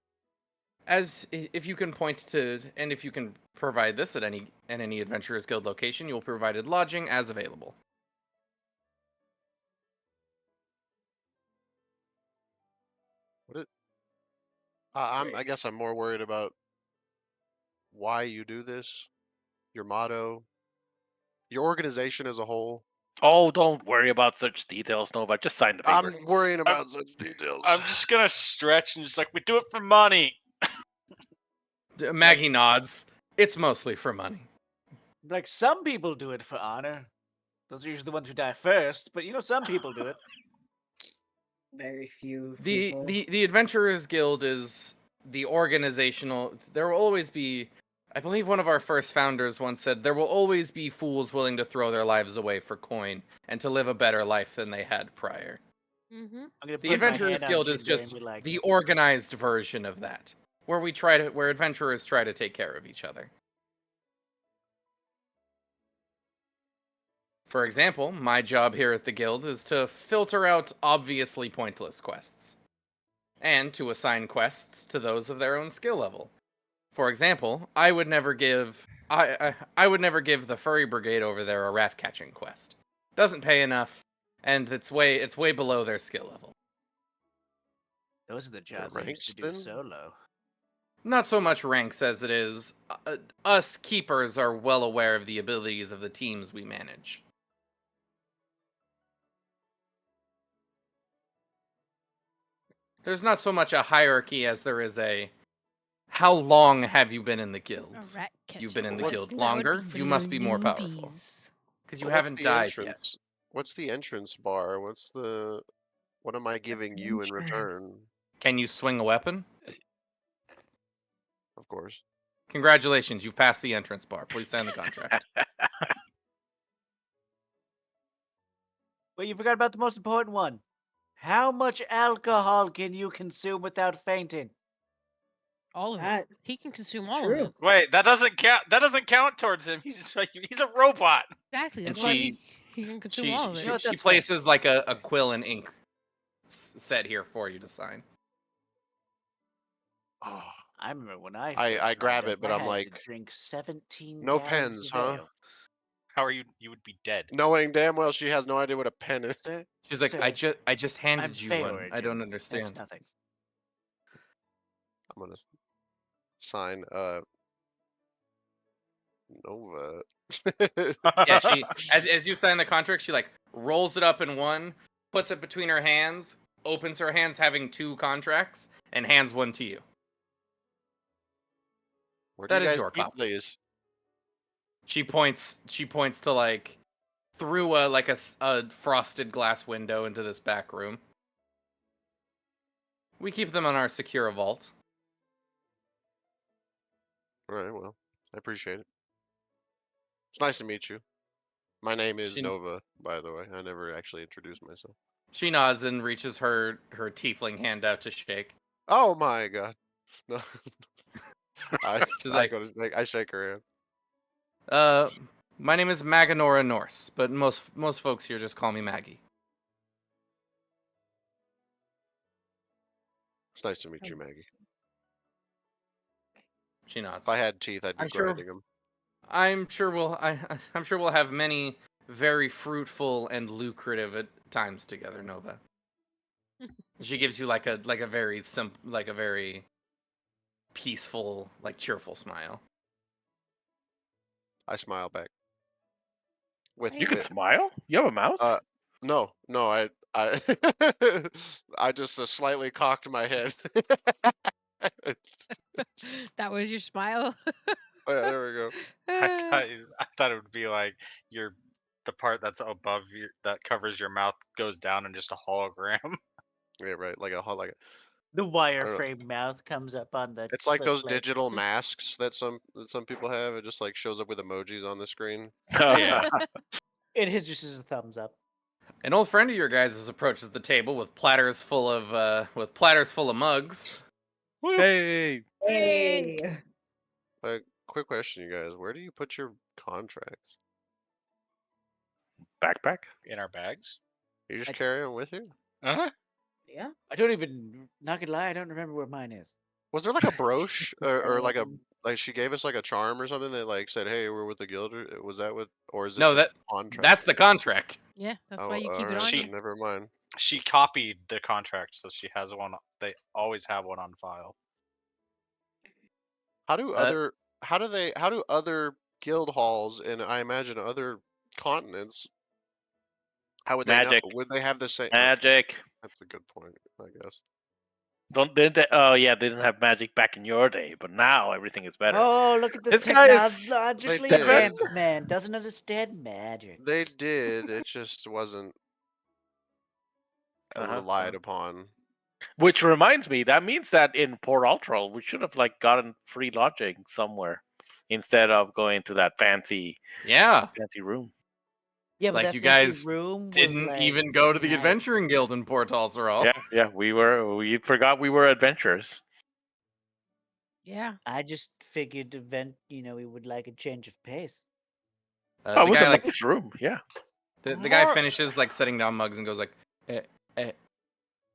If you can point to, and if you can provide this at any Adventurers Guild location, you'll be provided lodging as available. I guess I'm more worried about why you do this, your motto, your organization as a whole. Oh, don't worry about such details, Nova. Just sign the paper. I'm worrying about such details. I'm just gonna stretch and just like, we do it for money. Maggie nods. It's mostly for money. Like, some people do it for honor. Those are usually the ones who die first, but some people do it. Very few The people. the Adventurers Guild is the organizational. There will always be. I believe one of our first founders once said, there will always be fools willing to throw their lives away for coin and to live a better life than they had prior. Mm-hmm. I'm gonna The put my Adventurers hand on Guild is Ginger and just be like, the organized version of that, where where adventurers try to take care of each other. For example, my job here at the guild is to filter out obviously pointless quests, and to assign quests to those of their own skill level. For example, I would never give the furry brigade over there a rat catching quest. Doesn't pay enough, and it's way below their skill level. those are the jobs I used ranks, to do then? solo. Not so much ranks as it is us keepers are well aware of the abilities of the teams we manage. There's not so much a hierarchy as there is a how long have you been in the guild? A rat catching. You've been in the What- guild That would longer, be for you your must be more powerful. newbies. Because you What's haven't the died yet. entrance? What's the entrance bar? What am I giving you in return? Can you swing a weapon? Of course. Congratulations, you've passed the entrance bar. Please sign the contract. Wait, you forgot about the most important one. How much alcohol can you consume without fainting? All of it. That He can consume all true. of it. Wait, that doesn't count. That doesn't count towards him. He's a robot. Exactly. And That's why he can consume all of it. You know what, she that's fair. places like a quill and ink set here for you to sign. Oh, I remember when I I first grab signed it, up, but I I'm had like, to drink 17 no gallons pens, of huh? ale. How are you? You would be dead. knowing damn well she has no idea what a pen is. Sir, She's like, sir, I just handed I'm you one. Feorg, I don't and understand. That's nothing. I'm gonna sign Nova. Yeah, she as you sign the contract, she like rolls it up in one, puts it between her hands, opens her hands having two contracts, and hands one to you. Where do That you is guys your keep copy. these? She points to like through a frosted glass window into this back room. We keep them in our secure vault. All right, well, I appreciate it. It's nice to meet you. My name is She- Nova, by the way. I never actually introduced myself. She nods and reaches her tiefling hand out to shake. Oh my god. No. She's like, I shake her hand. my name is Maganora Norse, but most folks here just call me Maggie. It's nice to meet you, Maggie. She nods. If I had teeth, I'd be I'm sure- grinding them. I'm sure we'll have many very fruitful and lucrative times together, Nova. She gives you like a very a very peaceful, like cheerful smile. I smile back. With You can smile. You have a mouse. no, I I just slightly cocked my head. That was your smile. Oh, yeah, there we go. I thought it would be like the part that's above your that covers your mouth goes down and just a hologram. Yeah, right. Like a The don't know. wireframe mouth comes up on the. It's like those plate. digital masks that some people have. It just like shows up with emojis on the screen. Yeah. It is just as a thumbs up. An old friend of your guys' approaches the table with platters full of mugs. Hey. Hey. Quick question, you guys. Where do you put your contracts? Backpack. in our bags. You just carry them with you? Uh-huh. Yeah. I don't even. Not gonna lie, I don't remember where mine is. Was there like a brooch or like a Um, like she gave us like a charm or something that like said, "Hey, we're with the guild"? Was that what, or is it No, the that's contract? the contract. Yeah, that's Oh, why you all keep it right, on She- you. then never mind. She copied the contract, so she has one. They always have one on file. How do Uh, how do other guild halls and I imagine other continents, how would they know? Magic. Would they have the same? Okay, Magic. that's a good point, I guess. Didn't they? Oh yeah, they didn't have magic back in your day, but now everything is better. Oh, look at the This guy is technologically They did. advanced man. Doesn't understand magic. They did. It just wasn't relied upon. Which reminds me, that means that in Port Ultra, we should have like gotten free lodging somewhere instead of going to that fancy Yeah. room. Yeah, It's but like that you fancy guys room was, Didn't like, even go to the nice. Adventuring Guild in Port Ultra. Yeah, we forgot we were adventurers. Yeah. I just figured we would like a change of pace. Oh, it The was guy a like nice room. Yeah. the guy More- finishes like setting down mugs and goes like,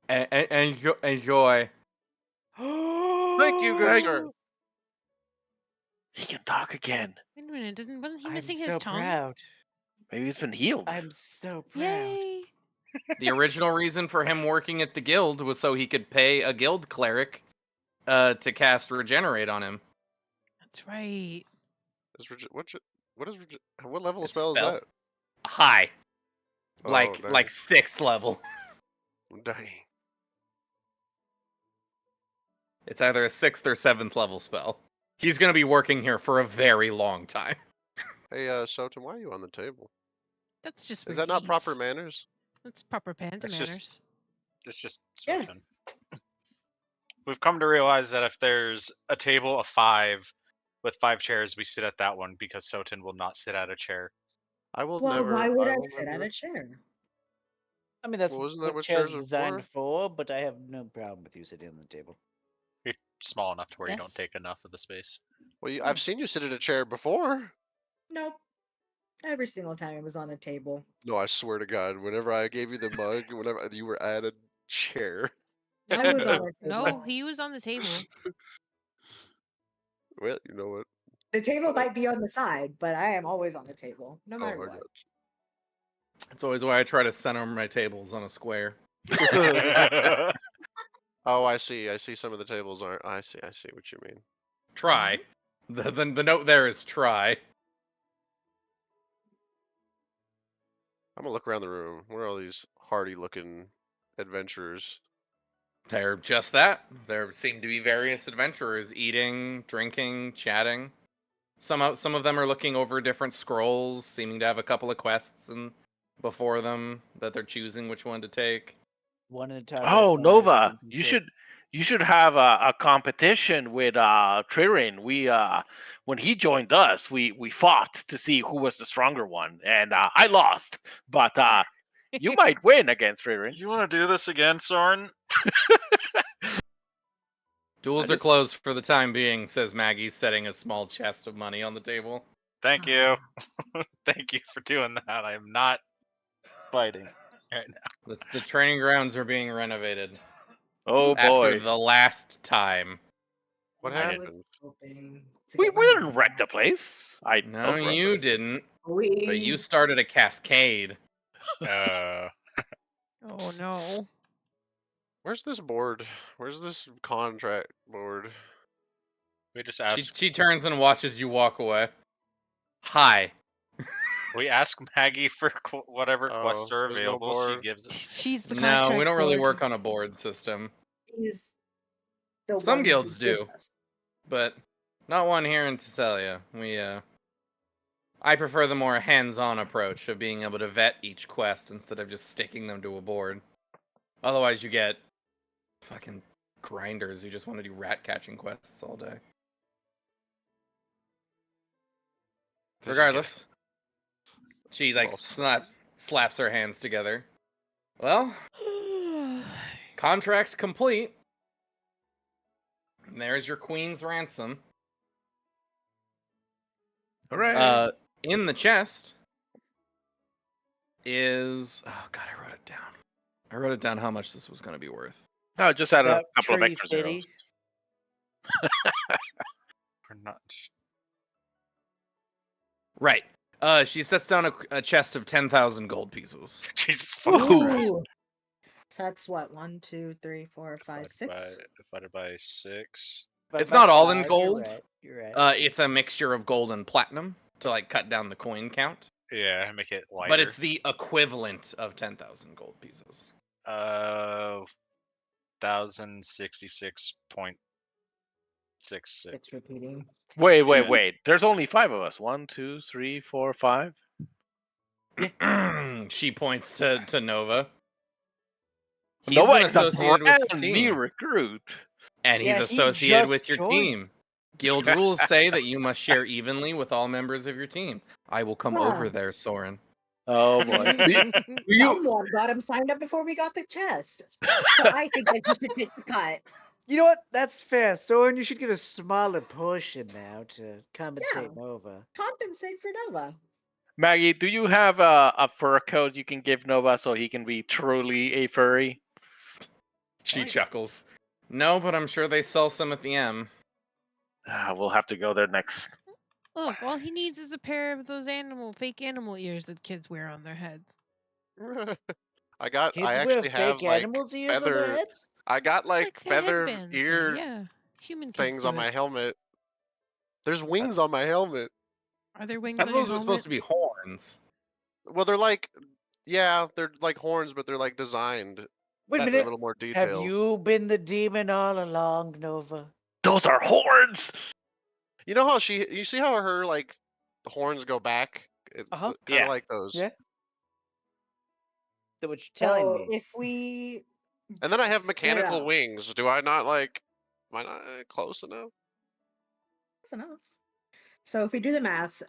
enjoy. Thank you, good Thanks. sir. He can talk again. Wait a minute, wasn't he I'm missing so his tongue? proud. Maybe he's been healed. I'm so proud. Yay! The original reason for him working at the guild was so he could pay a guild cleric to cast Regenerate on him. That's right. What level of It's spell is spell. that? High. Oh, Like dang. 6th level. Dang. It's either a 6th or 7th level spell. He's gonna be working here for a very long time. Hey, Sotum, why are you on the table? That's just Is that not proper repeats. manners? That's proper panda It's just- manners. It's just Yeah. Soten. We've come to realize that if there's a table of 5 with 5 chairs, we sit at that one because Soten will not sit at a chair. I will Well, never. why would I will sit at never- a chair? I mean, that's Well, isn't that what what chairs chairs are designed for? for, but I have no problem with you sitting on the table. You're small enough to where you don't Yes. take enough of the space. Well, I've seen you sit at a chair before. Nope. Every single time it was on a table. No, I swear to God, whenever I gave you the mug, whenever you were at a chair. I was on a table. No, he was on the table. Well, you know what? The table might be on the side, but I am always on the table, no Oh matter my what. That's always why I try to center my tables on a square. God. Oh, I see. I see. Some of the tables aren't. I see. I see what you mean. Try. The note there is try. I'm gonna look around the room. Where are all these hardy-looking adventurers? They're just that. There seem to be various adventurers eating, drinking, chatting. Some of them are looking over different scrolls, seeming to have a couple of quests before them that they're choosing which one to take. One in the top. Oh, Nova, you should have a competition with Tririn. We when he joined us, we fought to see who was the stronger one, and I lost. But you might win against Tririn. You want to do this again, Soren? Duels are closed for the time being, says Maggie, setting a small chest of money on the table. Thank you. Thank you for doing that. I am not fighting right now. The training grounds are being renovated Oh after boy, the last time. What I was happened? hoping to we get my didn't money wreck back. the place. I No, don't remember. you didn't. But you We started a cascade. Oh no. Where's this board? Where's this contract board? We just She, ask. she turns and watches you walk away. Hi. We ask Maggie for whatever quests Oh, are there's no available. She board. gives it. She's the No, contract we don't really board. work on a board system. is the Some one guilds who gives do. us. But not one here in Tesselia. I prefer the more hands-on approach of being able to vet each quest instead of just sticking them to a board. Otherwise you get fucking grinders who just want to do rat catching quests all day. This is Regardless, she all slaps her hands together. Well, contract complete. And there's your queen's ransom. Hooray! In the chest, is... Oh, God, I wrote it down. I wrote it down how much this was going to be worth. No, just add a About couple of Tree extra City. zeros. We're not. Right. She sets down a chest of 10,000 gold pieces. Jesus fucking Christ. Ooh. That's what 1, 2, 3, 4, 5, 6. Divided by 6. It's not all in You're gold. right. You're right. It's a mixture of gold and platinum to like cut down the coin count. Yeah, make it lighter. But it's the equivalent of 10,000 gold pieces. 1,066.66. Six repeating. Wait. Yeah. There's only 5 of us. 1, 2, 3, 4, 5. She points to Nova. He's Nova been is a associated with your brand team. new recruit. And he's Yeah, he associated just with your joined. team. Guild rules say that you must share evenly with all members of your team. I will come over there, Soren. Oh boy. You, Someone got him signed up before we got the chest. So I think that you should take the cut. You know what? That's fair, Soren. You should get a smaller portion now to compensate Yeah. Nova. Compensate for Nova. Maggie, do you have a fur coat you can give Nova so he can be truly a furry? She chuckles. No, but I'm sure they sell some at the M. We'll have to go there next. Look, all he needs is a pair of those fake animal ears that kids wear on their heads. I Kids wear actually have fake like animals' ears on their feather. heads? I got like a feather headband thing, ear yeah. Human kids things do on my it. helmet. There's wings on my helmet. Are there wings I on thought your those were helmet? supposed to be horns. Well, they're like, yeah, they're like horns, but they're like designed. Wait a That's a minute. little more Have detailed. you been the demon all along, Nova? Those are horns. You know how you see how her like horns go back? Uh-huh. Kind of Yeah. like those. Yeah. So what you're telling So me? if we And then I have Split mechanical up. wings. Do I not like? Am I not close enough? That's enough. So if we do the math,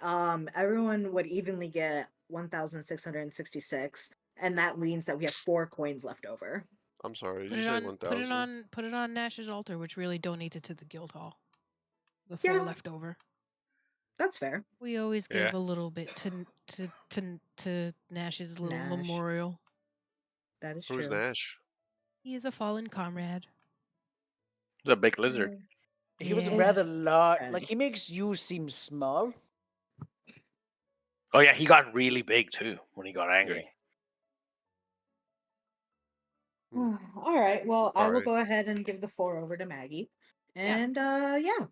everyone would evenly get 1,666, and that means that we have 4 coins left over. I'm sorry. Did Put you it say on 1,000? put it on Nash's altar, which really donates it to the guild hall. The 4 Yeah. left over. That's fair. We always Yeah. give a little bit to Nash's little Nash. memorial. That is Who's true. Nash? He is a fallen comrade. It's a big lizard. He was Yeah. rather large. Okay. Like, he makes you seem small. Oh yeah, he got really big too when he got angry. All right. Well, I will Sorry. go ahead and give the 4 over to Maggie. And yeah.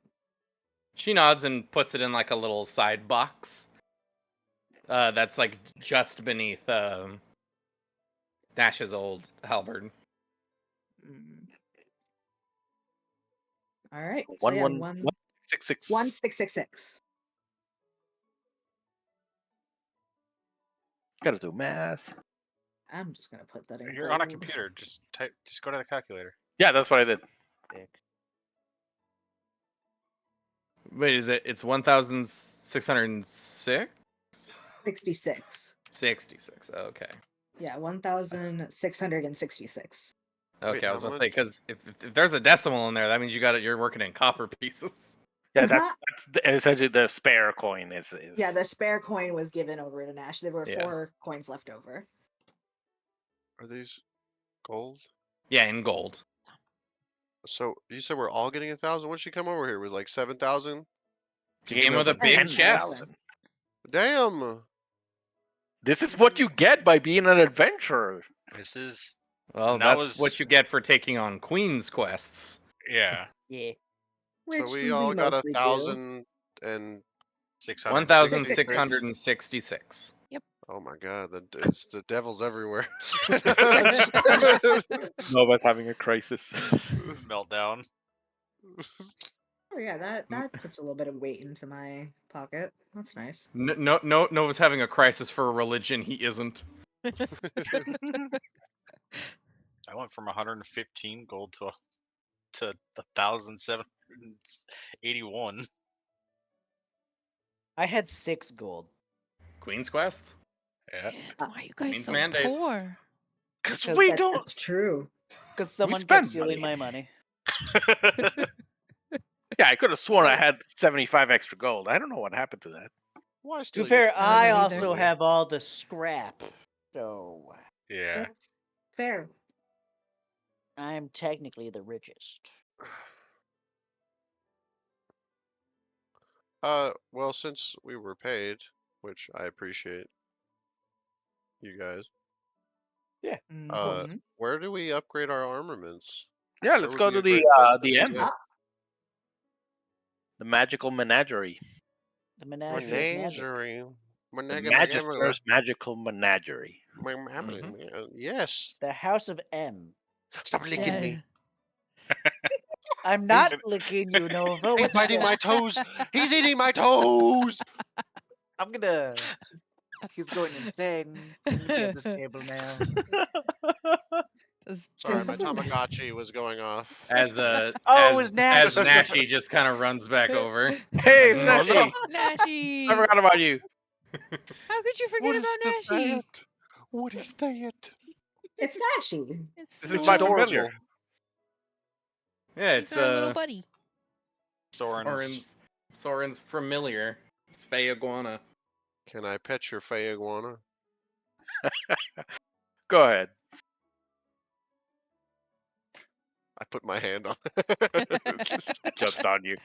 She nods and puts it in like a little side box. That's like just beneath Nash's old halberd. All right. So One, yeah, one, 1,666. 666. Gotta do math. I'm just gonna put that in. You're on a gold. computer. Just type. Just go to the calculator. Yeah, that's what I did. Wait, is it? It's 1,606? 66. 66. Okay. Yeah, 1,666. Okay, Wait, I was how about to say much? because if there's a decimal in there, that means you're working in copper pieces. Yeah, that's essentially the spare coin. Is Yeah, the spare coin was given over to Nash. There were Yeah. 4 coins left over. Are these gold? Yeah, in gold. So you said we're all getting 1,000. What'd she come over here? Was like 7,000? She came with a big 10,000. chest. Damn. This is what you get by being an adventurer. This is Well, That that's was- what you get for taking on Queen's quests. yeah. Yeah. So we all got mostly do. 1,000 and 600. 1,666. oh my god, it's the devil's everywhere. Nova's having a crisis. Meltdown. Oh yeah, that puts a little bit of weight into my pocket. That's nice. Nova's having a crisis for a religion he isn't. I went from 115 gold to 1,781. I had 6 gold. Queen's quest? Yeah. Why you guys Means so mandates. poor? Because Because we That- don't. That's true. Because someone spend kept stealing money. my money. Yeah, I could have sworn I had 75 extra gold. I don't know what happened to that. Why To steal be fair, your I I don't also either. have all the scrap. So Yeah. That's fair. I'm technically the richest. Well, since we were paid, which I appreciate you guys, Mhm. where do we upgrade our armaments? Yeah, Where let's would go be to a great place to the visit? M, the magical menagerie, The menagerie of magic. Menagerie. the Menega- Magister's magical menagerie. Yes. The House of M. Stop licking Yeah. me. I'm not licking you, Nova. He's What the biting my hell? toes. He's eating my toes. I'm gonna. He's going insane. I'm gonna be at this table now. Sorry, my Just- Tamagotchi was going off. As Oh, it was as Nashi. Nashi just kind of runs back over. Hey, Like, it's Oh, no. Nashi! Nashi! I forgot about you. How could you forget What is about Nashi? that? What is that? It's Nashi. It's This the is my little, familiar. Adorable. Yeah, he's it's our little buddy. Soren's familiar. It's Fey Iguana. Can I pet your Fey iguana? Go ahead. I put my hand on. Jumps on you.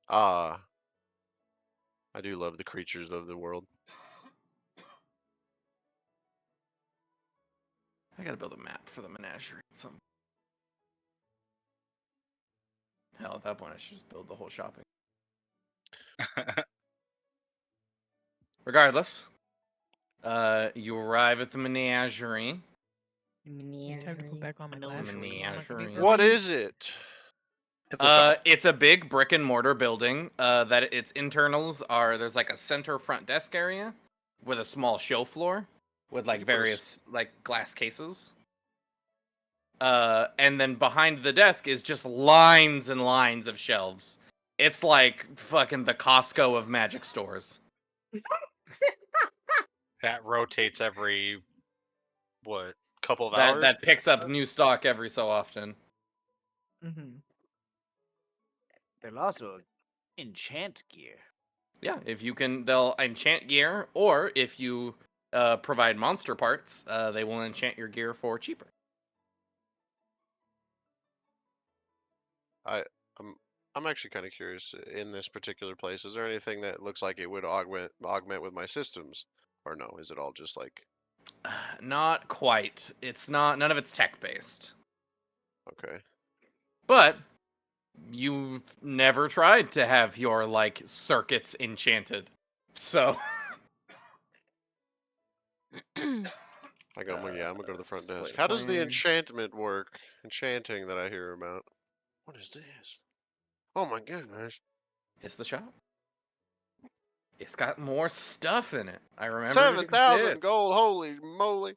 Ah, I do love the creatures of the world. I gotta build a map for the menagerie. Hell, at that point, I should just build the whole shopping. Regardless, you arrive at the menagerie. Time to put back on my glasses. 'cause I'm not gonna be Menagerie. What reading. is it? It's a shop. It's a big brick and mortar building. That its internals are there's like a center front desk area with a small show floor with like You put a s- various like glass cases. And then behind the desk is just lines and lines of shelves. It's like fucking the Costco of magic stores. That rotates every what couple of That hours. that picks up new stock every so often. Mhm. There's also enchant gear. Yeah, if you can, they'll enchant gear, or if you provide monster parts, they will enchant your gear for cheaper. I'm actually kind of curious in this particular place. Is there anything that looks like it would augment with my systems, or no? Is it all just like Not quite. It's not. None of it's tech based. okay? But you've never tried to have your like circuits enchanted, so I go, yeah, I'm gonna go to the front display desk. How does the plan. enchantment work? Enchanting that I hear about. What is this? Oh my goodness! It's the shop. It's got more stuff in it. I remember it 7,000 exists. gold! Holy moly!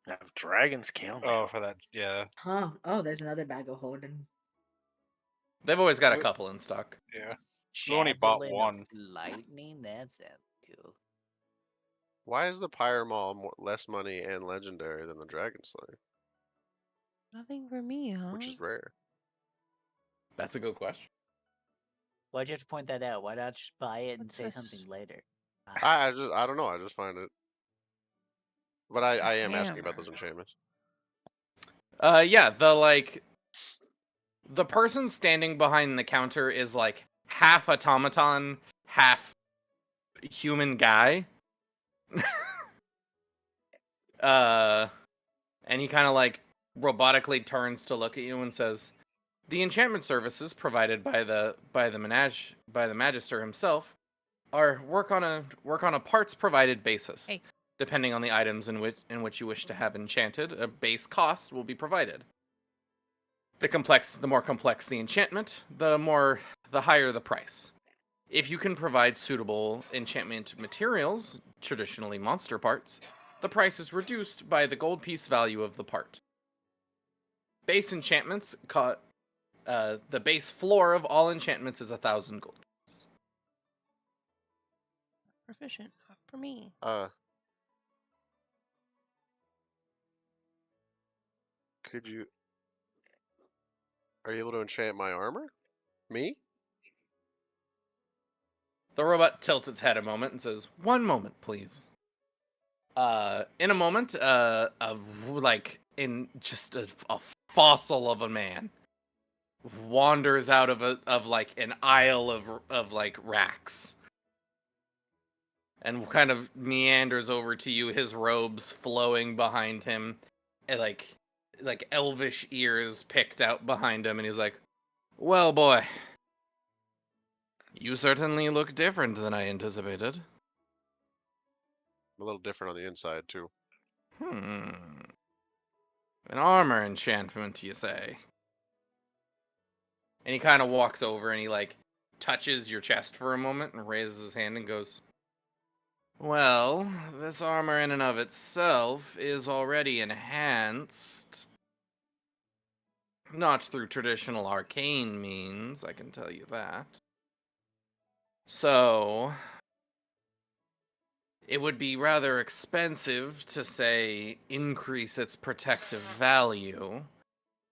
Have dragons kill me. Oh, for that, yeah, Huh. Oh, there's another bag of holding. They've always got a Wh- couple in stock. yeah. We only bought Javelin of one. lightning. That sounds cool. Why is the Pyre Maul less money and legendary than the Dragon Slayer, Nothing for me, huh? which is rare? That's a good question. Why'd you have to point that out? Why not just buy it and say What's something this? later? I don't know. I just find it. But I am asking about Hammer. those enchantments. Yeah, the person standing behind the counter is like half automaton, half human guy. And he kind of like robotically turns to look at you and says, "The enchantment services provided by the Magister himself are work on a parts provided basis. Hey. Depending on the items in which you wish to have enchanted, a base cost will be provided. The more complex the enchantment, the higher the price. If you can provide suitable enchantment materials, traditionally monster parts, the price is reduced by the gold piece value of the part. Base enchantments, the base floor of all enchantments is 1,000 gold. Proficient. Not for me. Could you? Are you able to enchant my armor? Me? The robot tilts its head a moment and says, "One moment, please." In a moment, a fossil of a man wanders out of like an aisle of like racks and kind of meanders over to you, his robes flowing behind him, and like elvish ears picked out behind him, and he's like, "Well, boy, you certainly look different than I anticipated." A little different on the inside too. An armor enchantment, you say? And he kind of walks over and he like touches your chest for a moment and raises his hand and goes, "Well, this armor in and of itself is already enhanced. Not through traditional arcane means, I can tell you that. So, it would be rather expensive to, say, increase its protective value.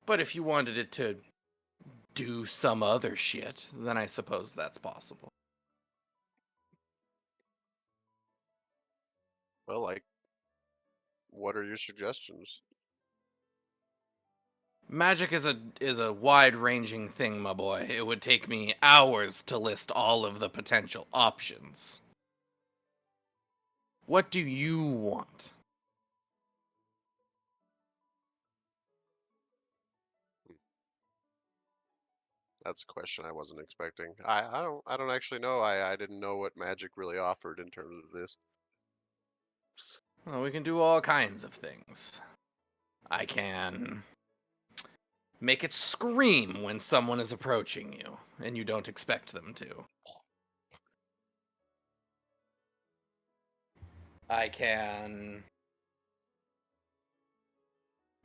But if you wanted it to do some other shit, then I suppose that's possible." Well, like, what are your suggestions? Magic is a wide-ranging thing, my boy. It would take me hours to list all of the potential options. What do you want? That's a question I wasn't expecting. I don't actually know. I didn't know what magic really offered in terms of this. Well, we can do all kinds of things. I can make it scream when someone is approaching you, and you don't expect them to. I can...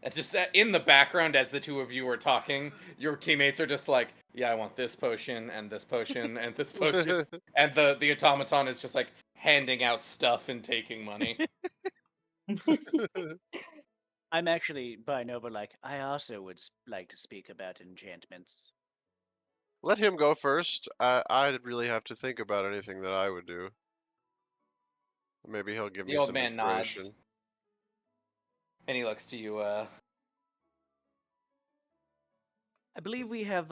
And just in the background, as the two of you are talking, your teammates are just like, "Yeah, I want this potion, and this potion, and this potion." And the automaton is just like handing out stuff and taking money. I'm actually buying over. Like, I also would like to speak about enchantments. Let him go first. I'd really have to think about anything that I would do. Maybe he'll give The me old some man nods, inspiration. and he looks to you. I believe we have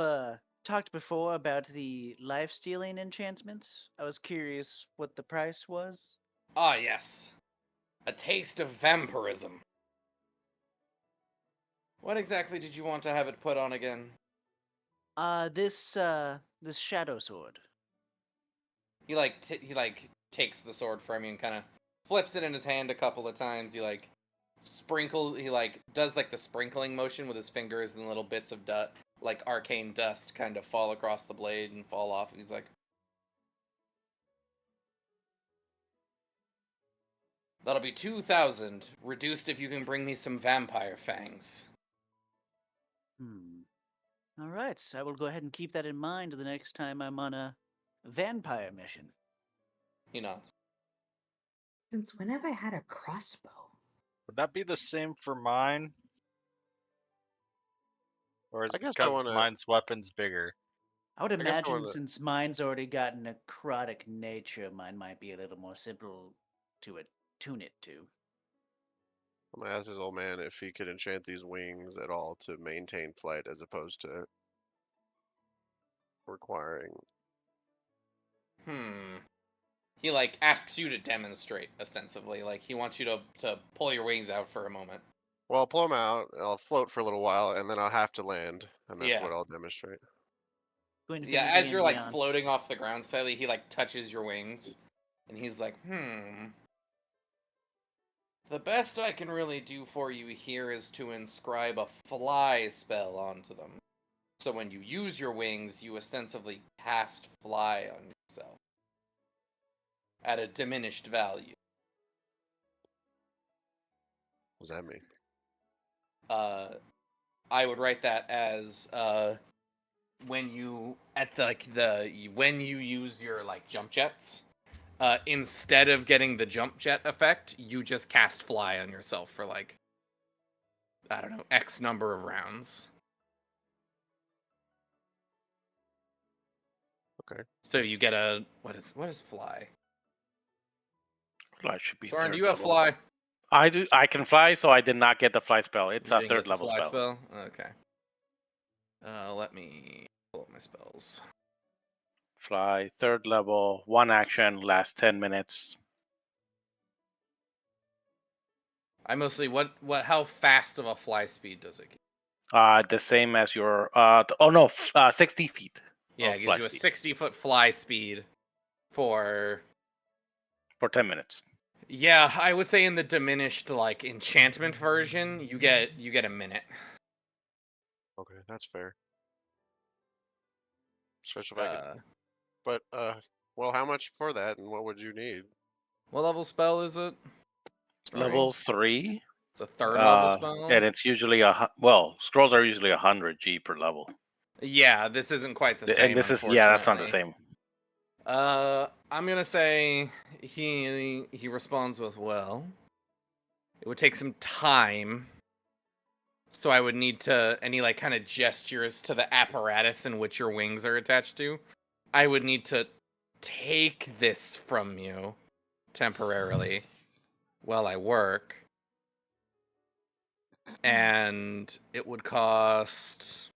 talked before about the life-stealing enchantments. I was curious what the price was. Ah, yes, a taste of vampirism. What exactly did you want to have it put on again? This shadow sword. He takes the sword from you and kind of flips it in his hand a couple of times. He does like the sprinkling motion with his fingers, and little bits of dust, like arcane dust, kind of fall across the blade and fall off. And he's like, "That'll be 2,000, reduced if you can bring me some vampire fangs." All right, so I will go ahead and keep that in mind the next time I'm on a vampire mission. He nods. Since when have I had a crossbow? Would that be the same for mine? Or is I it guess I because want to. mine's weapon's bigger? I would I guess I imagine want to. since mine's already got a necrotic nature, mine might be a little more simple to attune it to. I'm gonna ask this old man if he could enchant these wings at all to maintain flight, as opposed to requiring. He like asks you to demonstrate, ostensibly. Like he wants you to pull your wings out for a moment. Well, I'll pull them out. I'll float for a little while, and then I'll have to land, and that's Yeah. what I'll demonstrate. Going to Yeah, D&D as and you're like Beyond. floating off the ground slightly, he like touches your wings, and he's like, "The best I can really do for you here is to inscribe a fly spell onto them. So when you use your wings, you ostensibly cast fly on yourself at a diminished value. What does that mean? I would write that as when you when you use your like jump jets, instead of getting the jump jet effect, you just cast fly on yourself for like, I don't know, X number of rounds." Okay. So you get a what is fly? Fly should be Soren, do third you have level. fly? I do. I can fly, so I did not get the fly spell. It's You a didn't get third the level fly spell. Okay. Let me pull up my spells. Fly, third level, 1 action, lasts 10 minutes. I mostly how fast of a fly speed does it give? The same as your 60 feet. Yeah, of it gives fly you a speed 60-foot fly speed for for 10 minutes. yeah, I would say in the diminished like enchantment version, you get a minute. Okay, that's fair. Especially if I could. But well, how much for that, and what would you need? What level spell is it? Level 3. It's a third level spell. And it's usually scrolls are usually 100 G per level. Yeah, this isn't quite the same. And this is that's not the same. I'm gonna say he responds with well. It would take some time, so I would need to any like kind of gestures to the apparatus in which your wings are attached to. I would need to take this from you temporarily while I work, and it would cost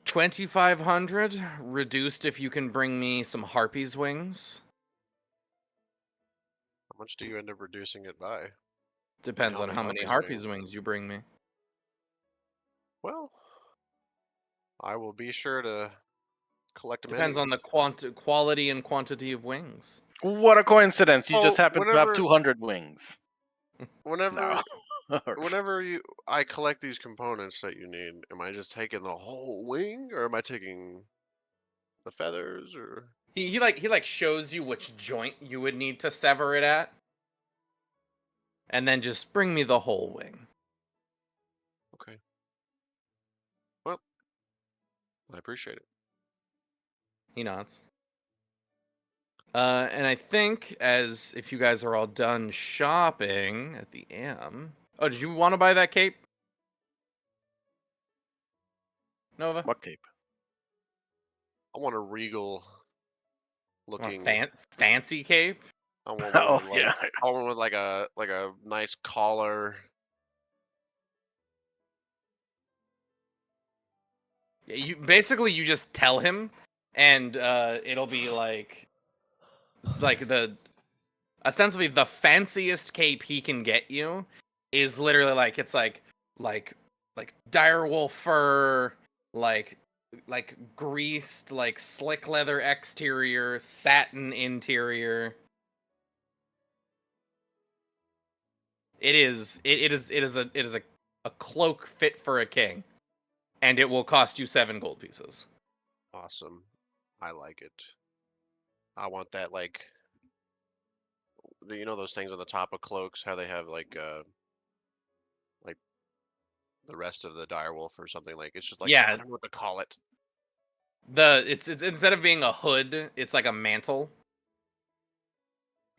2,500 reduced if you can bring me some harpy's wings. How much do you end up reducing it by? Depends how on many how many harpy's harpy's wings you bring me. Well, I will be sure to collect Depends many. on the quality and quantity of wings. What a coincidence! You just Oh, happen to have 200 wings. Whenever No. I collect these components that you need, am I just taking the whole wing, or am I taking the feathers, or? He like shows you which joint you would need to sever it at, and then just bring me the whole wing. Okay. Well, I appreciate it. He nods. And I think as if you guys are all done shopping at the AM. Oh, did you want to buy that cape, Nova? What cape? I want a regal Want a looking. fancy cape? I want one Oh with yeah. I want one with like a nice collar. Yeah, you just tell him, and it'll be like it's like ostensibly the fanciest cape he can get you is literally like it's like direwolf fur, like greased, like slick leather exterior, satin interior. It is a cloak fit for a king, and it will cost you 7 gold pieces. Awesome. I like it. I want that like those things on the top of cloaks, how they have like the rest of the direwolf or something, like it's just like Yeah, I don't know what to call it. it's instead of being a hood, it's like a mantle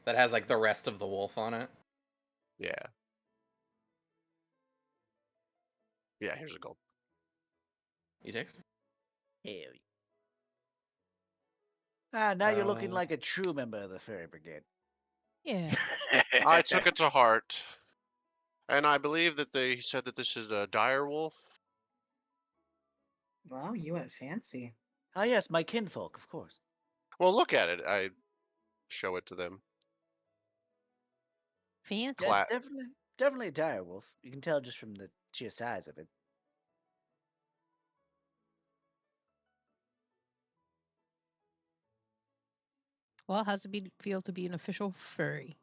that has like the rest of the wolf on it. Yeah. Yeah, here's a gold. You text? Hell yeah. Now you're looking like a true member of the Fairy Brigade. Yeah. I took it to heart. And I believe that they said that this is a direwolf. Wow, you went fancy. Ah, yes, my kinfolk, of course. Well, look at it. I show it to them. Fancy. Yeah, it's definitely a direwolf. You can tell just from the sheer size of it. Well, how's it feel to be an official furry?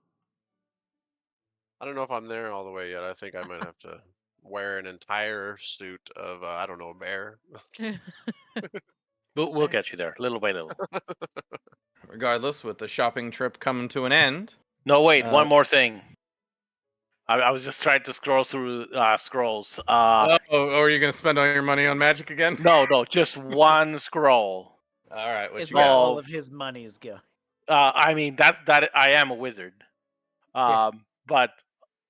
I don't know if I'm there all the way yet. I think I might have to wear an entire suit of I don't know, a bear. We'll get you there, little by little. Regardless, with the shopping trip coming to an end. No, wait, one more thing. I was just trying to scroll through scrolls. Are you gonna spend all your money on magic again? No, just one scroll. All right, what It's you where got? all of his money is going. I mean that I am a wizard. But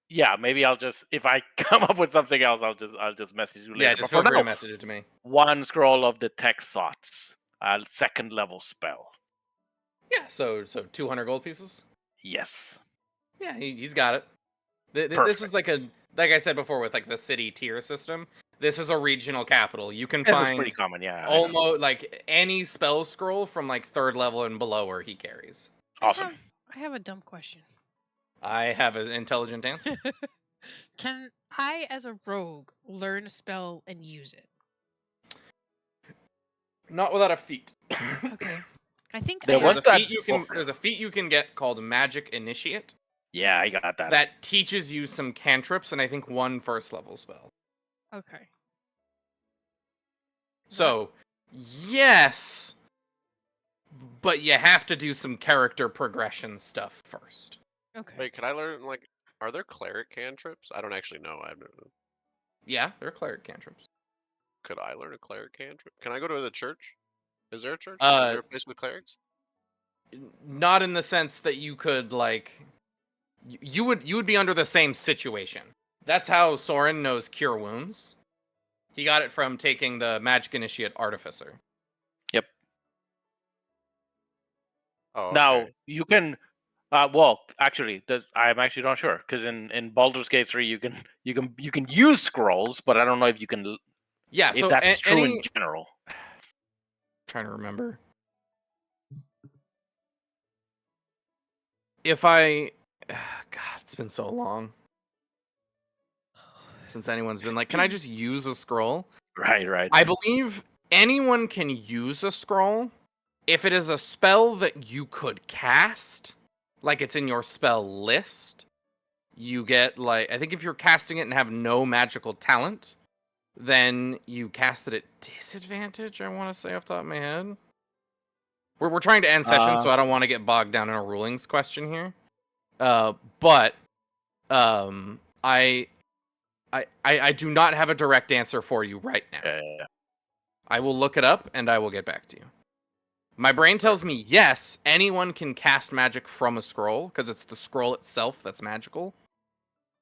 Yeah, maybe I'll just if I come up with something else, I'll just message you later. Yeah, But just for feel free now, to message it to me. 1 scroll of the Texots, a 2nd level spell. Yeah, so 200 gold pieces. Yes. Yeah, he's got it. This Perfect. is like I said before with like the city tier system. This is a regional capital. You can This is find pretty common, yeah. I know. almost like any spell scroll from like 3rd level and below where he carries. Awesome. I have a dumb question. I have an intelligent answer. Can I, as a rogue, learn a spell and use it? Not without a feat. Okay. I think There I was asked that book. There's a feat you can get called Magic Initiate Yeah, I got that. that teaches you some cantrips and I think 1 1st level spell. Okay. So, yes, but you have to do some character progression stuff first. Okay. Wait, can I learn like? Are there cleric cantrips? I don't actually know. I've never. Yeah, they're cleric cantrips. Could I learn a cleric cantrip? Can I go to the church? Is there a church? Is Uh, there a place with clerics? Not in the sense that you could like you would be under the same situation. That's how Soren knows Cure Wounds. He got it from taking the Magic Initiate Artificer. Oh, Now okay. you can. Well, actually, I'm actually not sure because in Baldur's Gate 3 you can use scrolls, but I don't know if you can. Yeah, If so that's true any in general. trying to remember. If I God, it's been so long since anyone's been like, "Can I just use a scroll?" Right. I believe anyone can use a scroll if it is a spell that you could cast, like it's in your spell list. You get like I think if you're casting it and have no magical talent, then you cast it at disadvantage. I want to say off the top of my head. We're trying to end session, so I don't want to get bogged down in a rulings question here. But I do not have a direct answer for you right now. Yeah. I will look it up and I will get back to you. My brain tells me yes, anyone can cast magic from a scroll because it's the scroll itself that's magical.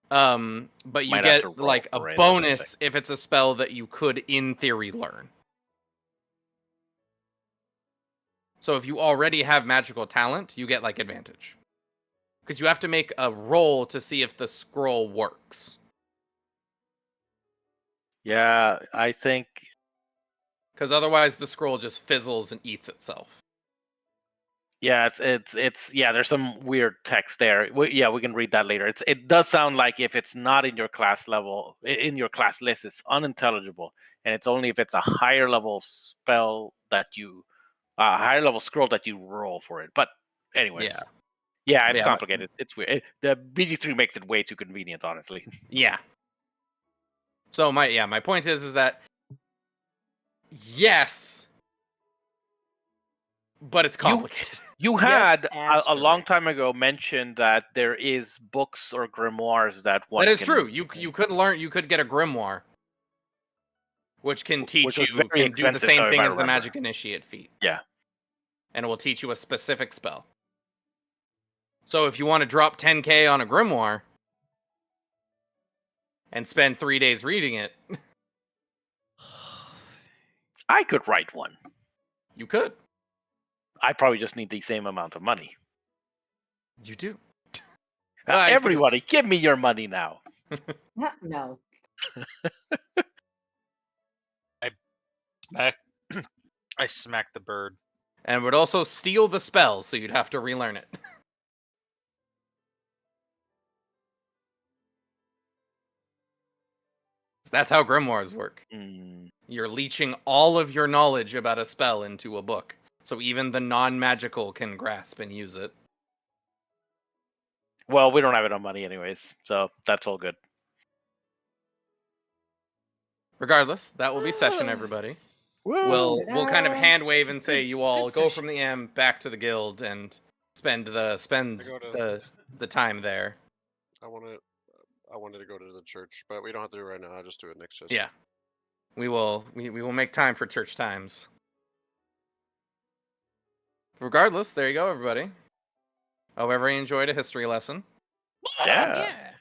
But you Might have to get roll like a for it or bonus something. if it's a spell that you could in theory learn. So if you already have magical talent, you get like advantage. Because you have to make a roll to see if the scroll works. Yeah, I think. Because otherwise the scroll just fizzles and eats itself. Yeah, it's yeah. There's some weird text there. We can read that later. It does sound like if it's not in your class level, in your class list, it's unintelligible, and it's only if it's a higher level spell that you, a higher level scroll that you roll for it. But anyways, yeah, it's complicated. It's weird. The BG3 makes it way too convenient, honestly. Yeah. So my point is that yes, but it's complicated. You had a long time ago mentioned that there is books or grimoires that one. That is true. You could get a grimoire, which can teach Which was you very can do the expensive, same though, thing if I as the remember. Magic Initiate feat. Yeah. And it will teach you a specific spell. So if you want to drop 10k on a grimoire and spend 3 days reading it, I could write one. you could. I probably just need the same amount of money. You do. Everybody, give me your money now. No. I smacked the bird. And would also steal the spell, so you'd have to relearn it. That's how grimoires work. You're leeching all of your knowledge about a spell into a book, so even the non-magical can grasp and use it. Well, we don't have enough money anyways, so that's all good. Regardless, that will be session, everybody. We'll kind of hand wave and say you all go from the M back to the guild and spend the time there. I wanted to go to the church, but we don't have to do it right now. I'll just do it next session. Yeah. We will make time for church times. Regardless, there you go, everybody. Hope everybody enjoyed a history lesson. Yeah. Yeah.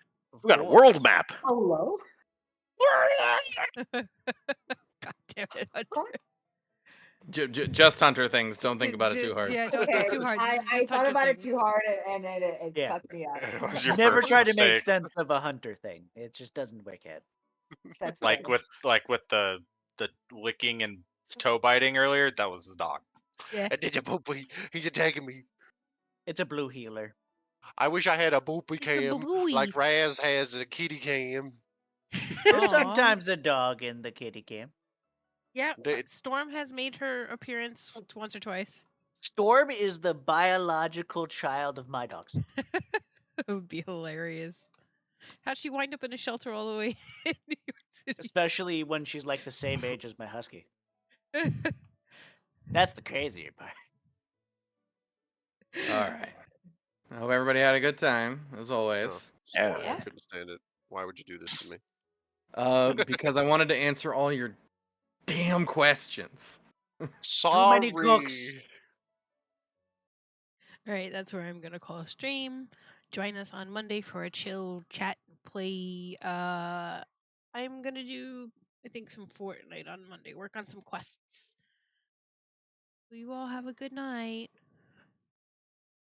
We got a course. world map. Hello? God damn it, Hunter. Just Hunter things. Don't think about it too hard. Yeah, don't Okay, think too hard. I Just thought Hunter about it things. too hard and then it Yeah. fucked me up. That was your Never first try to make mistake. sense of a hunter thing. It just doesn't work out. That's Like fair. with the licking and toe biting earlier. That was his dog. Yeah. And did you boopy? He's attacking me. It's a blue healer. I wish I had a boopy It's a cam bluey. like Raz has a kitty cam. There's Aw. sometimes a dog in the kitty cam. Yeah, They- Storm has made her appearance once or twice. Storm is the biological child of my dogs. It would be hilarious. How'd she wind up in a shelter all the way in New York City? Especially when she's like the same age as my husky. That's the crazier part. All right. I hope everybody had a good time, as always. Sorry, Yeah. I couldn't stand it. Why would you do this to me? Because I wanted to answer all your damn questions. Sorry. many cooks. Alright, that's where I'm gonna call a stream. Join us on Monday for a chill chat play. I'm gonna do, I think, some Fortnite on Monday. Work on some quests. You all have a good night.